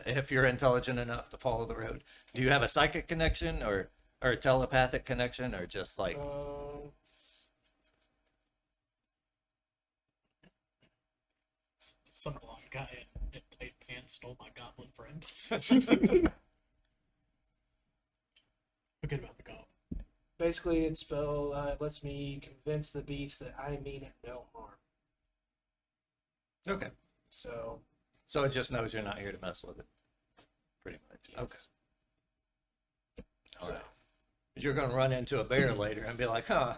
If you're intelligent enough to follow the road, do you have a psychic connection or a telepathic connection, or just like Some blonde guy in tight pants stole my goblin friend. Forget about the goblin. basically it lets me convince the beast that I mean it no harm. okay? So So it just knows you're not here to mess with it, pretty much. yes. Okay. All right. You're gonna run into a bear later and be like, huh?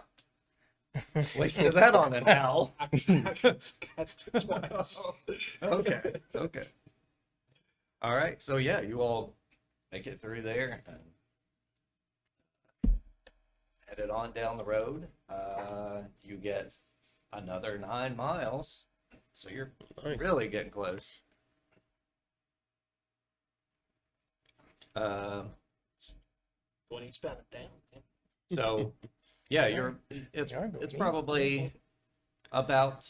Wasted that on an owl. I got scratched twice. Okay. All right. So yeah, you all make it through there and headed on down the road. You get another 9 miles, so you're Nice. really getting close. When he's about it down. So yeah, it's probably about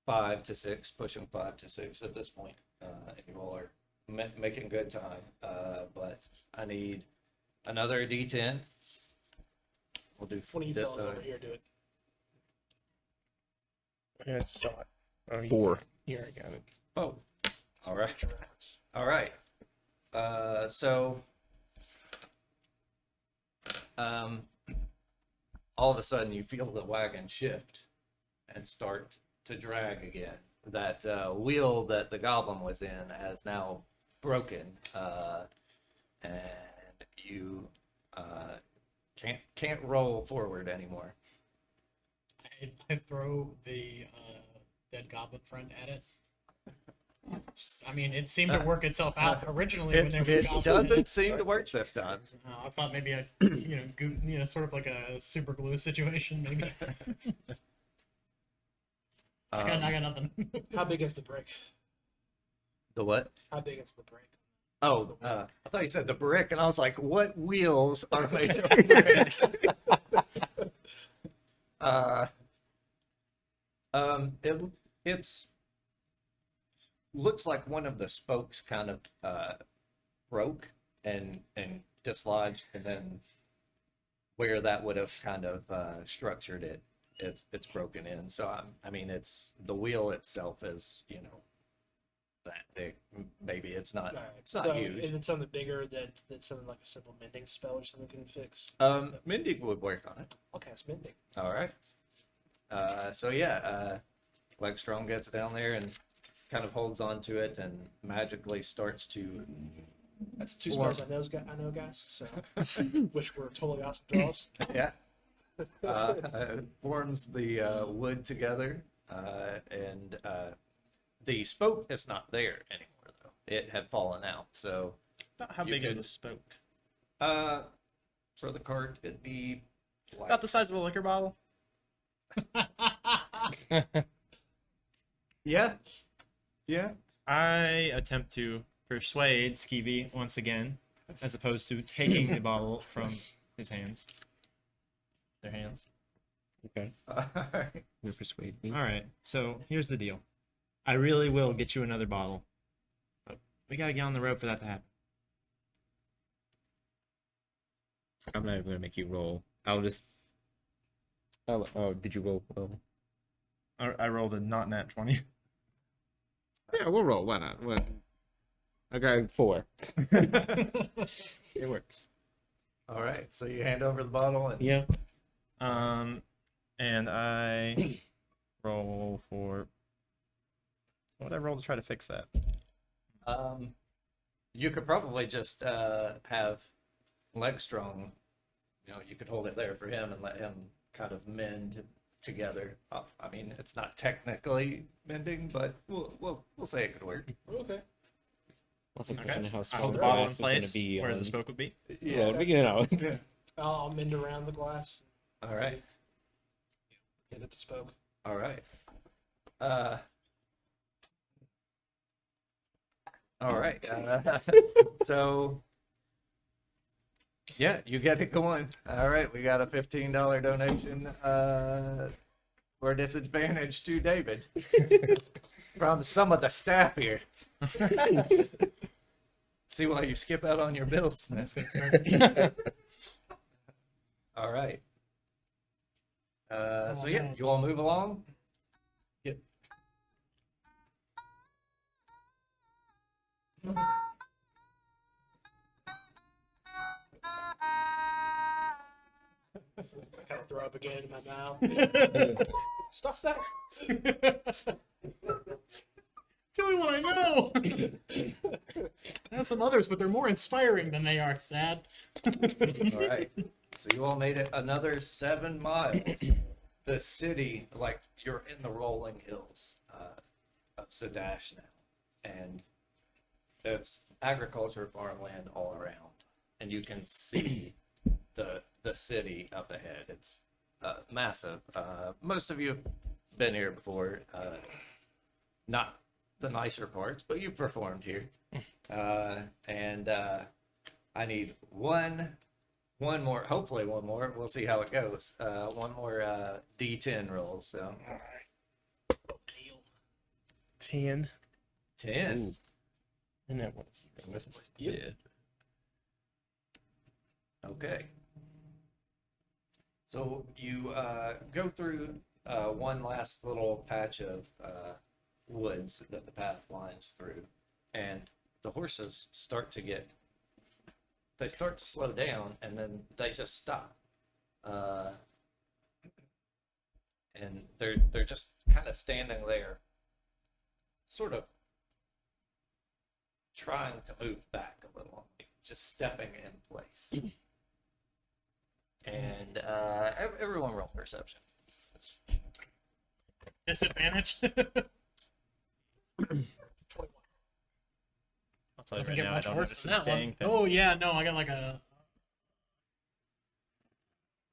5 to 6, pushing 5 to 6 at this point. You all are making good time, but I need another D10. We'll do One of you this. fellas over here do it. Yeah, I just saw it. Oh, 4. Here, I got it. Oh, all right, all right. So, all of a sudden you feel the wagon shift and start to drag again. that wheel that the goblin was in has now broken, and you can't roll forward anymore. I throw the dead goblin friend at it. I mean, it seemed to work itself out originally when there was It goblin. doesn't seem to work this time. I thought maybe a sort of like a super glue situation. Maybe I got nothing. How big is the brick? The what? How big is the brick? Oh, I thought you said the brick, and I was like, what wheels are made of bricks? It's looks like one of the spokes kind of broke and dislodged, and then where that would have kind of structured it, it's broken in. So I mean, it's the wheel itself is that big. Maybe it's not. Alright, It's not so huge. Is it something bigger that something like a simple mending spell or something can fix? Mending would work on it. Okay, it's mending. All right. So yeah, Legstrom gets down there and kind of holds on to it and magically starts to. That's two spells I know, guys. So, which were totally awesome draws. Yeah. Forms the wood together, and the spoke is not there anymore, though. It had fallen out. So, About how You big is could- the spoke? for the cart, it'd be like, About the size of a liquor bottle. yeah, yeah. I attempt to persuade Skeevy once again, as opposed to taking the bottle from his hands. Their hands. Okay. You persuade me. All right. So here's the deal. I really will get you another bottle, but we gotta get on the road for that to happen. I'm not even gonna make you roll. I'll just. Oh, did you roll? Oh. I rolled a not nat 20. Yeah, we'll roll. Why not? What? I got 4. It works. All right. So you hand over the bottle and Yeah. And I roll for. What would I roll to try to fix that? you could probably just have Legstrong. You could hold it there for him and let him kind of mend together. I mean, it's not technically mending, but we'll say it could work. Okay. I think Okay. how I'll strong hold the the bottle in glass is gonna place be. where the smoke would be. Yeah, you know. I'll mend around the glass. All right. Get it to spoke. All right. All right. So, yeah, you get it going. All right, we got a $15 donation for disadvantage to David from some of the staff here. See why you skip out on your bills. That's good. All right. So yeah, you all move along. Yep. I kind of throw up again in my mouth. Stuff that. It's the only one I know. I have some others, but they're more inspiring than they are sad. All right. So you all made it another 7 miles. The city, like you're in the rolling hills of Zadash now, and it's agriculture, farmland all around, and you can see the city up ahead. It's massive. Most of you have been here before. Not the nicer parts, but you've performed here. And I need one more, hopefully one more. We'll see how it goes. One more D10 roll. So 10. 10. And that one's Yeah. Okay. So you go through one last little patch of woods that the path winds through, and the horses start to slow down, and then they just stop. And they're just kind of standing there, sort of trying to move back a little, just stepping in place. And everyone roll perception. Disadvantage. 21. I'll tell you Doesn't right get now, I much don't worse notice than a that dang one. thing. Oh yeah, no, I got like a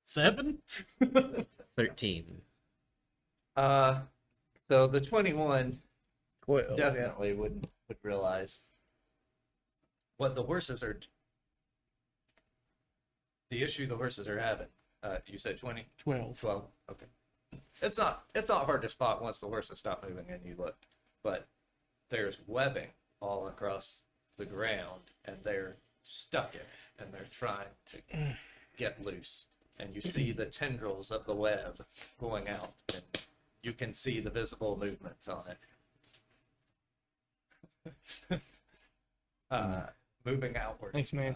7. 13. So the 21 12. definitely would realize what the horses are. The issue the horses are having. You said 20? 12. 12. Okay. It's not hard to spot once the horses stop moving and you look, but there's webbing all across the ground and they're stuck in it and they're trying to get loose. And you see the tendrils of the web going out and you can see the visible movements on it. Moving outward. Thanks, man.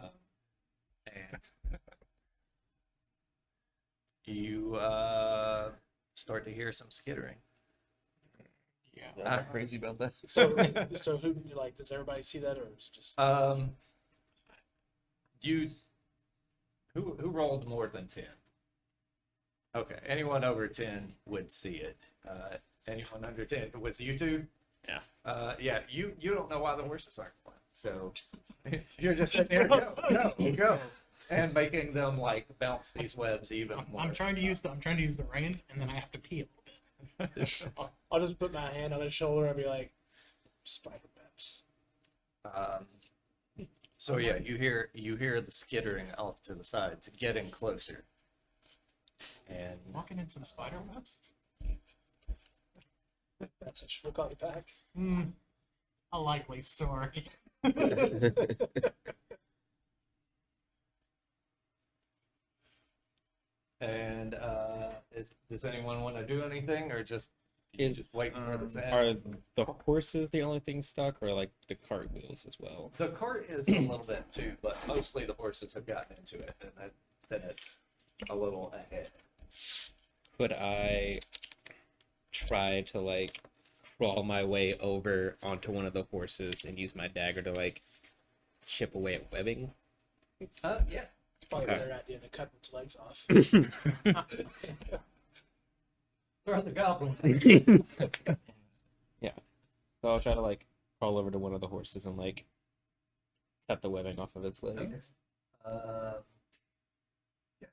And you start to hear some skittering. I'm not crazy about that. So who like? Does everybody see that, or is it just? Who rolled more than 10? Okay, anyone over 10 would see it. Anyone under 10, but with you two? Yeah. Yeah, you don't know why the horses aren't going. So you're just sitting there, go, and making them like bounce these webs even more. I'm trying to use the reins, and then I have to pee a little bit. I'll just put my hand on his shoulder and be like, "Spider Peps." So yeah, you hear the skittering off to the sides, getting closer, and Walking in some spider webs. That's it. We'll call you back. A likely story. and does anyone want to do anything or just waiting for the Are sound? the horses the only thing stuck, or like the cart wheels as well? The cart is a little bit too, but mostly the horses have gotten into it, and then it's a little ahead. Could I try to like crawl my way over onto one of the horses and use my dagger to like chip away at webbing? Yeah. Probably Okay. a better idea than cutting its legs off. Throw the goblin. Yeah. So I'll try to like crawl over to one of the horses and like cut the webbing off of its legs. Yeah,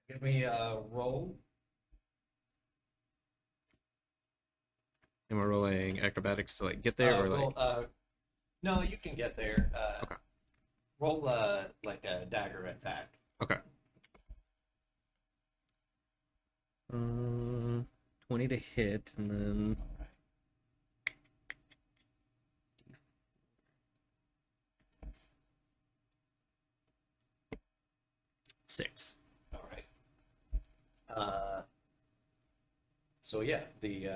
give me a roll. Am I rolling acrobatics to like get there, or like? No, you can get there. Okay. Roll like a dagger attack. Okay. 20 to hit, and then six. All right. So yeah, the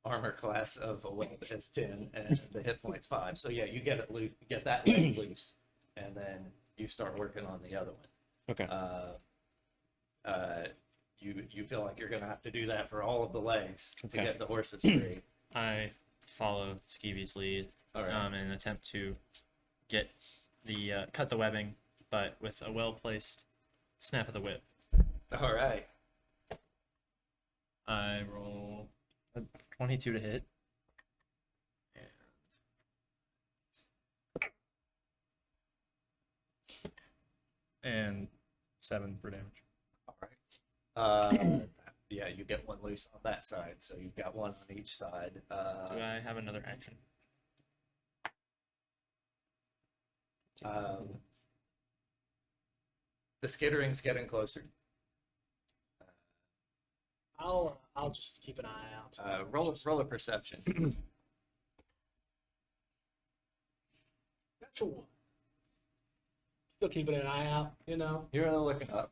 armor class of a web is 10, and the hit points 5. So yeah, you get it loose, get that leg loose, and then you start working on the other one. Okay. You feel like you're gonna have to do that for all of the legs to Okay. get the horses free. I follow Skeevy's lead All right. in an attempt to get the cut the webbing, but with a well placed snap of the whip. All right. I roll a 22 to hit. And 7 for damage. All right. Yeah, you get one loose on that side, so you've got one on each side. Do I have another action? The skittering's getting closer. I'll just keep an eye out. Roll a perception. Natural one. Still keeping an eye out, you know. You're looking up.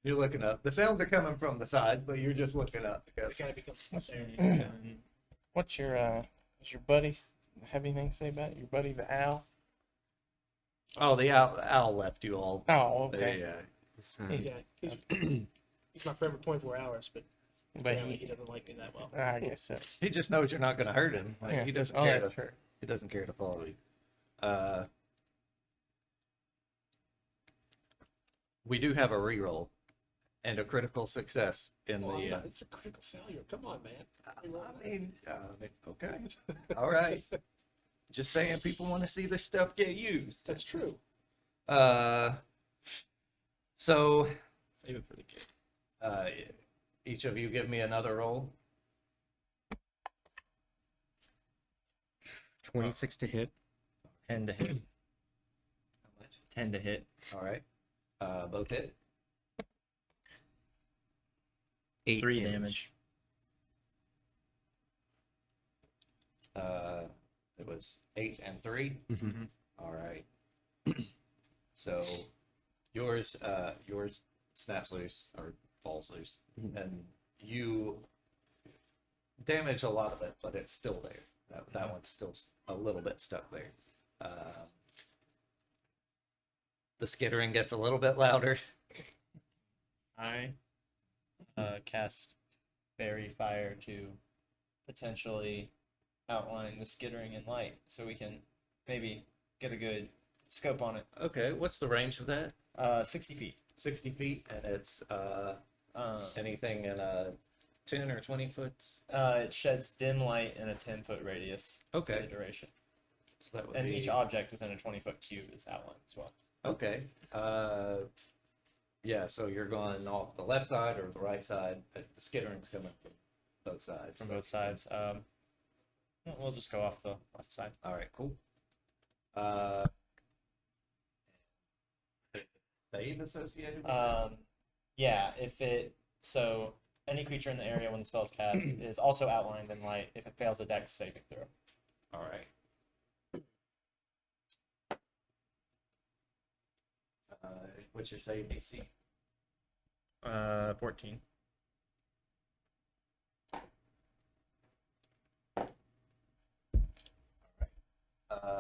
You're looking up. The sounds are coming from the sides, but you're just looking up because It's gotta become there. And What's your does your buddy have anything to say about it? Your buddy the owl? the owl left you all. Oh, okay. Yeah. Yeah, he's my friend for 24 hours, but But Apparently, he he, doesn't like me that well. I guess so. He just knows you're not going to hurt him. Like, Yeah, he doesn't oh, care. that's To, true. he doesn't care to follow you. We do have a reroll and a critical success in Well, the. it's a critical failure. Come on, man. I mean, okay, all right. Just saying, people want to see their stuff get used. That's true. So Save it for the kid. each of you give me another roll. 26 to hit. 10 to hit. 10 to hit. All right. Both hit. 8 3 damage. It was 8 and 3. Mm-hmm. All right. So yours snaps loose or falls loose, and you damage a lot of it, but it's still there. That one's still a little bit stuck there. The skittering gets a little bit louder. I cast Fairy Fire to potentially outline the skittering in light so we can maybe get a good scope on it. Okay, what's the range of that? 60 feet. 60 feet, and it's anything in a 10 or 20 foot. It sheds dim light in a 10-foot radius for the Okay, duration. so that would And be each object within a 20-foot cube is outlined as well. okay. Yeah, so you're going off the left side or the right side. The skittering's coming from both sides. From both sides. We'll just go off the left side. All right, cool. Save associated with that? Yeah, so any creature in the area when the spell's cast is also outlined in light if it fails a dex saving throw. All right. What's your save DC? 14.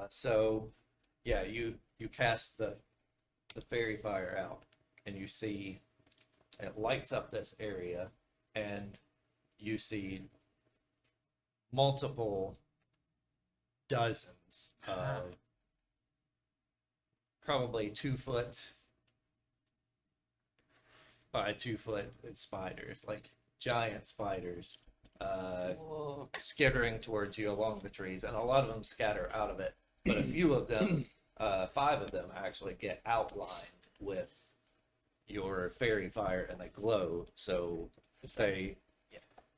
So yeah, you cast the fairy fire out, and you see it lights up this area, and you see multiple dozens of probably 2 foot by 2 foot spiders, like giant spiders, skittering towards you along the trees, and a lot of them scatter out of it, but a few of them, 5 of them actually get outlined with your fairy fire, and they glow, so they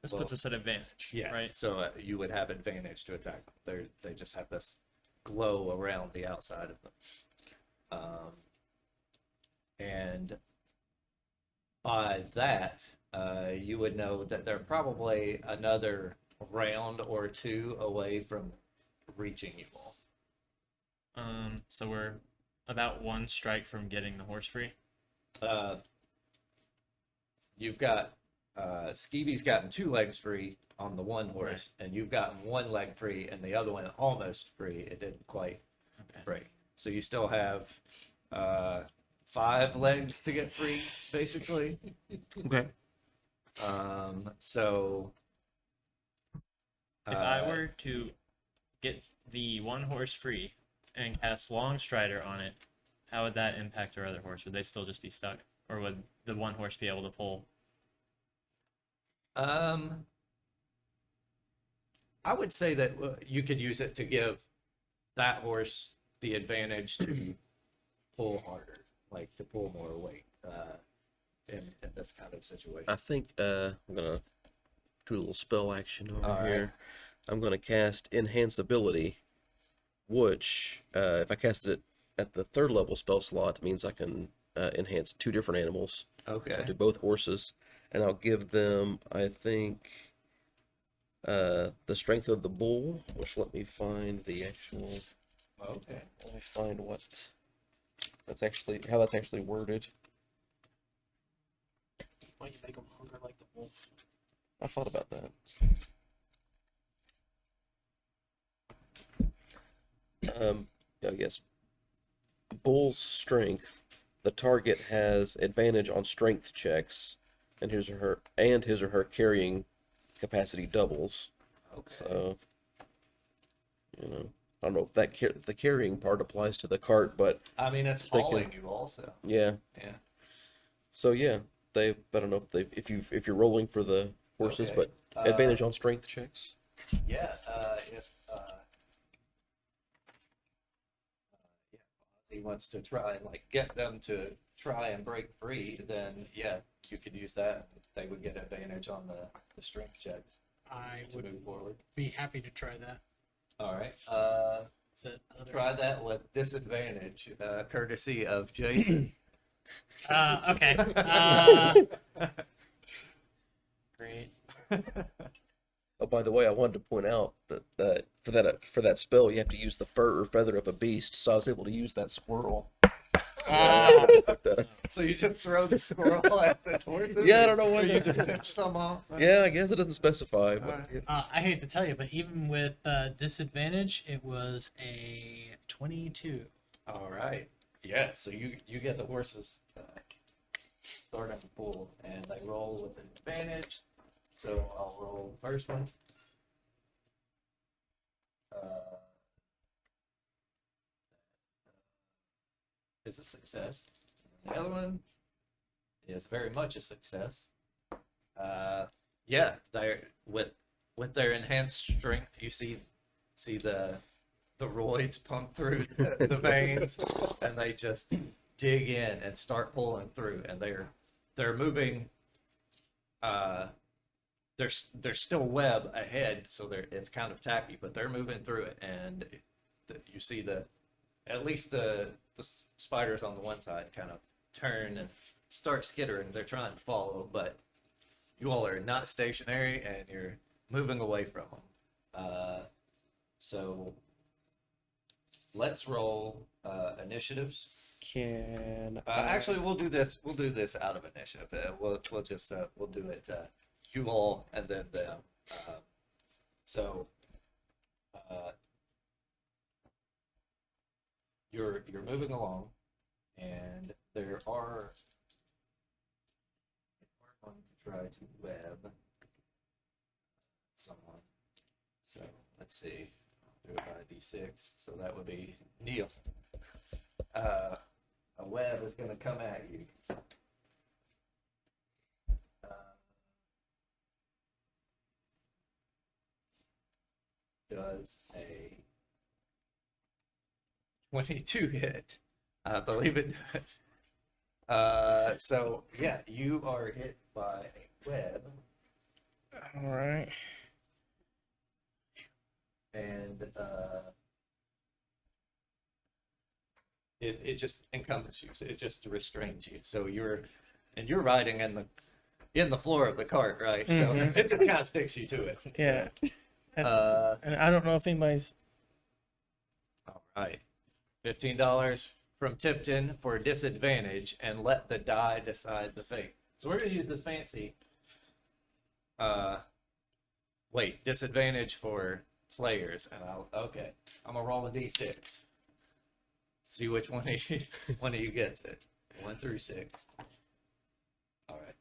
This Well, puts us at advantage, right? So you would have advantage to attack them. They just have this glow around the outside of them, and by that, you would know that they're probably another round or 2 away from reaching you all. So we're about 1 strike from getting the horse free. You've got Skeevy's gotten 2 legs free on the one horse, and you've gotten 1 leg free, and the other one almost free. It didn't quite Okay. break. So you still have 5 legs to get free, basically. Okay. So If I were to get the 1 horse free and cast Long Strider on it, how would that impact our other horse? Would they still just be stuck? Or would the 1 horse be able to pull? I would say that you could use it to give that horse the advantage to pull harder, like to pull more weight in this kind of situation. I think I'm gonna do a little spell action over All right. here. I'm gonna cast Enhance Ability, which if I cast it at the 3rd level spell slot, it means I can enhance 2 different animals. So I'll Okay. do both horses, and I'll give them, I think, the strength of the bull, which let me find the actual. Okay. Let me find what that's actually how that's actually worded. Why you make them hunger like the wolf? I thought about that. Yes. Bull's strength. The target has advantage on strength checks and his or her carrying capacity doubles. Okay. So, I don't know if the carrying part applies to the cart, but I mean, it's They hauling can- you also. yeah. Yeah. So yeah, I don't know if you're rolling for the horses, Okay. but advantage on strength checks. Yeah. If yeah, he wants to try and get them to try and break free, then yeah, you could use that. They would get advantage on the strength checks I to would move forward. be happy to try that. All right. Is that other? Try that with disadvantage, courtesy of Jason. Okay. Great. Oh, by the way, I wanted to point out that for that spell, you have to use the fur or feather of a beast. So I was able to use that squirrel. So you just throw the squirrel at the horses? Yeah, I don't know Or what you the- just pinch some off. Yeah, I guess it doesn't specify. But, Alright. I hate to tell you, but even with disadvantage, it was a 22. All right. Yeah. So you get the horses start on the pool, and they roll with advantage. So I'll roll the first one. Is a success. The other one is very much a success. Yeah, they're with their enhanced strength, you see the roids pump through the veins, and they just dig in and start pulling through, and they're moving. There's still web ahead, so it's kind of tacky, but they're moving through it, and you see at least the spiders on the one side kind of turn and start skittering. They're trying to follow, but you all are not stationary, and you're moving away from them. So let's roll initiatives. Can Actually, we'll do this. We'll do this out of initiative. We'll just we'll do it. You all and then them. So you're moving along, and there are. We're going to try to web someone. So let's see. I'll do it by D6. So that would be Neil. A web is going to come at you. Does a 22 hit? I believe it does. So yeah, you are hit by a web, All right. and it just encompasses you. So it just restrains you. So you're riding in the floor of the cart, right? So Mhm. it just kind of sticks you to it. Yeah. So, And I don't know if anybody's. all right. $15 from Tipton for disadvantage, and let the die decide the fate. So we're gonna use this fancy. Wait, disadvantage for players, and I'm gonna roll a d6. See which one one of you gets it. 1 through 6. All right.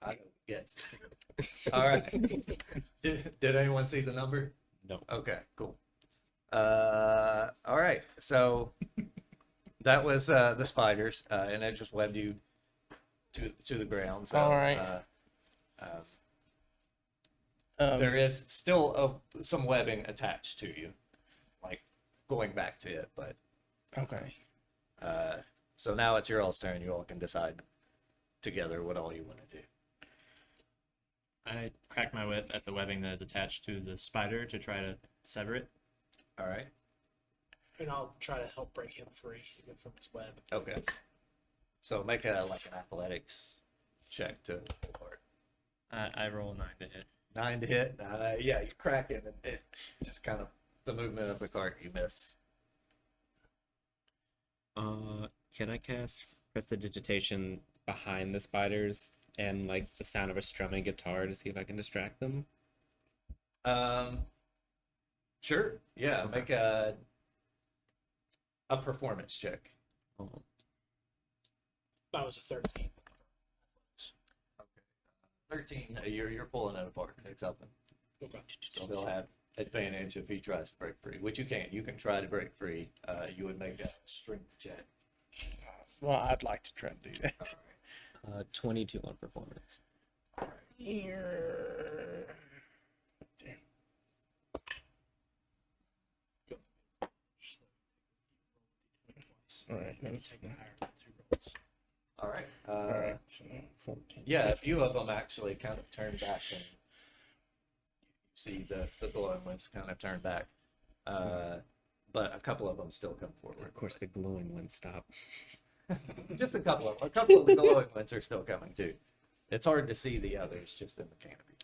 I know who gets it. All right. Did anyone see the number? No. Okay, cool. All right. So that was the spiders, and it just webbed you to the ground. So, All right. there is still some webbing attached to you, like going back to it. But Okay. so now it's your all's turn. You all can decide together what all you want to do. I crack my whip at the webbing that is attached to the spider to try to sever it. All right. And I'll try to help break him free even from his web. Okay. So make an athletics check to pull apart. I roll a 9 to hit. 9 to hit. Yeah, you crack it, and it just kind of the movement of the cart you miss. Can I cast prestidigitation behind the spiders and like the sound of a strumming guitar to see if I can distract them? Sure. Yeah, make a performance check. Oh, That was a 13. 13. You're pulling it apart. It's open. Okay. So he'll have advantage if he tries to break free, which you can. You can try to break free. You would make a strength check. Well, I'd like to try to do that. 22 on performance. Here. All right. That's Take the higher of the 2 rolls. All right. all right. So 14. Yeah, a few of them actually kind of turn back, and you see the glowing ones kind of turn back. But a couple of them still come forward. Of course, the glowing ones stop. Just a couple of them. A couple of the glowing ones are still coming too. It's hard to see the others just in the canopy.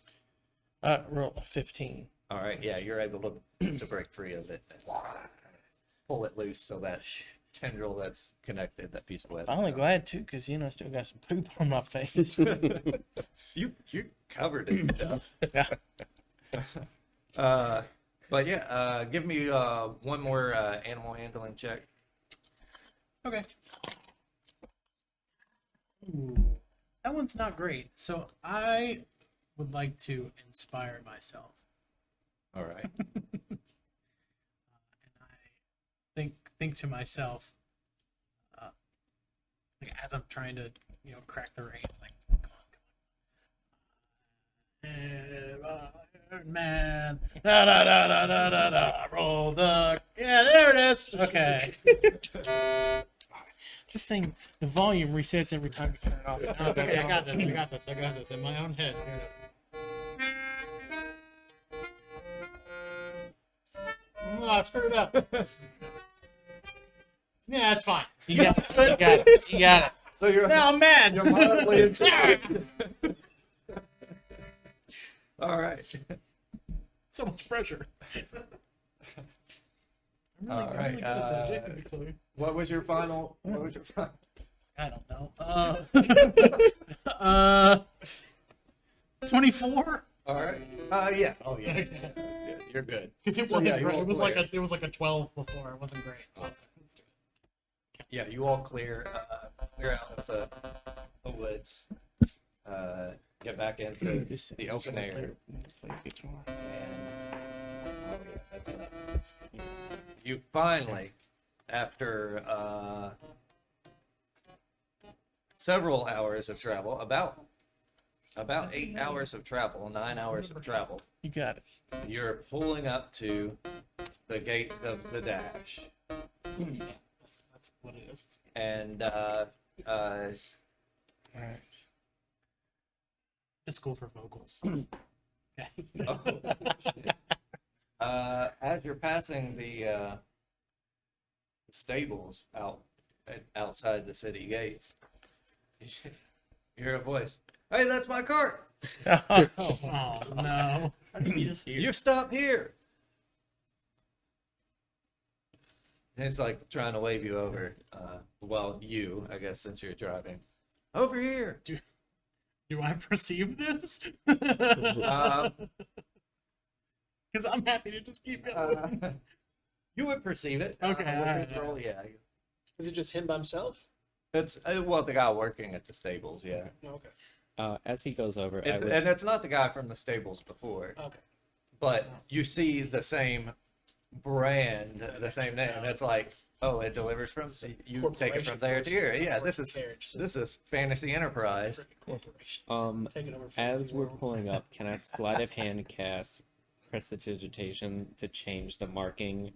Roll a 15. All right, yeah, you're able to break free of it and pull it loose so that tendril that's connected, that piece of web. Finally glad too, because I still got some poop on my face. You covered in stuff. Yeah. But yeah, give me one more animal handling check. Okay. Ooh, that one's not great. So I would like to inspire myself. All right. And I think to myself, like as I'm trying to, crack the reins, like, come on. Man, da da da da da da da. Roll the. Yeah, there it is. Okay. This thing, the volume resets every time you turn it off. No, it's okay. I got this in my own head. Here it is. Oh, I screwed up. Yeah, it's fine. You got it. You got it. So you're Now I'm mad. mildly inspired. All right. So much pressure. I'm All right, good at that. Jason can tell you. What was your final? I don't know. 24. All right. Yeah. Oh yeah. That's good. You're good. Because it So, wasn't yeah, you great. all It was like a 12 before. It wasn't great. So I was like, let's do it. Yeah, you all clear out of the woods. Get back into the open air. Play guitar. Oh yeah, that's enough. You finally, after several hours of travel, about 8 hours of travel, 9 hours of travel, You got it. you're pulling up to the gates of Zadash, Yeah, that's what it is. and All right. It's school for vocals. Okay. oh, shit. As you're passing the stables outside the city gates, you hear a voice. Hey, that's my cart. Oh no. How did you just hear? You stop here. And it's like trying to wave you over. I guess, since you're driving. Over here. Do I perceive this? Um, Because I'm happy to just keep going. You would perceive it. Okay, With alright, this roll, yeah. Is it just him by himself? It's the guy working at the stables, yeah. No, okay. As he goes over, It's, and it's not the guy from the stables before, Okay. but you see the same brand, the same name. It's like, oh, it delivers from you take it from there to here. Yeah, this is Fantasy Enterprise. Corporations. Taking over as fantasy we're worlds. pulling up, can I sleight of hand cast prestidigitation to change the marking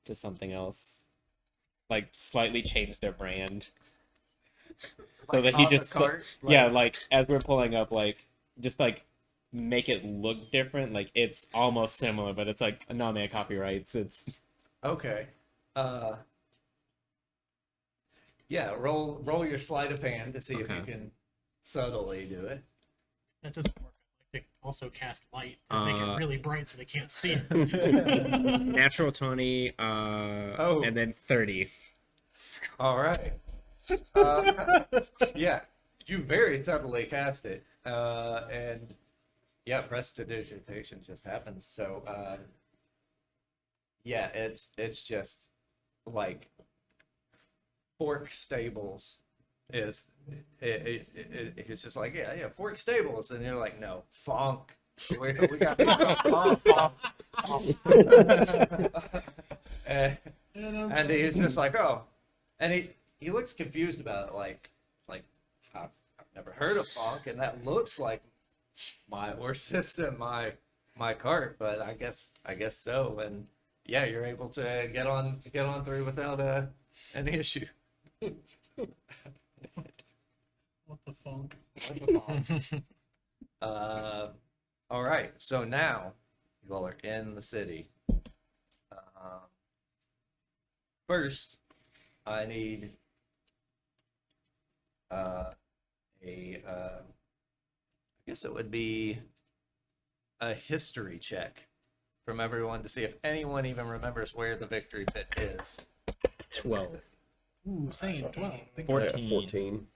to something else? Like slightly change their brand. So that he on the just cart, yeah, like as we're pulling up, like just like make it look different. Like it's almost similar, but it's like no man copyrights. It's Okay. Yeah, roll your sleight of hand to see if you Okay. can subtly do it. That doesn't work. Like they also cast light to make it really bright so they can't see it. natural 20, and then 30. All right. Yeah, you very subtly cast it, and yeah, prestidigitation just happens. So, yeah, it's just like Fork Stables is he's just like, yeah, Fork Stables, and you're like, no, Funk. We got and he's just like, oh, and he looks confused about it, like I've never heard of Funk, and that looks like my horses and my cart, but I guess so, and yeah, you're able to get on through without any issue. What the funk? All right, so now you all are in the city. First, I need I guess it would be a history check from everyone to see if anyone even remembers where the Victory Pit is. 12. Ooh, same 12. Big 14. 14.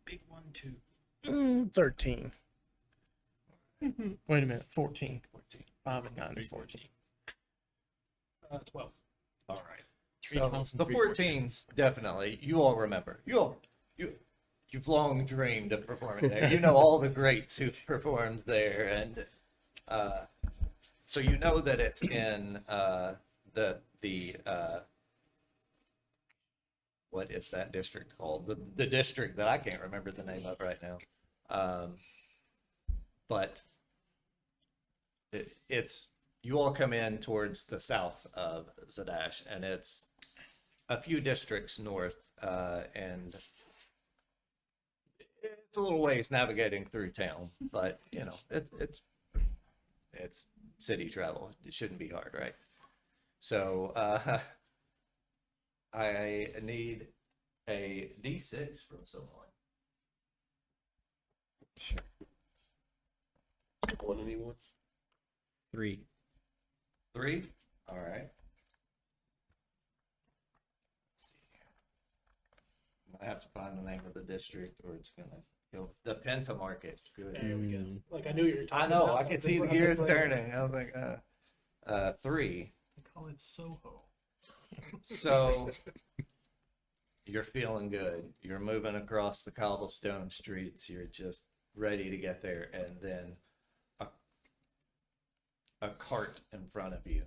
big 1, 2. 13. Wait a minute, 14. 5 and 9 is 14. 12. All right. Three So 12s and the three 14s definitely you all remember. You've long dreamed of performing there. You know all the greats who've performed there, and so you know that it's in the what is that district called? The district that I can't remember the name of right now. But it's you all come in towards the south of Zadash, and it's a few districts north, and it's a little ways navigating through town, but you know it's city travel. It shouldn't be hard, right? So I need a D6 from someone. One anyone? 3. 3? All right. Let's see here. I have to find the name of the district, or it's gonna go. The Pentamarket. Good. There we go. Like I knew you were I talking know. about. I could This see the one- this gears one- turning. I was like, 3. They call it Soho. So you're feeling good. You're moving across the cobblestone streets. You're just ready to get there, and then a cart in front of you,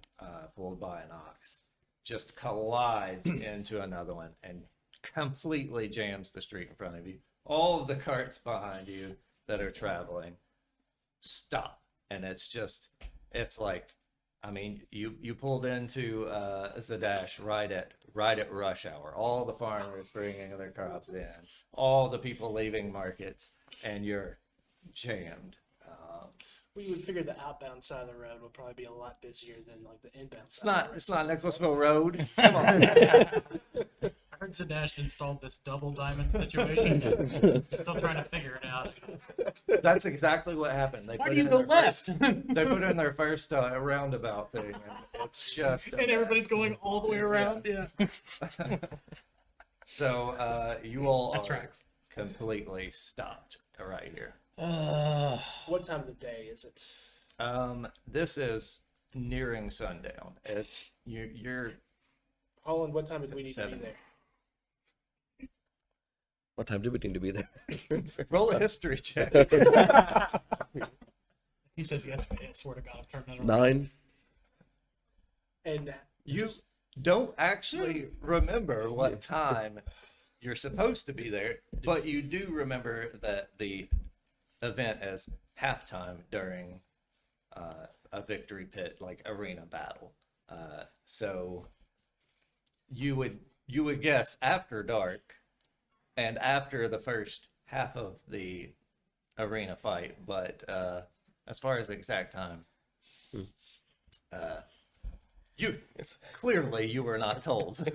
pulled by an ox, just collides into another one and completely jams the street in front of you. All of the carts behind you that are traveling stop, and it's like, I mean, you pulled into Zadash right at rush hour. All the farmers bringing their crops in, all the people leaving markets, and you're jammed. We would figure the outbound side of the road would probably be a lot busier than like the inbound. It's side of the not road. it's not Nicholasville Road. Come on. I heard Zadash installed this double diamond situation. He's still trying to figure it out. That's exactly what happened. They Why put do you in go their left? They put in their first roundabout thing, and it's just. a And everybody's mess. going all the way around. Yeah. So you all That are tracks. completely stopped right here. What time of the day is it? This is nearing sundown. It's you're Holland, what time did we need to 7. be there? What time do we need to be there? roll a history check. He says yesterday. I swear to God, I've turned that around. 9. And You don't actually remember what time you're supposed to be there, but you do remember that the event is halftime during a Victory Pit like arena battle. So you would guess after dark and after the first half of the arena fight, but as far as the exact time, you were not told.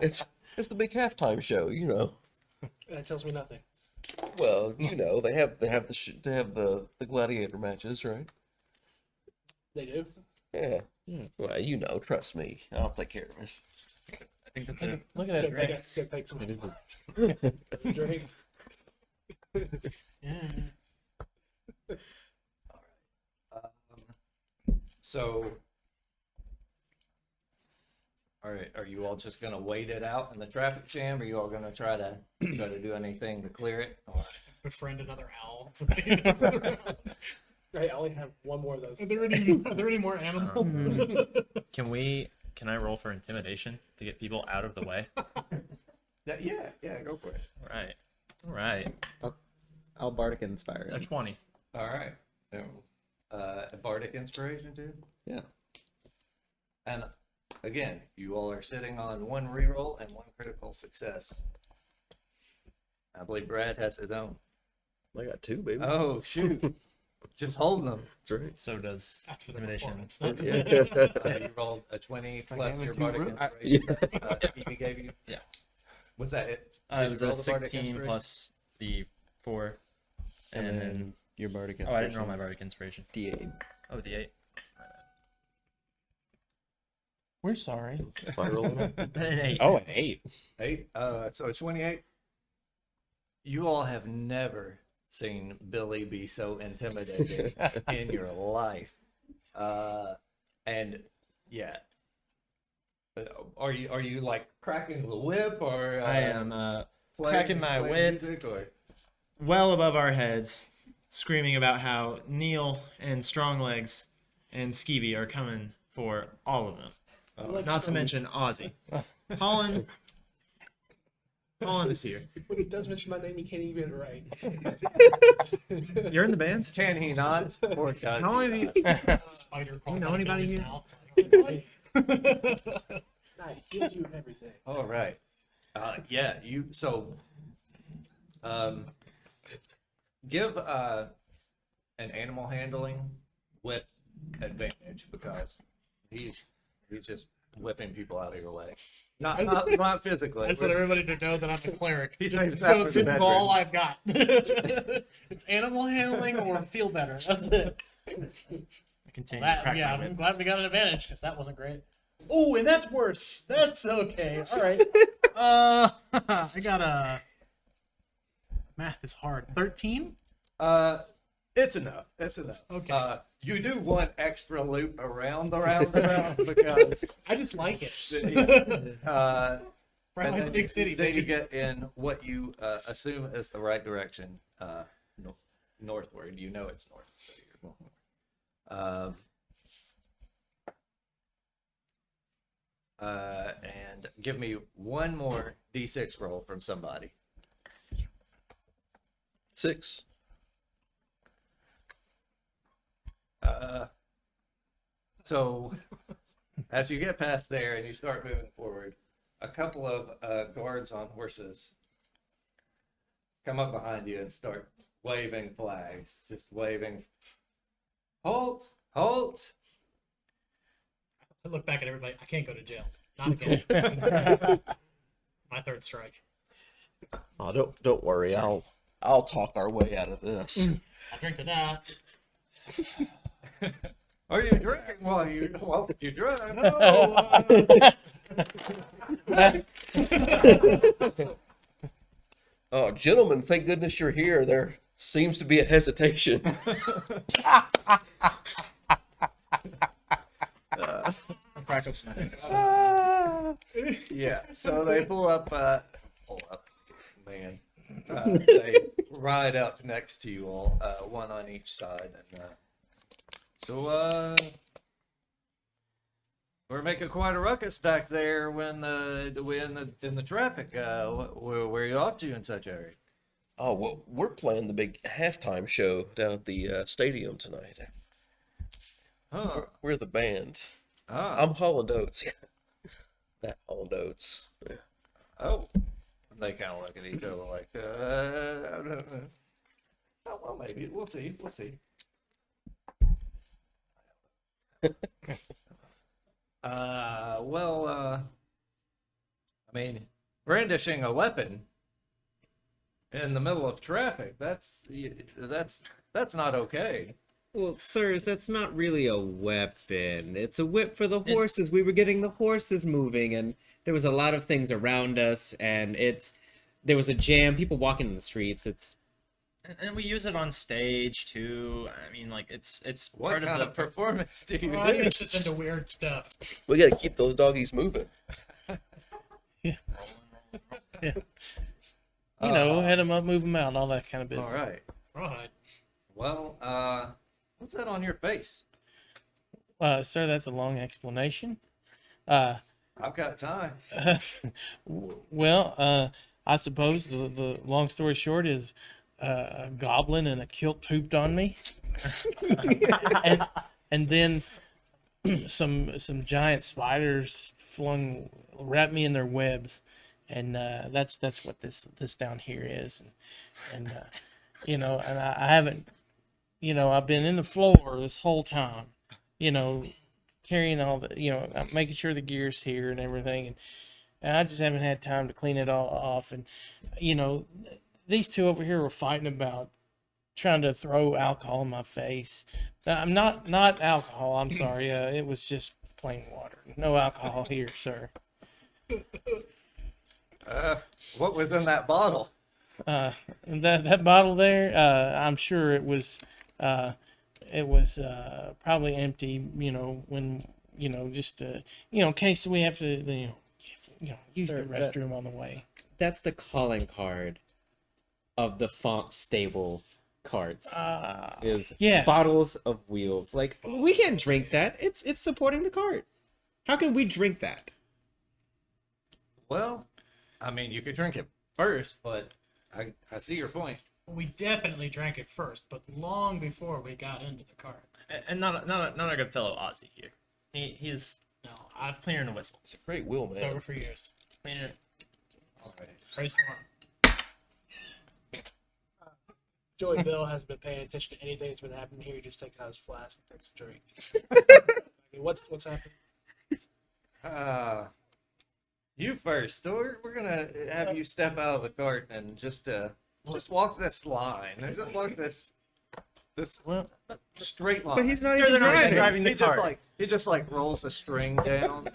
It's the big halftime show, you know. that tells me nothing. Well, you know, they have the gladiator matches, right? They do. Yeah. Well, you know, trust me, I'll take care of this. I think that's it. Look at that Go take, dress. go take some It is drink. Yeah. So Are you all just gonna wait it out in the traffic jam? Or are you all gonna try to do anything to clear it? Or... Befriend another owl. Hey, I only have one more of those. Are there any more animals? Can I roll for intimidation to get people out of the way? Yeah, go for it. All right. I'll bardic inspire A him. 20. All right. A bardic inspiration too. Yeah. And again, you all are sitting on one reroll and one critical success. I believe Brad has his own. I got 2, baby. Oh shoot! Just holding them. That's right. So does That's for the intimidation. performance. That's Yeah, you rolled a 20 plus having your two bardic roots. inspiration. Stevie gave you. Yeah. What's that? Did It you was roll a the bardic 16 inspiration? plus the 4. And then. your bardic Oh, inspiration. I didn't roll my bardic inspiration. D8. Oh, D8. We're sorry. Spiral. An 8. Oh, an 8. 8. So 28. You all have never seen Billy be so intimidated in your life. And yeah. Are you like cracking the whip or I am playing- cracking my playing whip. music, or... well above our heads, screaming about how Neil and Stronglegs and Skeevy are coming for all of them. Not to mention Ozzy. Holland is here. When he does mention my name, he can't even get it right. You're in the band? Can he not? Or does How long he have you? not? spider You know anybody here? I give you everything. All right. Yeah, you so give an animal handling whip advantage because he's just whipping people out of your way. Not physically. I just want everybody to know that I'm a cleric. He Just- saves that so for the this is veteran. all I've got. It's animal handling or feel better. That's it. I continue to crack Yeah, my I'm whip. glad we got an advantage because that wasn't great. Oh, and that's worse. That's okay. All right. I got a math is hard. 13. It's enough. It's enough. Okay. You do one extra loop around the roundabout because I just like it. uh, Right like the big city, then you baby. get in what you assume is the right direction, northward. You know it's north, so you're going north. And give me one more d6 roll from somebody. 6. So as you get past there and you start moving forward, a couple of guards on horses come up behind you and start waving flags, just waving. Halt! Halt! I look back at everybody. I can't go to jail. Not again. My third strike. Oh, don't worry. I'll talk our way out of this. I'll drink to that. Are you drinking whilst you drive? Oh, gentlemen, thank goodness you're here. There seems to be a hesitation. Crack up some Yeah. So they pull up, man. They ride up next to you all, one on each side, and we're making quite a ruckus back there when we're in the traffic. Where are you off to in such a hurry? Oh, well, we're playing the big halftime show down at the stadium tonight. Huh. We're the band. Ah. I'm Holland Oates. Yeah. That Holland Oates. Yeah. Oh. They kind of look at each other like, I don't know. Oh, well, maybe. We'll see. We'll see. I mean, brandishing a weapon in the middle of traffic, that's not okay. Well, sirs, that's not really a weapon. It's a whip for the horses. We were getting the horses moving, and there was a lot of things around us, and there was a jam, people walking in the streets. And we use it on stage too. I mean, like it's What part kind of of performance do you Well, I do? get this into weird stuff. We got to keep those doggies moving. You know, head them up, move them out, all that kind of business. All right. Right. Well, what's that on your face? Sir, that's a long explanation. I've got time. Well, I suppose the long story short is a goblin and a kilt pooped on me, and then some giant spiders wrapped me in their webs, and that's what this down here is, and you know, and I haven't, you know, I've been in the floor this whole time, you know, carrying all the, you know, making sure the gear's here and everything, and I just haven't had time to clean it all off. And, you know, these two over here were fighting about trying to throw alcohol in my face. I'm not alcohol. I'm sorry. It was just plain water. No alcohol here, sir. What was in that bottle? That bottle there, I'm sure it was probably empty. You know, when, you know, just you know, in case we have to, you know, use Sir, the restroom on the way. That's the calling card of the Font stable carts. Is yeah. bottles of wheels. Like, we can't drink that. It's supporting the cart. How can we drink that? Well, I mean, you could drink it first, but I see your point. We definitely drank it first, but long before we got into the cart. and not a good fellow Aussie here. He's No, I've clearing a whistle. It's a great will, man. sober for years. Clearing. Praise the Lord. Joey Bill hasn't been paying attention to anything that's been happening here. He just takes out his flask and takes a drink. I mean, what's happening? You first. We're gonna have you step out of the cart and just walk this line. Just walk this Well, straight line. But he's not They're even not even driving. driving the he just cart. he just like rolls a string down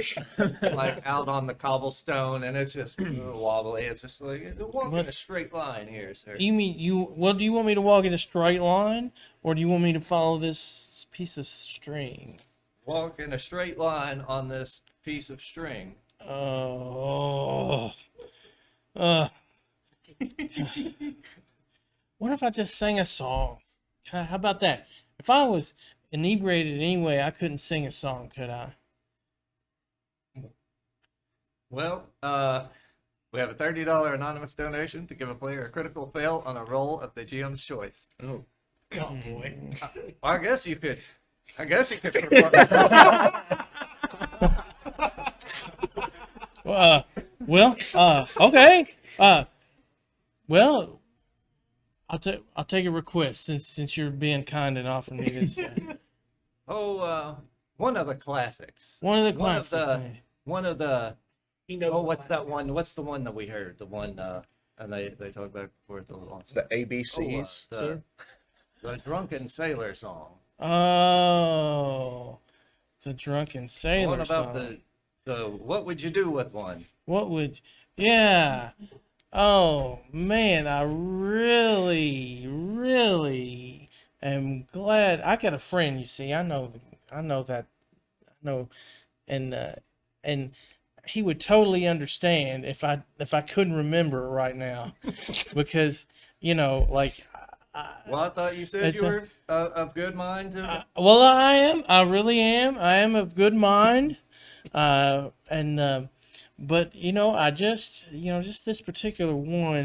like out on the cobblestone, and it's just wobbly. It's just like walk in What? a straight line here, sir. you mean well, do you want me to walk in a straight line, or do you want me to follow this piece of string? Walk in a straight line on this piece of string. Oh. What if I just sang a song? How about that? If I was inebriated anyway, I couldn't sing a song, could I? Well, we have a $30 anonymous donation to give a player a critical fail on a roll of the GM's choice. Oh. Oh boy. I guess you could perform. Okay. Well, I'll take a request since you're being kind and offering me this. One of the classics. One of the classics. One of the. He knows. Oh, what's that one? What's the one that we heard? The one, and they talk back and forth a little. The ABCs. The drunken sailor song. Oh, the drunken sailor What about song. the what would you do with one? What would? Yeah. Oh man, I really am glad I got a friend. You see, I know that, and he would totally understand if I couldn't remember it right now, because you know, like. Well, I thought you said you were of good mind. Well, I am. I really am. I am of good mind. But you know, I just this particular one.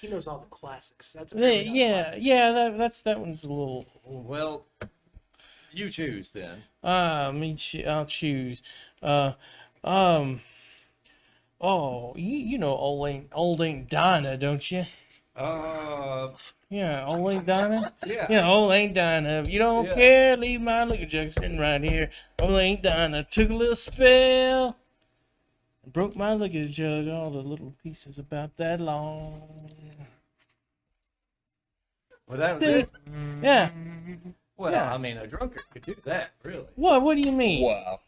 He knows all the classics. That's apparently not Yeah, classic. yeah. That one's a little. Well, you choose then. I'll choose. Oh, you know old ain't Dinah, don't you? Yeah, old ain't Dinah. Yeah. Yeah, old ain't Dinah. If you don't Yeah. care, leave my liquor jug sitting right here. Old ain't Dinah took a little spell. Broke my liquor jug, all the little pieces about that long. Well, that was See? it. Yeah. Well, Yeah. I mean, a drunkard could do that, really. What do you mean? Wow.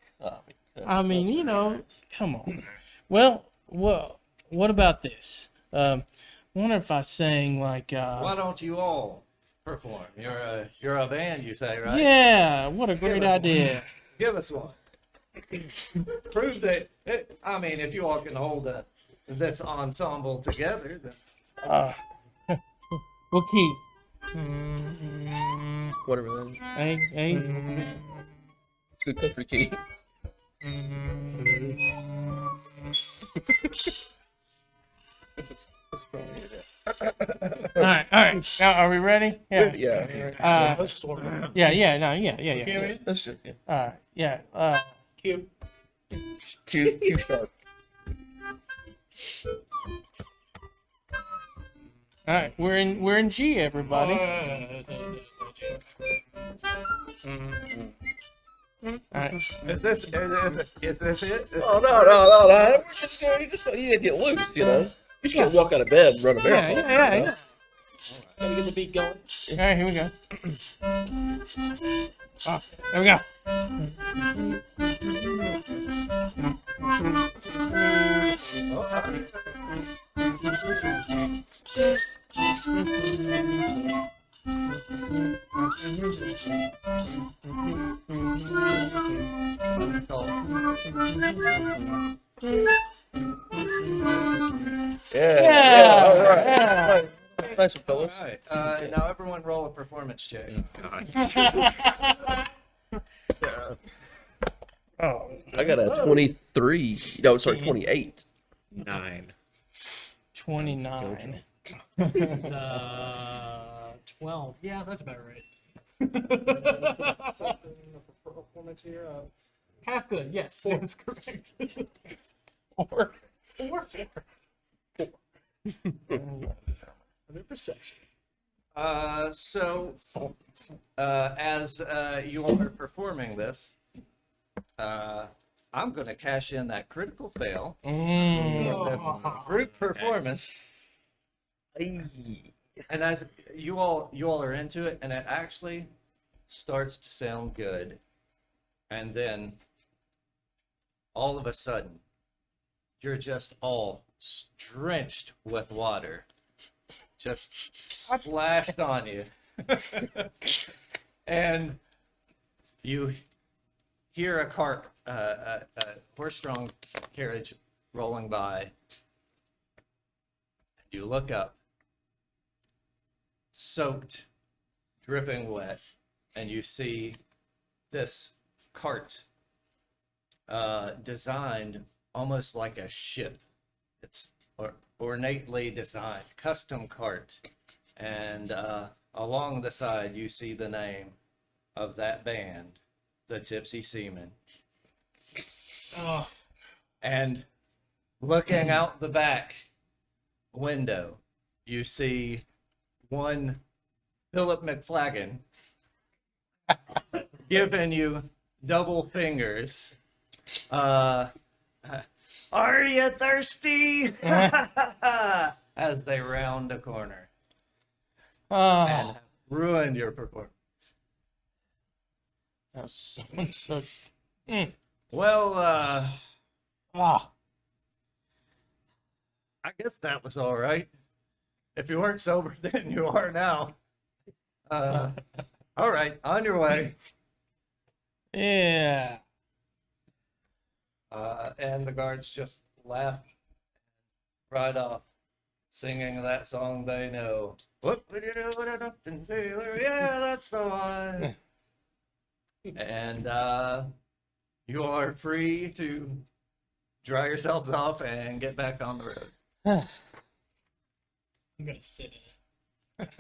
I mean, you know, come on. Well, what about this? Why wonder if I sang like Why don't you all perform? You're a band, you say, right? yeah, what a great us one. idea. Give us one. Prove that. I mean, if you all can hold this ensemble together, then What key? Whatever that is. A. It's good country key. All right. Now, are we ready? Yeah. Yeah. Let's just warm up. Yeah. That's just Cue. Q sharp. All right, we're in G, everybody. All right. is this it? Oh no! We're just you need to get loose, you know. You just can't walk out of bed and run a marathon. Yeah. Gotta get the beat going. All right, here we go. Oh, there we go. Yeah. All right. Yeah. Nice one, fellas. All right. Now everyone roll a performance check. Oh, I got a 23. No, sorry, 28. 9. 29. 12. Yeah, that's about right. Performance here. Half good. Yes, that's correct. Or Under perception. So, as you all are performing this, I'm going to cash in that critical fail for this group performance. And as you all are into it, and it actually starts to sound good, and then all of a sudden, you're just all drenched with water, just splashed on you, and you hear a cart, a horse-drawn carriage rolling by, and you look up, soaked, dripping wet, and you see this cart designed almost like a ship. It's ornately designed, custom cart, and along the side you see the name of that band, the Tipsy Seamen. Oh, And looking out the back window, you see one Philip McFlagon giving you double fingers. Are you thirsty? As they round a corner and oh, have ruined your performance. that's so. Well, Ah, I guess that was all right. If you weren't sober then, you are now. All right, on your way. yeah. And the guards just laugh right off, singing that song they know. What would you do with a drunken sailor? Yeah, that's the one. And you are free to dry yourselves off and get back on the road. I'm gonna sit in it.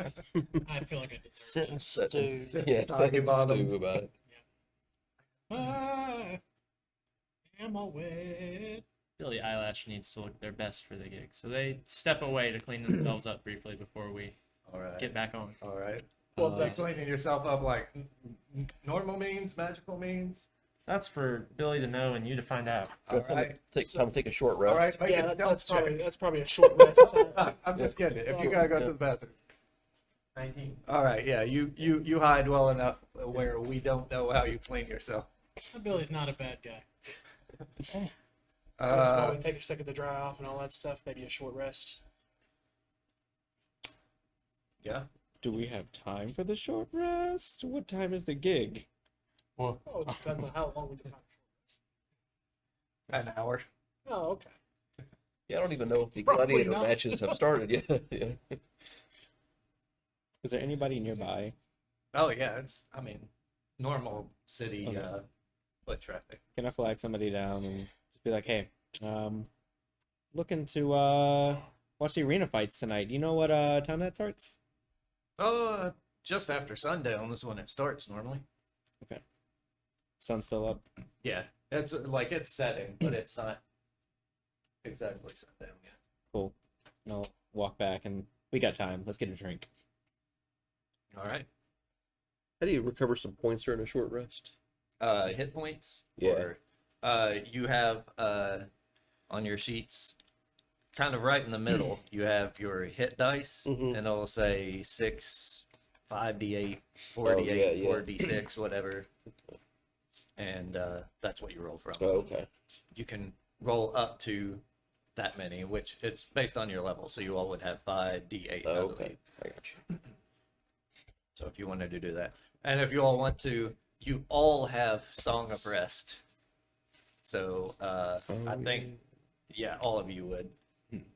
I feel like I deserve Sit and it. stew. Yeah, Talking about them. about it. I am away. Billy Eyelash needs to look their best for the gig, so they step away to clean themselves up briefly before we All right. get back on. All right. Well, Well, cleaning yourself up like normal means, magical means. That's for Billy to know and you to find out. All right. Take a short rest. All right. Make Yeah, a that's stealth probably check. that's probably a short rest. I'm just kidding. If you gotta go to the bathroom. 19. All right. Yeah. You hide well enough where we don't know how you clean yourself. Billy's not a bad guy. Probably take a second to dry off and all that stuff. Maybe a short rest. Yeah. Do we have time for the short rest? What time is the gig? Well, Oh, it depends on how long we can. An hour. Oh, okay. Yeah, I don't even know if the Probably gladiator not. matches have started yet. Yeah. Is there anybody nearby? Oh yeah, it's I mean normal city Okay. foot traffic. Can I flag somebody down and just be like, hey, looking to watch the arena fights tonight. You know what time that starts? Oh, just after sundown is when it starts normally. Sun's still up. Yeah, it's like it's setting, but it's not exactly sundown yet. Cool. And I'll walk back and we got time. Let's get a drink. All right. How do you recover some points during a short rest? Hit points. Yeah. Or, you have on your sheets, kind of right in the middle, you have your hit dice, Mhm. and it'll say 6, 5d8, 4d8, Oh, yeah, yeah. 4d6, whatever. And that's what you roll from. Oh, okay. You can roll up to that many, which it's based on your level. So you all would have 5d8, I Oh, believe. okay. I got you. So if you wanted to do that, and if you all want to, you all have Song of Rest. So I think, yeah, all of you would,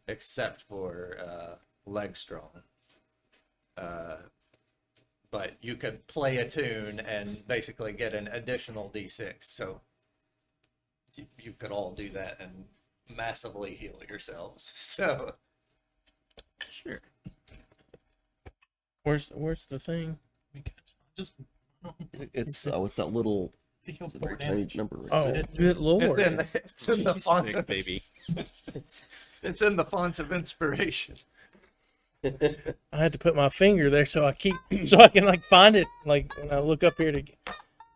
except for Legstrong. But you could play a tune and basically get an additional d6. So you could all do that and massively heal yourselves. So Sure. Where's the thing? Just It's it's that little to heal 4 very tiny damage. number. Right Oh, there. good lord! it's in the font Sick, of, baby. it's in the font of inspiration. I had to put my finger there so I can like find it like when I look up here to.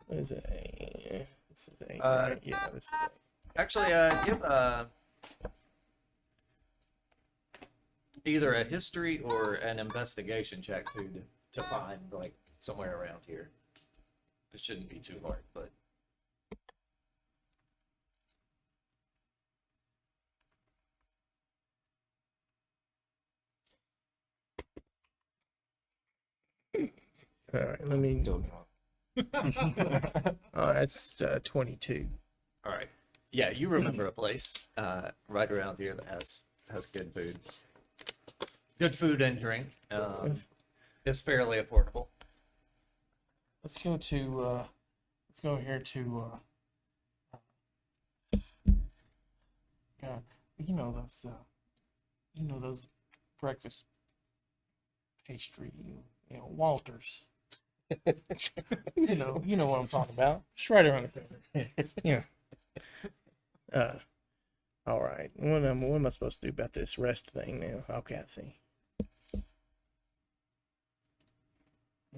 What is it? This is A. Right? Yeah, this is A. Actually, give either a history or an investigation check to find like somewhere around here. It shouldn't be too hard, but All right, let me. Still wrong. Oh, that's 22. all right. Yeah, you remember a place right around here that has good food and drink. It's fairly affordable. Let's go to. Let's go here to. You know those. You know those breakfast pastry. You know Walters. you know what I'm talking about. It's right around the corner. Yeah. All right. What am I supposed to do about this rest thing now? Okay, I see.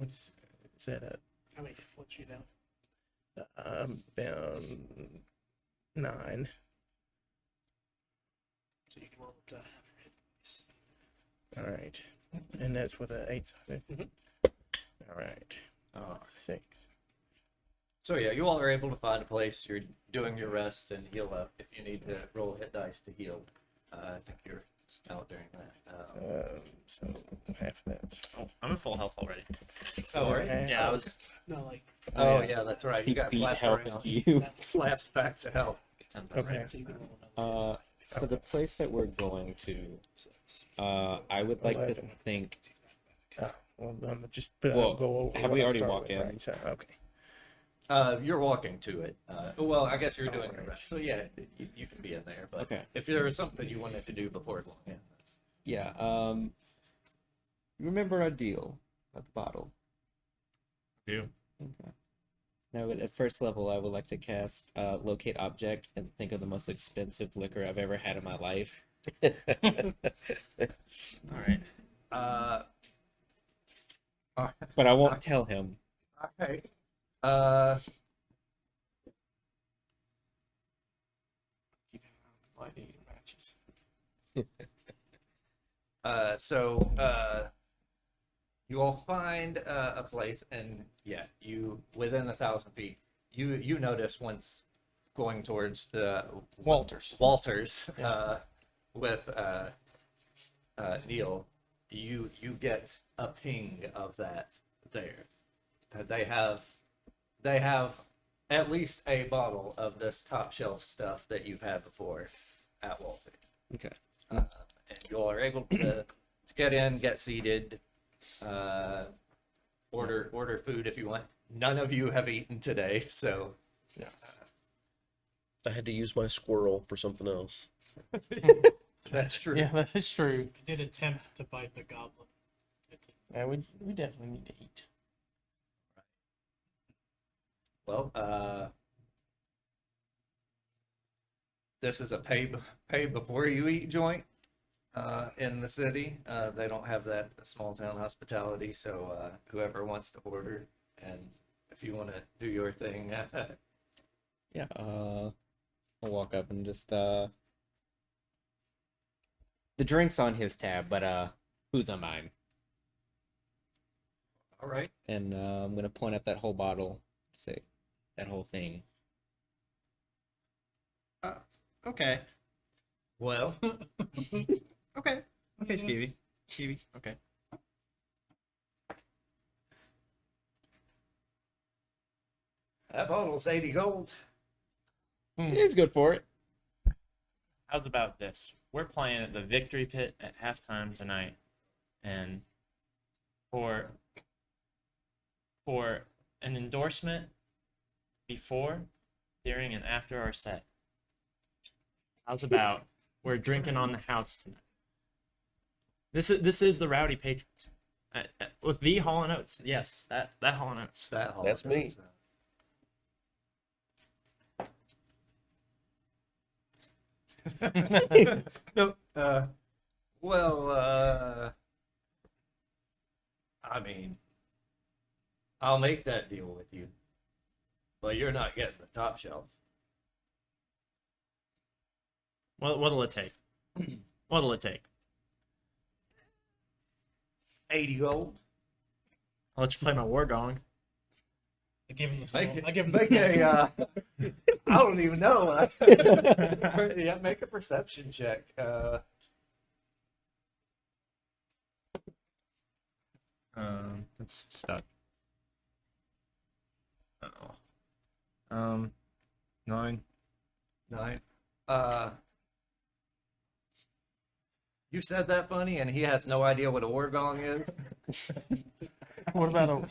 Is that a? How many flips you down? Down 9. So you can roll up to half your hit points. All right. And that's with an 8-sided. Mhm. All right. 6. So yeah, you all are able to find a place. You're doing your rest and heal up. If you need to roll hit dice to heal, I think you're out doing that. So half of that's I'm at full health already. Oh, right. half. Yeah, I was. No, like Oh yeah, that's right. You He got beat slapped health around. skew. Slapped back to hell. Okay. so you can roll another. For the place that we're going to, I would like to 11. think. Well, I'm just Well, go over. have what we I already started walked with, in? Right? So, okay. You're walking to it. Well, I guess you're doing your rest. So yeah, you can be in there. But Okay. if there was something you wanted to do before going in, that's... Yeah. Remember our deal at the bottle. Do. Okay. Now, at first level, I would like to cast Locate Object and think of the most expensive liquor I've ever had in my life. All right. But I won't tell him. Okay. Gladiator matches. You all find a place, and yeah, you within 1,000 feet, you notice once going towards the Walters. Walters with Neil, you get a ping of that there. That they have at least a bottle of this top shelf stuff that you've had before at Walter's. Okay. And you all are able to get in, get seated, order food if you want. None of you have eaten today, so I had to use my squirrel for something else. that's true. Yeah, that is true. I did attempt to bite the goblin. Yeah, we definitely need to eat. Well, this is a pay before you eat joint in the city. They don't have that small town hospitality, so whoever wants to order, and if you want to do your thing, Yeah. I'll walk up and just the drink's on his tab, but food's on mine. all right. And I'm gonna point at that whole bottle, say that whole thing. Okay. Well, Okay. Okay, Skeevy. Okay. that bottle's 80 gold. He's good for it. How's about this? We're playing at the Victory Pit at halftime tonight, and for an endorsement before, during, and after our set. How's about we're drinking on the house tonight? This is the Rowdy Patrons with the Holland Oates. Yes, that Holland Oates. That's me. No. Well, I mean, I'll make that deal with you, but you're not getting the top shelf. What'll it take? What'll it take? 80 gold. I'll let you play my war gong. I give him the Make small. it, I give him make a, I don't even know. Yeah, make a perception check. It's stuck. Oh. 9. 9. You said that funny, and he has no idea what a war gong is. What about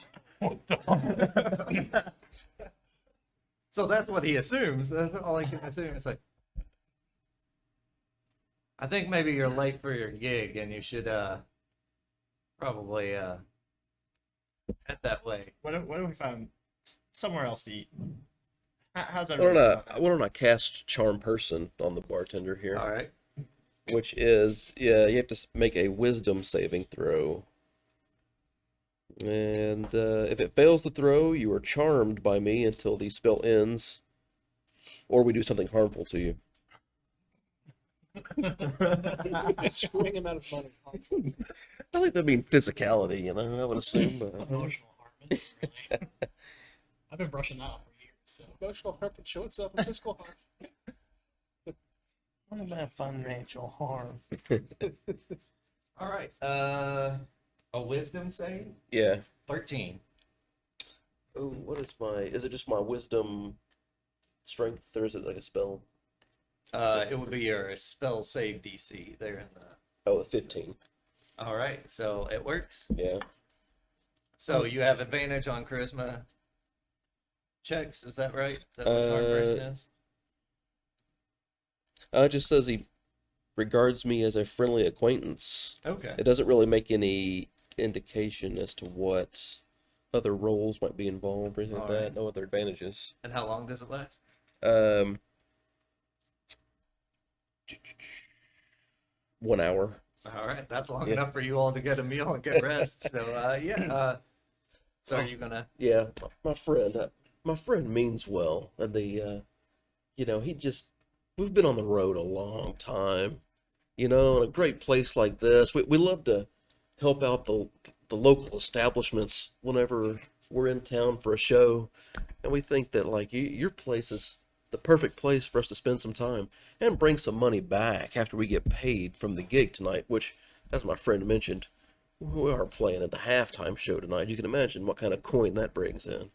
So that's what he assumes. That's all he can assume. It's like, I think maybe you're late for your gig, and you should probably head that way. What if we found somewhere else to eat? How's Why everyone? don't I cast Charm Person on the bartender here? All right. Which is, yeah, you have to make a wisdom saving throw. And if it fails the throw, you are charmed by me until the spell ends, or we do something harmful to you. Screwing him out of money. I think that means physicality, you know, I would assume. But... emotional harm. Really. I've been brushing that off for years. So Emotional harm can show itself in physical harm. what about financial harm? All right. A wisdom save? Yeah. 13. Oh, what is is it just my wisdom strength, or is it like a spell? It would be your spell save DC there in the. Oh, 15. All right. So it works. Yeah. So you have advantage on charisma checks. Is that right? Is that what charm person is? It just says he regards me as a friendly acquaintance. Okay. It doesn't really make any indication as to what other roles might be involved or anything like Alright. that. No other advantages. And how long does it last? 1 hour. All right, that's long Yeah. enough for you all to get a meal and get rest. So yeah. So are you gonna? Yeah, my friend means well, and we've been on the road a long time, in a great place like this. We love to help out the local establishments whenever we're in town for a show, and we think that like your place is the perfect place for us to spend some time and bring some money back after we get paid from the gig tonight, which, as my friend mentioned, We are playing at the halftime show tonight. You can imagine what kind of coin that brings in.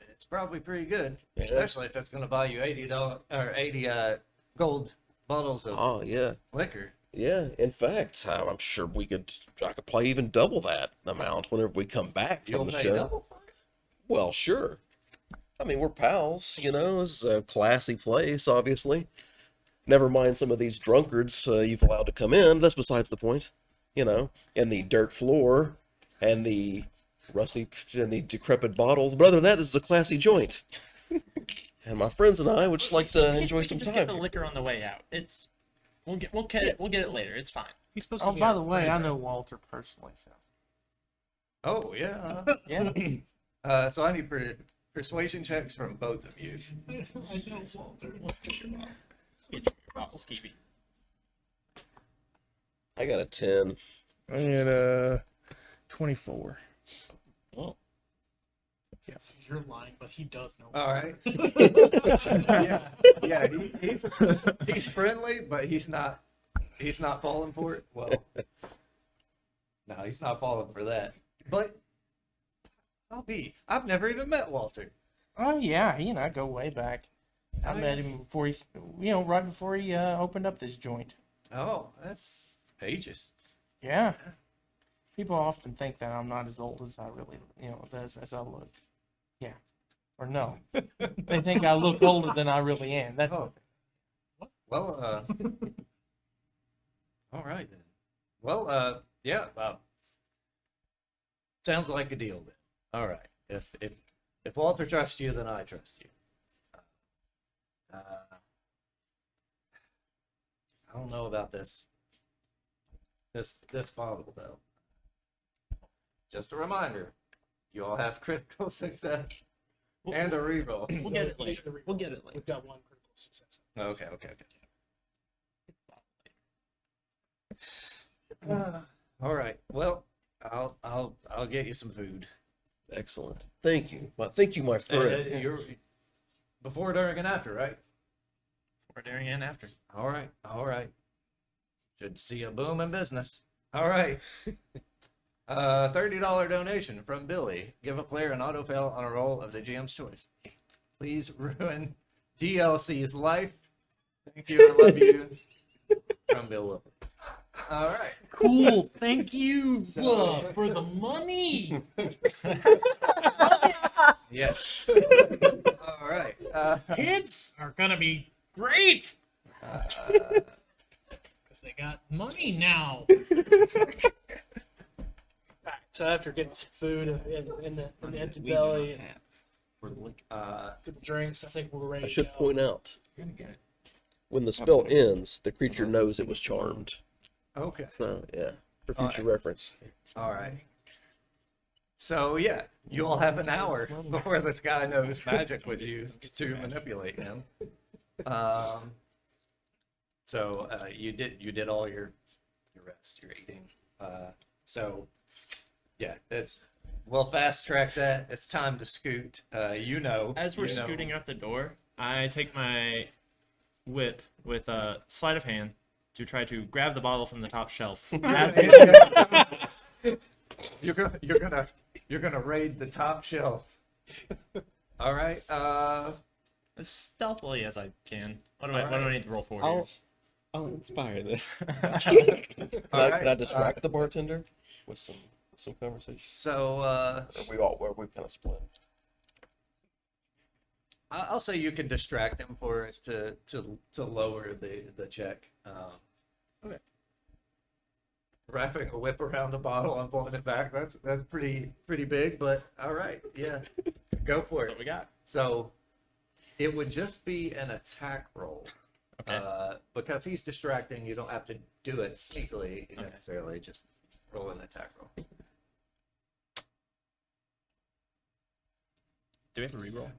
It's probably pretty good, Yeah. especially if it's going to buy you $80 or 80 gold bottles of Oh, yeah. liquor. Yeah, in fact, I'm sure I could play even double that amount whenever we come back You'll from the pay show. double for it. Well, sure. I mean, we're pals, you know. This is a classy place, obviously. Never mind some of these drunkards you've allowed to come in. That's besides the point, you know. And the dirt floor, and the rusty and the decrepit bottles. But other than that, this is a classy joint. And my friends and I would just like to enjoy some Just time. get the liquor on the way out. We'll get it later. It's fine. He's supposed to Oh, be by our the way, friend, I right? know Walter personally, so Oh, yeah. yeah. So I need persuasion checks from both of you. I know Walter. Get your bottle, Skeevy. I got a 10. I had 24. Oh, Yes, you're lying, but he does know. All Walter. right. yeah. He's friendly, but he's not falling for it. Well, no, he's not falling for that. But I've never even met Walter. Oh yeah, he and I go way back. I met him before right before he opened up this joint. Oh, that's ages. Yeah. People often think that I'm not as old as I really, as I look. Yeah. Or no. They think I look older than I really am. That's Oh. Well, all right then. Well, yeah. Sounds like a deal then. All right. If Walter trusts you, then I trust you. I don't know about this bottle though. Just a reminder, you all have critical success and a reroll. We'll get it later. We'll get it later. We've got one critical success. Okay. All right. Well, I'll get you some food. Excellent. Thank you. Thank you, my friend. You're before, during, and after, right? Before, during, and after. All right. Should see a boom in business. All right. $30 donation from Billy. Give a player an autofill on a roll of the GM's choice. Please ruin DLC's life. Thank you. I love you. From Bill Wilson. All right. Cool. Thank you So- for the money. Yes. All right. Kids are gonna be great because they got money now. Alright, so after getting some food in the empty we do belly not have for the liquor. and the drinks, I think we're ready I to should go. point out, You're gonna get it. when the spell ends, the creature knows it was charmed. Okay. So, yeah, for All future right. reference. All right. So yeah, you all have an hour before this guy knows magic with you to manipulate him. So you did all your rest, your eating. So yeah, we'll fast track that. It's time to scoot. As we're scooting out the door, I take my whip with a sleight of hand to try to grab the bottle from the top shelf. You're gonna raid the top shelf. All right. As stealthily as I can. What do All I right. need to roll for I'll inspire this. Can I Alright, distract the bartender with some conversation? So Or we kind of split? I'll say you can distract him for it to lower the check. Okay. Wrapping a whip around a bottle and pulling it back. That's pretty big, but all right, yeah, go for That's what it. we got. So it would just be an attack roll. Okay. Because he's distracting, you don't have to do it sneakily necessarily. Just roll an attack roll. Do we have a reroll?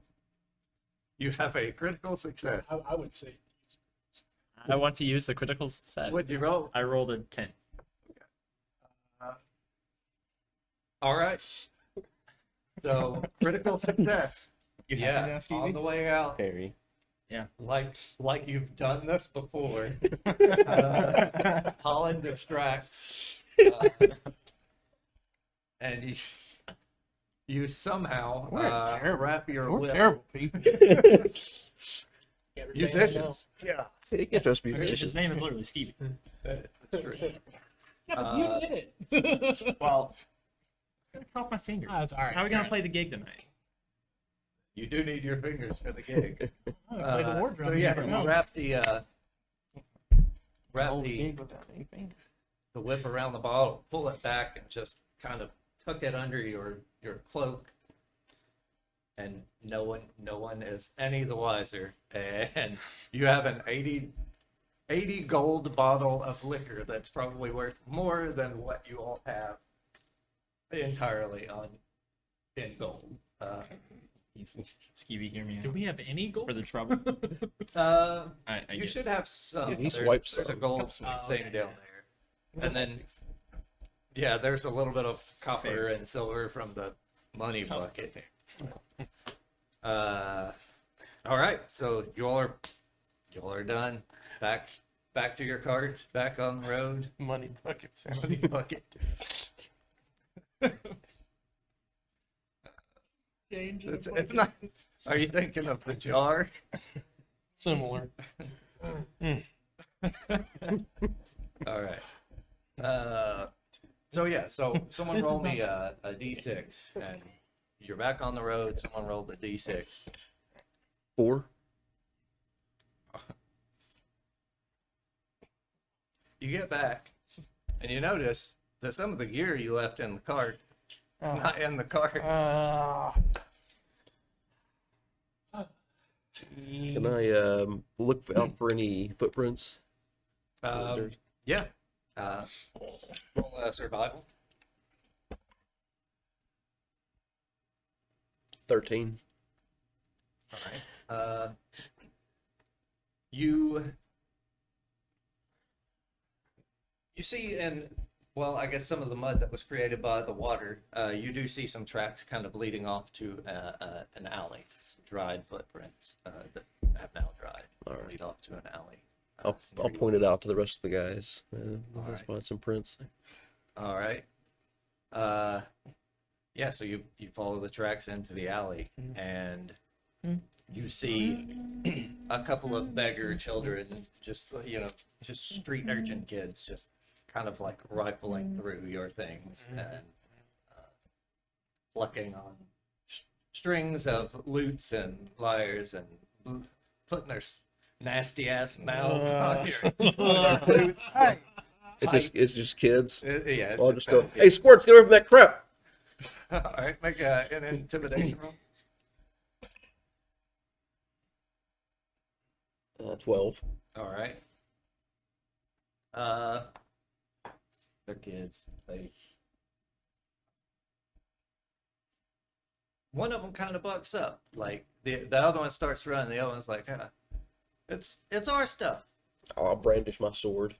You have a critical success. I would say. I want to use the critical set. What'd you roll? I rolled a 10. All right. So critical success. You Yeah, have it now, on Stevie? the way out. Very. Like you've done this before. Holland distracts Uh, and you somehow We're terrible. wrap your We're whip. terrible people. Every Musicians. Yeah. You get those His musicians. name is literally Stevie. That's true. Yeah, but you did it. Well, I'm gonna cough my finger. Oh, it's all right. How are we gonna play the gig tonight? You do need your fingers for the gig. Play the war drum. So you yeah, never you know. wrap the Old gig without any fingers. the whip around the bottle, pull it back, and just kind of tuck it under your cloak. And no one is any the wiser. And you have an 80 gold bottle of liquor that's probably worth more than what you all have entirely in gold. Skeevy, hear me Do out. we have any gold? For the trouble. I get should have some. Yeah, he There's- swipes There's a some. gold Oh, thing okay, down there, and then yeah, there's a little bit of copper and silver from the money bucket. All right, so you all are done. Back to your cart. Back on the road. Money buckets. Money bucket. It's not. Are you thinking of the jar? Similar. All right. So yeah, so someone roll me a d6, and you're back on the road. Someone rolled a d6. 4. You get back, and you notice that some of the gear you left in the cart is not in the cart. Can I look out for any footprints? Yeah. Roll a survival. 13. All right. You see, and well, I guess some of the mud that was created by the water. You do see some tracks kind of leading off to an alley. Some dried footprints that have now dried. All right. Lead off to an alley. I'll point it out to the rest of the guys. All Let's right. find some prints there. All right. Yeah, so you follow the tracks into the alley, and you see a couple of beggar children, just street urchin kids, just kind of like rifling through your things and plucking on strings of lutes and lyres and putting their nasty ass mouth on your lutes. It's just kids. Yeah. I'll just go, hey, Squirts, get away from that crap. All right, make an intimidation roll. 12. All right. They're kids. One of them kind of bucks up. Like the other one starts running. The other one's like, it's our stuff. I'll brandish my sword.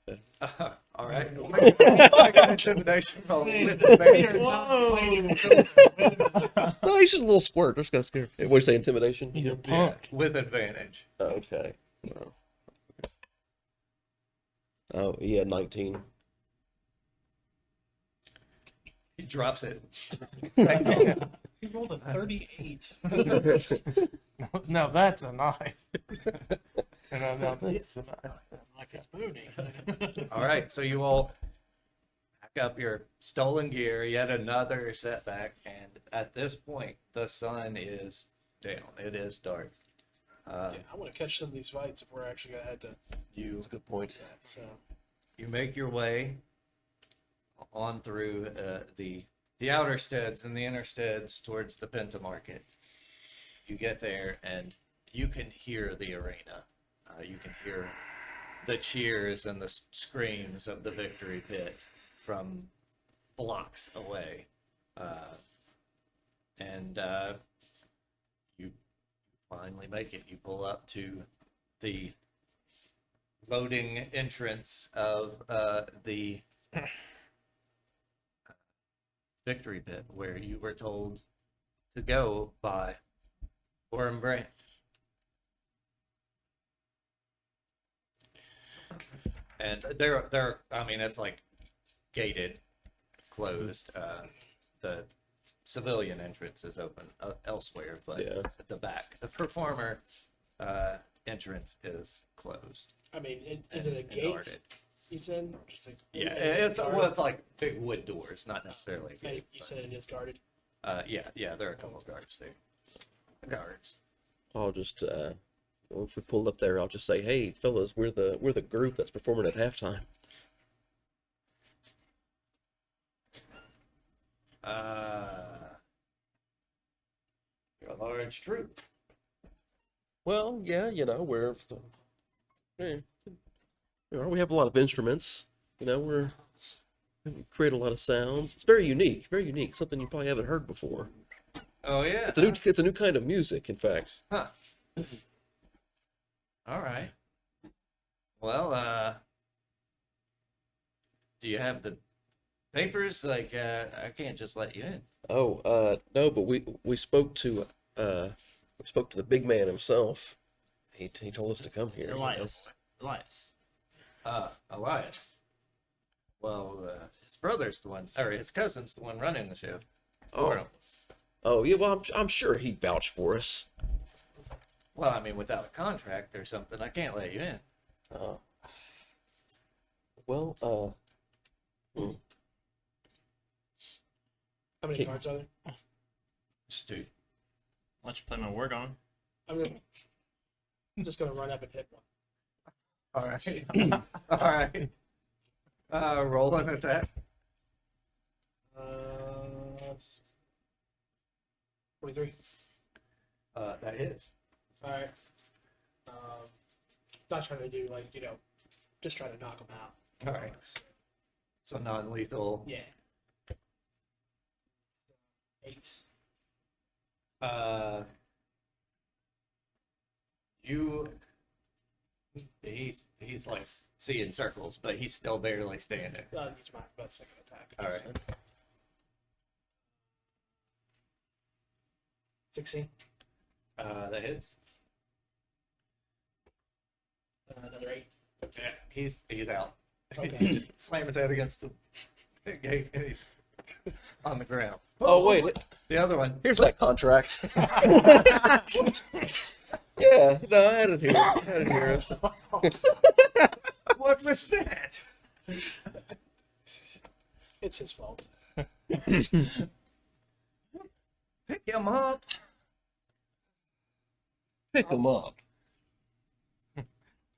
All right. Make an intimidation roll. with advantage. No, he's just a little squirt. Just got scared. What do you say, intimidation? He's a Yeah, punk. with advantage. Okay. No. Oh, yeah, 19. He drops it. He rolled a 38. No, that's a knife. No, that's a knife. Like it's booty. All right, so you all pack up your stolen gear, yet another setback, and at this point, the sun is down. It is dark. Yeah, I want to catch some of these fights if we're actually gonna head to You That's a good point. that. So you make your way on through the outer steads and the inner steads towards the Penta Market. You get there, and you can hear the arena. You can hear the cheers and the screams of the Victory Pit from blocks away. And you finally make it. You pull up to the loading entrance of the Victory Pit, where you were told to go by Orm Brandt. And they're I mean, it's like gated, closed. The civilian entrance is open elsewhere, but Yeah. at the back, the performer entrance is closed. I mean, is it a and gate? guarded. You said? Just like, Yeah, and it's guarded? well, it's like big wood doors, not necessarily a Hey, gate. you said it is guarded. Yeah, there are a couple of guards there. Guards. I'll just well, if we pull up there, I'll just say, "Hey, fellas, we're the group that's performing at halftime." You're a large troupe. Well, yeah, we have a lot of instruments. We create a lot of sounds. It's very unique. Something you probably haven't heard before. Oh yeah. It's a new kind of music, in fact. Huh. All right. Well, do you have the papers? Like, I can't just let you in. Oh, no, but we spoke to the big man himself. He told us to come here. Elias. Elias. Well, his brother's the one, or his cousin's the one running the show. Oh. Oh, yeah. Well, I'm sure he'd vouch for us. Well, I mean, without a contract or something, I can't let you in. Well, How many Okay. cards are there? Just two. Why don't you play my war gone? I'm just gonna run up and hit one. All right. All right. Roll an attack. 23. That hits. All right. Not trying to do just trying to knock them out. All right. So non-lethal. Yeah. 8. He's like seeing circles, but he's still barely standing. Use my second attack. All right. 16. That hits. Another 8. Yeah, he's out. Okay. He just slam his head against the gate and he's on the ground. oh wait, The other one. here's that contract. Yeah, no, I had it here. What was that? It's his fault. Pick him up. Pick him up.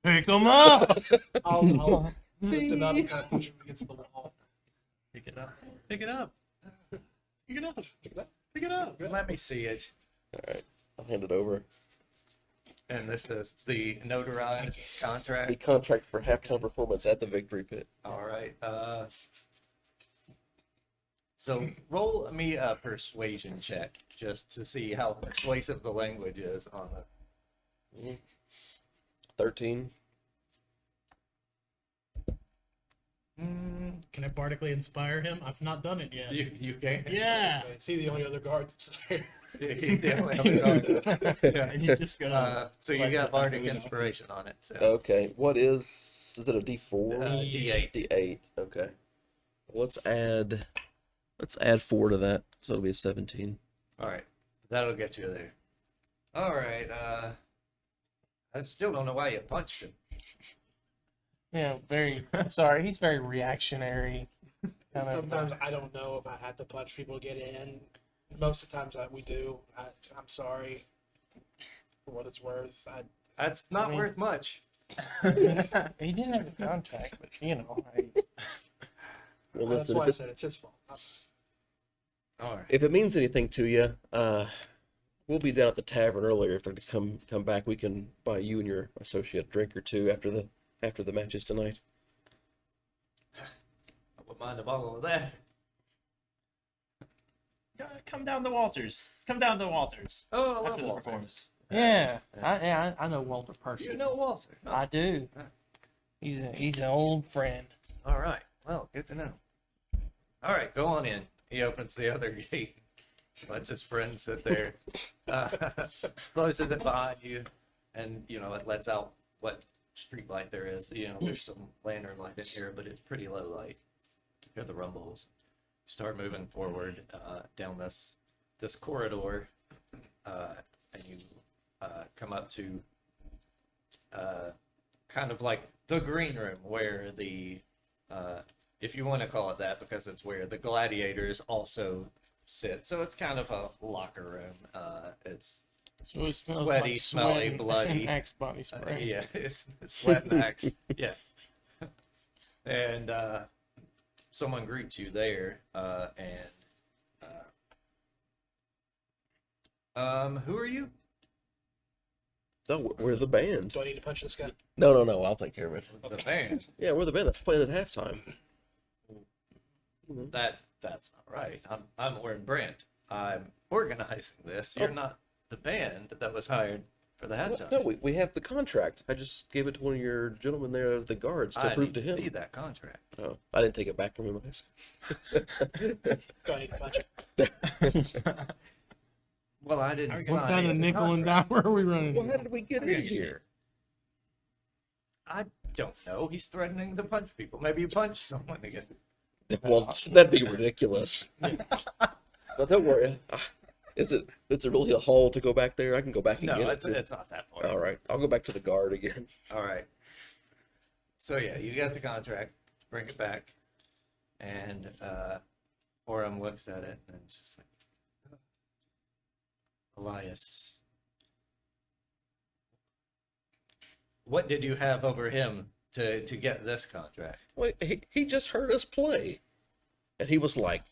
Pick them up. I'll lift it up and kind of push him against the wall. Pick it up. Pick it up. Pick it up. Pick it up. Pick it up. Let me see it. All right, I'll hand it over. And this is the notarized The contract. contract for halftime performance at the Victory Pit. All right. So roll me a persuasion check just to see how persuasive the language is on the. 13. Can I bardically inspire him? I've not done it yet. You can. Yeah. Is he the only other guard that's there? He's the only other guard. Yeah. And he's just gonna. So you got bardic inspiration on it. So Okay, what is it a D4? D8. D8. Okay. Let's add 4 to that, so it'll be a 17. All right, that'll get you there. All right. I still don't know why you punched him. Yeah, very sorry. He's very reactionary. Kind of. Sometimes I don't know if I have to punch people to get in. Most of the times that we do. I'm sorry for what it's worth. That's not I mean- worth much. He didn't have a contract, but Well, That's listen, why I said it's his fault. All right. if it means anything to you, we'll be down at the tavern earlier. If I come back, we can buy you and your associate a drink or two after the matches tonight. I wouldn't mind a bottle of that. Come down to Walters. Come down to Walters. Oh, I love After the Walters. performance. yeah, I know Walter You personally. know Walter. Oh, I do. He's an old friend. all right. Well, good to know. All right, go on in. He opens the other gate, lets his friend sit there, closes it behind you, and it lets out what street light there is. There's some lantern light in here, but it's pretty low light. You hear the rumbles. start moving forward down this corridor, and you come up to kind of like the green room where the if you want to call it that, because it's where the gladiators also sit. So it's kind of a locker room. It's So it smells sweaty, like smelly, sweat and- bloody. and Axe body spray. yeah, it's sweat and axe. Yes. And someone greets you there, who are you? No, we're the band. Do I need to punch this guy? No, I'll take care of it. The band. Yeah, we're the band that's playing at halftime. That's not right. I'm Warren Brent. I'm organizing this. You're not the band that was hired for the halftime. No, we have the contract. I just gave it to one of your gentlemen there as the guards to I prove need to to him. see that contract. Oh, I didn't take it back from him. Do I need to punch him? Well, I didn't What sign kind of the nickel and dime contract. are we running? Well, how did we get in here? I don't know. He's threatening to punch people. Maybe you punch someone again. Well, that'd be ridiculous. But don't worry. Is it really a haul to go back there? I can go back and No, get it's it. not that far. All right. I'll go back to the guard again. All right. So yeah, you got the contract. Bring it back, and Orem looks at it and it's just like, Elias, what did you have over him to get this contract? Well, he just heard us play, and he was like,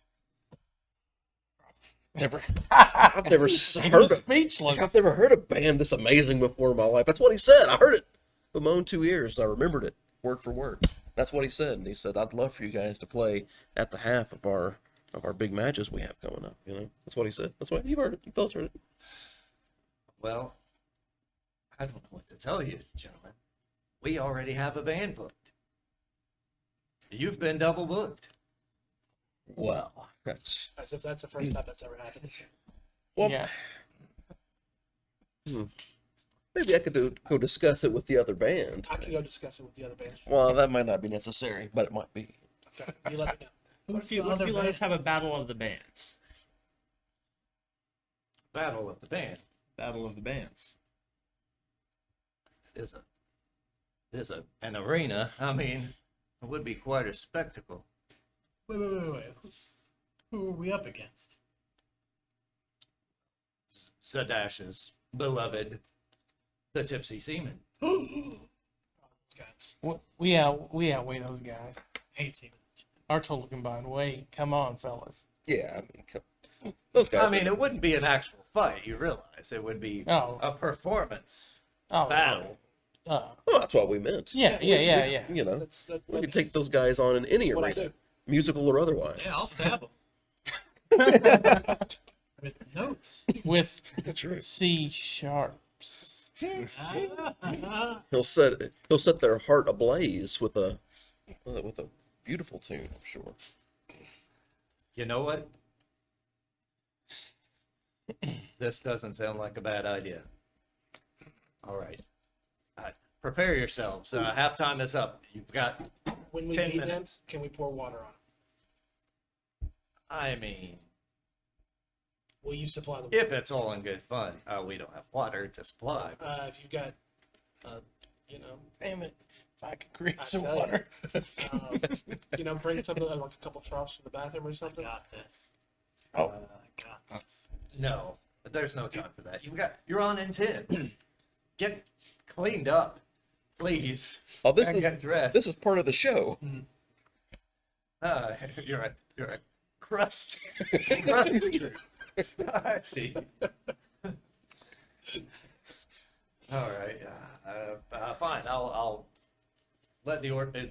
I've never He heard was of, speechless. I've never heard a band this amazing before in my life. That's what he said. I heard it with my own 2 ears. I remembered it word for word. That's what he said. And he said, I'd love for you guys to play at the half of our big matches we have coming up. You know, that's what he said. That's what you heard it. You fellas heard it. Well, I don't know what to tell you, gentlemen. We already have a band booked. You've been double booked. Wow. That's, As if that's the first time that's ever happened. well, Yeah. maybe I could go discuss it with the other band. I can go discuss it with the other band. Well, that might not be necessary, but it might be. Okay, you let me know. What if you let us have a battle of the bands? Battle of the band Battle of the bands. is an arena. I mean, it would be quite a spectacle. Wait. Who are we up against? Zadash's beloved, the Tipsy Seaman. Those guys. We outweigh those guys. Hate seeing it. Our total combined weight. Come on, fellas. Yeah, I mean, those guys. I mean, it wouldn't be an actual fight, you realize. It would be Oh. a performance Oh, battle. well, that's what we meant. Yeah. You know, That's we could take those guys on in any what I arena, do. musical or otherwise. Yeah, I'll stab him. With notes. With That's right. C sharps. He'll set their heart ablaze with a beautiful tune, I'm sure. You know what? This doesn't sound like a bad idea. All right. Prepare yourselves. Halftime is up. You've got, When we 10 beat them, minutes. can we pour water on them? I mean, Will you supply the if it's all in good fun. We don't have water to supply. if you've got, you know, Damn it. If I could create I some tell ya. water. bring something like a couple troughs from the bathroom or something. Got this. Oh. I got this. No, there's no time for that. You're on in 10. Get cleaned up, please. Oh, this And get dressed. is part of the show. You're a crust. I see. All right. Fine. I'll let the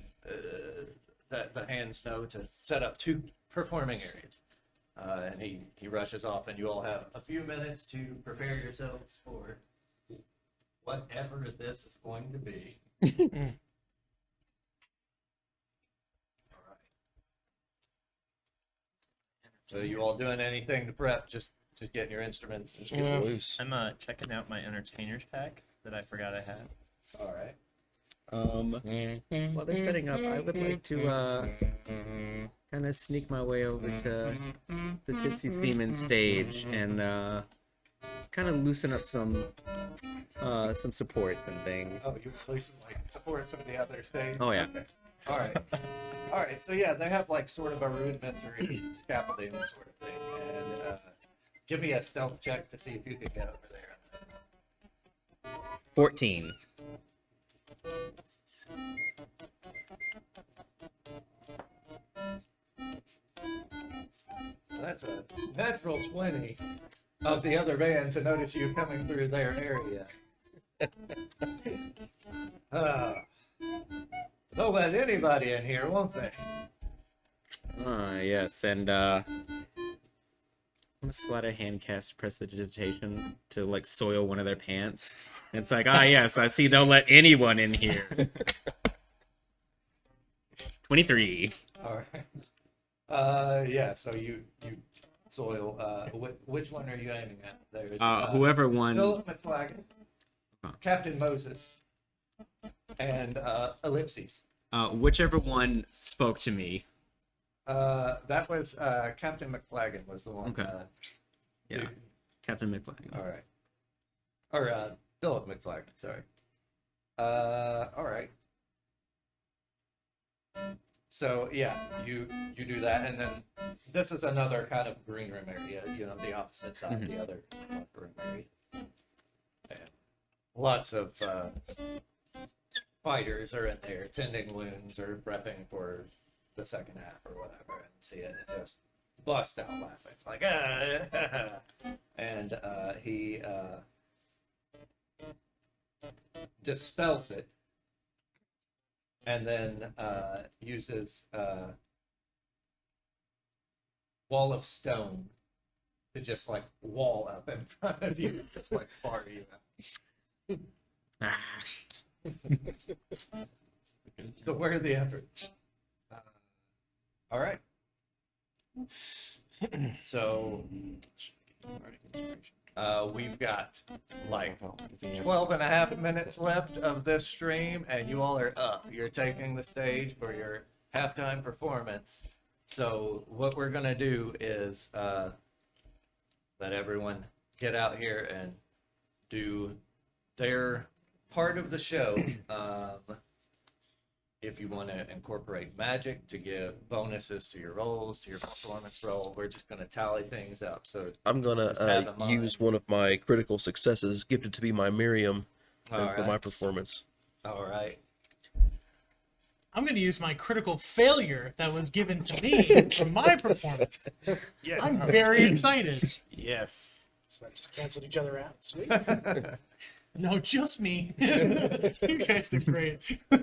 hands know to set up 2 performing areas. And he rushes off, and you all have a few minutes to prepare yourselves for whatever this is going to be. All right. So you all doing anything to prep? Just getting your instruments. Just get Yeah. loose. I'm checking out my entertainers pack that I forgot I had. All right. While they're setting up, I would like to kind of sneak my way over to the Tipsy Theming stage and kind of loosen up some supports and things. Oh, you loosen like support some of the other stage. Oh, yeah. Okay. All right. All right. So yeah, they have like sort of a rudimentary scaffolding sort of thing, and give me a stealth check to see if you can get over there. 14. That's a natural 20 of the other band to notice you coming through their area. They'll let anybody in here, won't they? Yes, and I'm gonna slide a hand cast prestidigitation to like soil one of their pants. It's like, yes, I see they'll let anyone in here. 23. All right. Yeah. So you soil. Which one are you aiming at? There's Whoever won. Philip McFlagon, Huh. Captain Moses, and Ellipses. Whichever one spoke to me. That was Captain McFlagon was the one. Okay. Yeah. Dude. Captain McFlagon. All right. Or Philip McFlagon. Sorry. All right. So yeah, you do that, and then this is another kind of green room area. You know, the opposite side, Mhm. the other room area. And lots of fighters are in there, tending wounds or prepping for the second half or whatever, and see it and just bust out laughing like and he dispels it. And then uses wall of stone to just like wall up in front of you, just like spar you. Ah. So where the effort? All right. So we've got like 12 and a half minutes left of this stream, and you all are up. You're taking the stage for your halftime performance. So what we're gonna do is let everyone get out here and do their part of the show. If you want to incorporate magic to give bonuses to your rolls, to your performance roll, we're just going to tally things up. So I'm gonna Just have in mind. use one of my critical successes gifted to be my Miriam all for my right, performance. all right. I'm going to use my critical failure that was given to me for my performance. Yeah. I'm very excited. Yes. So that just canceled each other out. Sweet. No, just me. You guys are great.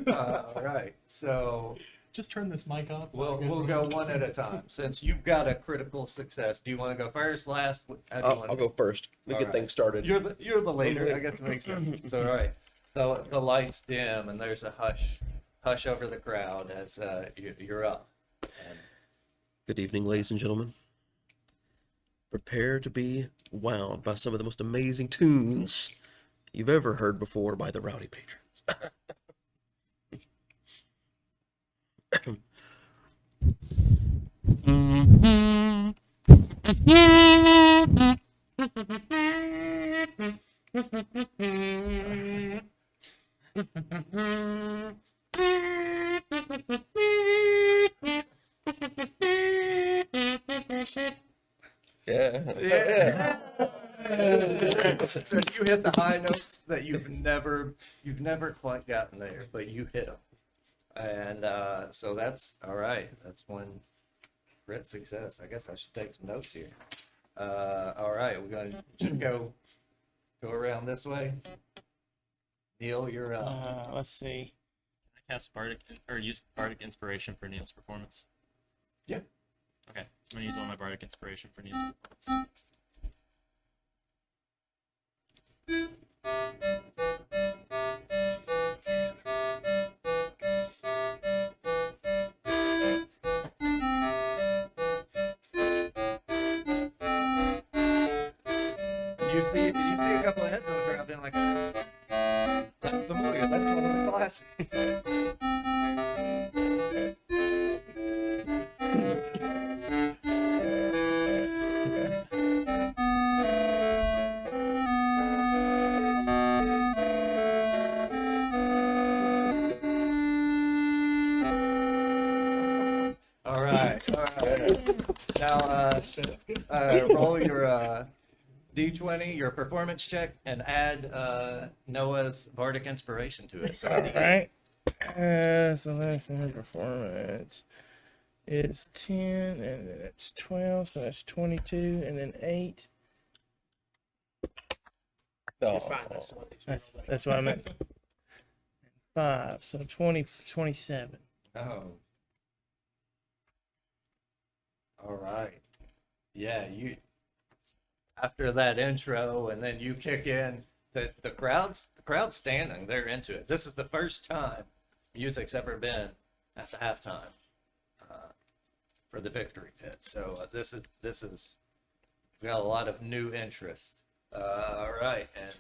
All right. So Just turn this mic off. we'll go one at a time. Since you've got a critical success, do you want to go first, last? How do you want I'll go first. Let me All get right. things started. You're the leader. I guess it makes sense. So all right, the lights dim and there's a hush over the crowd as you're up. And Good evening, ladies and gentlemen. Prepare to be wowed by some of the most amazing tunes you've ever heard before by the Rowdy Patrons. Yeah. So you hit the high notes that you've never quite gotten there, but you hit them, and so that's all right. That's one crit success. I guess I should take some notes here. All right, we're gonna just go around this way. Neil, you're up. Let's see. Can I cast Bardic or use Bardic Inspiration for Neil's performance? Yeah. Okay, I'm gonna use all my Bardic Inspiration for Neil's performance. You see a couple of heads on the ground being like, that's familiar. That's one of the classics. Now, roll your D20, your performance check, and add Noah's bardic inspiration to it. So All right. So that's my performance. It's 10, and then it's 12, so that's 22, and then 8. You're fine. That's what I meant. 5, so 27. Oh. All right. Yeah, you. After that intro, and then you kick in. The crowd's standing. They're into it. This is the first time music's ever been at the halftime for the Victory Pit. So this is we got a lot of new interest. All right, and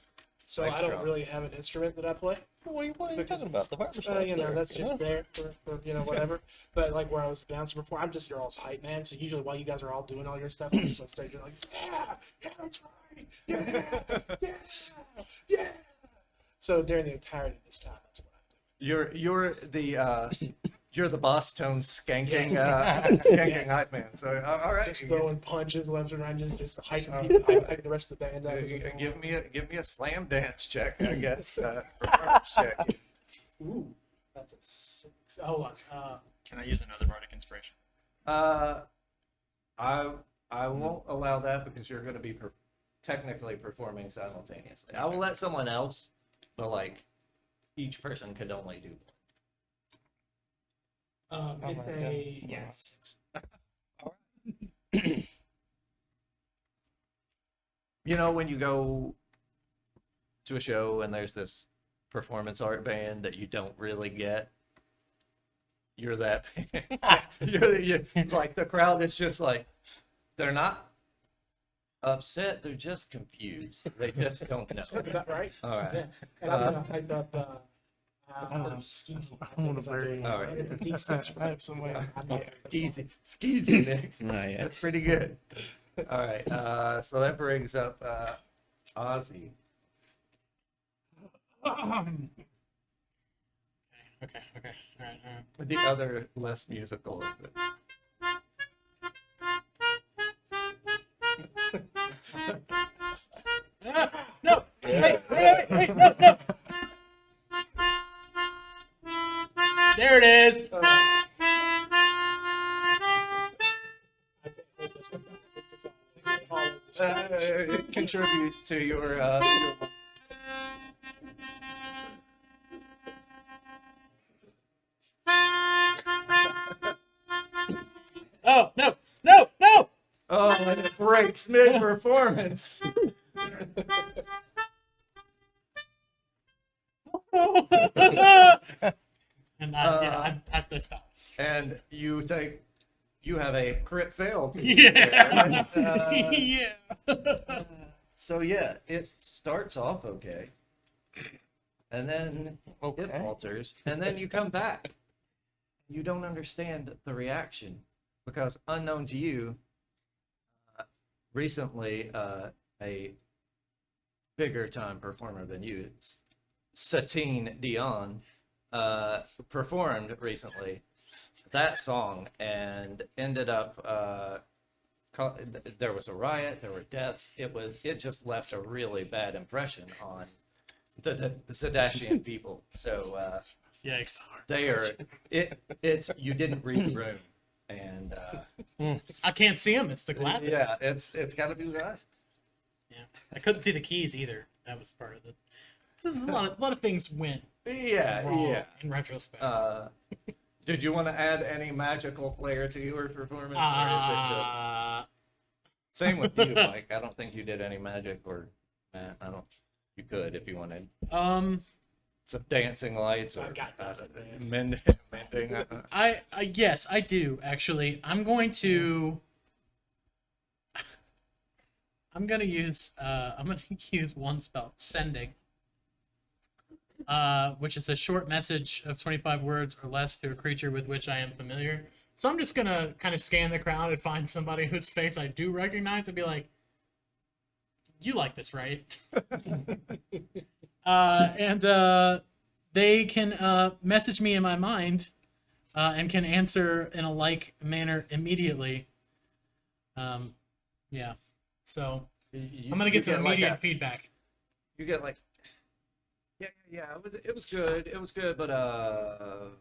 So I don't really have an instrument that I play. What are you Because, talking about? The barbershop. You know, that's just there for whatever. But like where I was bouncing before, I'm just your all's hype man. So usually while you guys are all doing all your stuff, I'm just on stage and like, yeah, that's right, yeah. So during the entirety of this time, that's what I do. You're the boss tone skanking hype man. So all right, Just throwing punches left and right, just hyping people, hyping the rest of the band up. give me a slam dance check, I guess. Performance check. Ooh, that's a 6. Hold on. Can I use another bardic inspiration? I won't allow that because you're going to be technically performing simultaneously. I will let someone else, but like each person could only do one. It's a 6. You know, when you go to a show and there's this performance art band that you don't really get, you're that band. you're like the crowd is just like, they're not upset, they're just confused. They just don't know. Is that right? All right. Yeah. And I'm gonna hype up. Skeezy. I want to bury All right. It's a D6 right somewhere. Skeezy next. Oh, yeah. That's pretty good. All right. So that brings up Ozzy. Okay. All right. With the other less musical. No! Hey, no! There it is! It contributes to your Oh, no! Oh, and it breaks mid-performance. And I have to stop. And you have a crit fail. Yeah. Yeah. So yeah, it starts off okay. And then it falters. And then you come back. You don't understand the reaction. Because unknown to you, recently a bigger time performer than you, Satine Dion, performed recently that song and ended up there was a riot, there were deaths. It just left a really bad impression on the Zadashian people. So Yikes. they are it's you didn't read the room. And I can't see them. It's the glasses. yeah, it's got to be glasses. Yeah. I couldn't see the keys either. That was part of it. This is a lot of things went wrong Yeah. in retrospect. Did you want to add any magical flair to your performance, or is it just same with you, Mike? I don't think you did any magic, or I don't. You could if you wanted. Some dancing lights or I got nothing, mending. Yes, I do actually. I'm going to use one spell, sending, which is a short message of 25 words or less to a creature with which I am familiar. So I'm just gonna kind of scan the crowd and find somebody whose face I do recognize and be like, "You like this, right?" And they can message me in my mind and can answer in a like manner immediately. Yeah. So You- I'm gonna you get some like immediate feedback. You get like, yeah. It was good. It was good, but I'm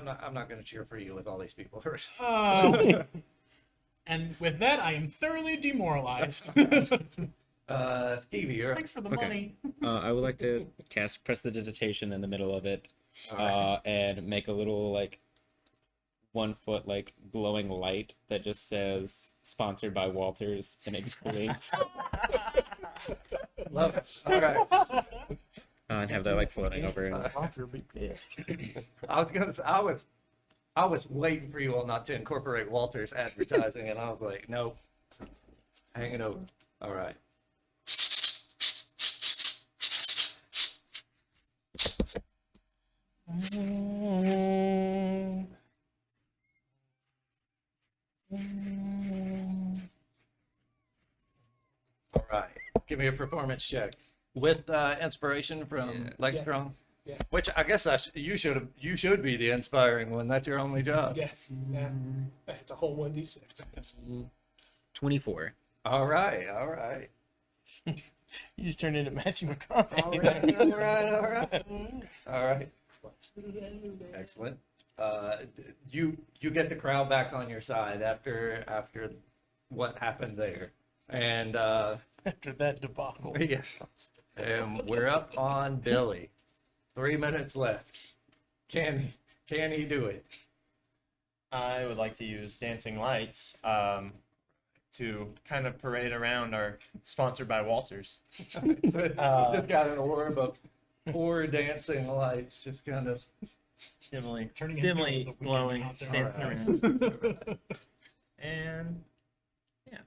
not gonna cheer for you with all these people. And with that, I am thoroughly demoralized. Skeevy, you're up. Thanks for the Okay. money. I would like to cast prestidigitation in the middle of it, and make a little like 1 foot like glowing light that just says "sponsored by Walters" and it just blinks. Love it. All right. And have that like floating over. And... Walter be pissed. I was waiting for you all not to incorporate Walter's advertising, and I was like, nope, hang it over. All right. All right. Give me a performance check with inspiration from Lexington. Yeah. Which I guess you should be the inspiring one. That's your only job. Yeah. Yeah. It's a whole 1d6. 24. All right. You just turned into Matthew McConaughey. All right. Excellent. You get the crowd back on your side after what happened there, and After that debacle. yeah, and we're up on Billy. 3 minutes left. Can he do it? I would like to use dancing lights to kind of parade around our sponsored by Walters. Just got an orb of 4 dancing lights, just kind of. Dimly Turning into the Weeknd glowing, concert. dancing All right. around. And yeah.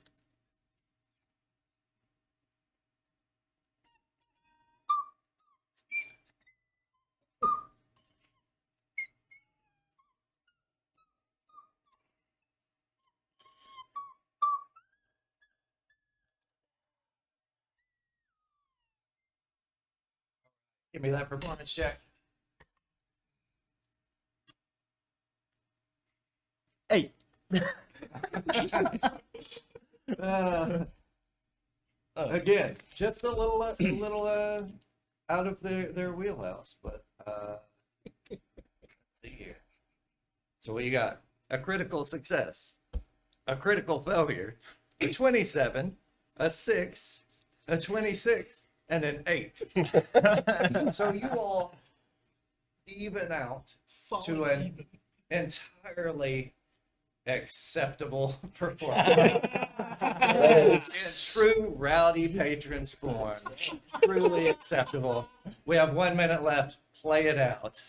Give me that performance check. Hey. Again, just a little out of their wheelhouse, but let's see here. So what you got? A critical success, a critical failure, a 27, a 6, a 26, and an 8. So you all even out to an entirely acceptable performance. In true Rowdy Patrons form. Truly acceptable. We have 1 minute left. Play it out.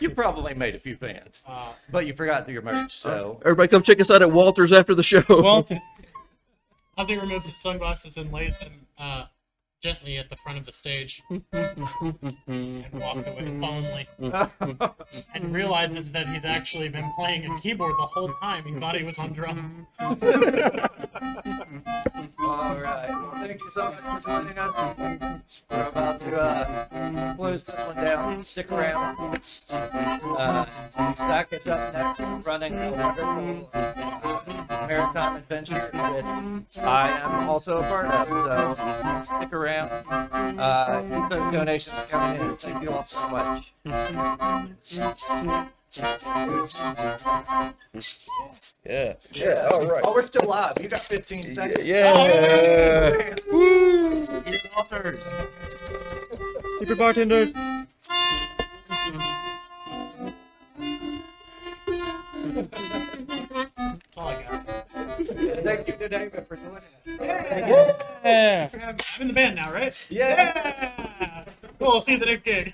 You probably made a few fans, but you forgot your merch, so. Everybody come check us out at Walters after the show. Walter. Ozzy removes his sunglasses and lays them gently at the front of the stage and walks away fondly and realizes that he's actually been playing a keyboard the whole time. He thought he was on drums. All right. Well, thank you so much for joining us. We're about to close this one down. Stick around. Zach is up next, running a wonderful maritime adventure that I am also a part of. So stick around. Keep those donations coming in. Thank you all so much. Yeah. All right. Oh, we're still live. You got 15 seconds. Yeah. Woo! Super bartender. That's all I got. Thank you to David for joining us. Yeah. Thanks for having me. I'm in the band now, right? Yeah. Yeah. Cool. I'll see you at the next gig.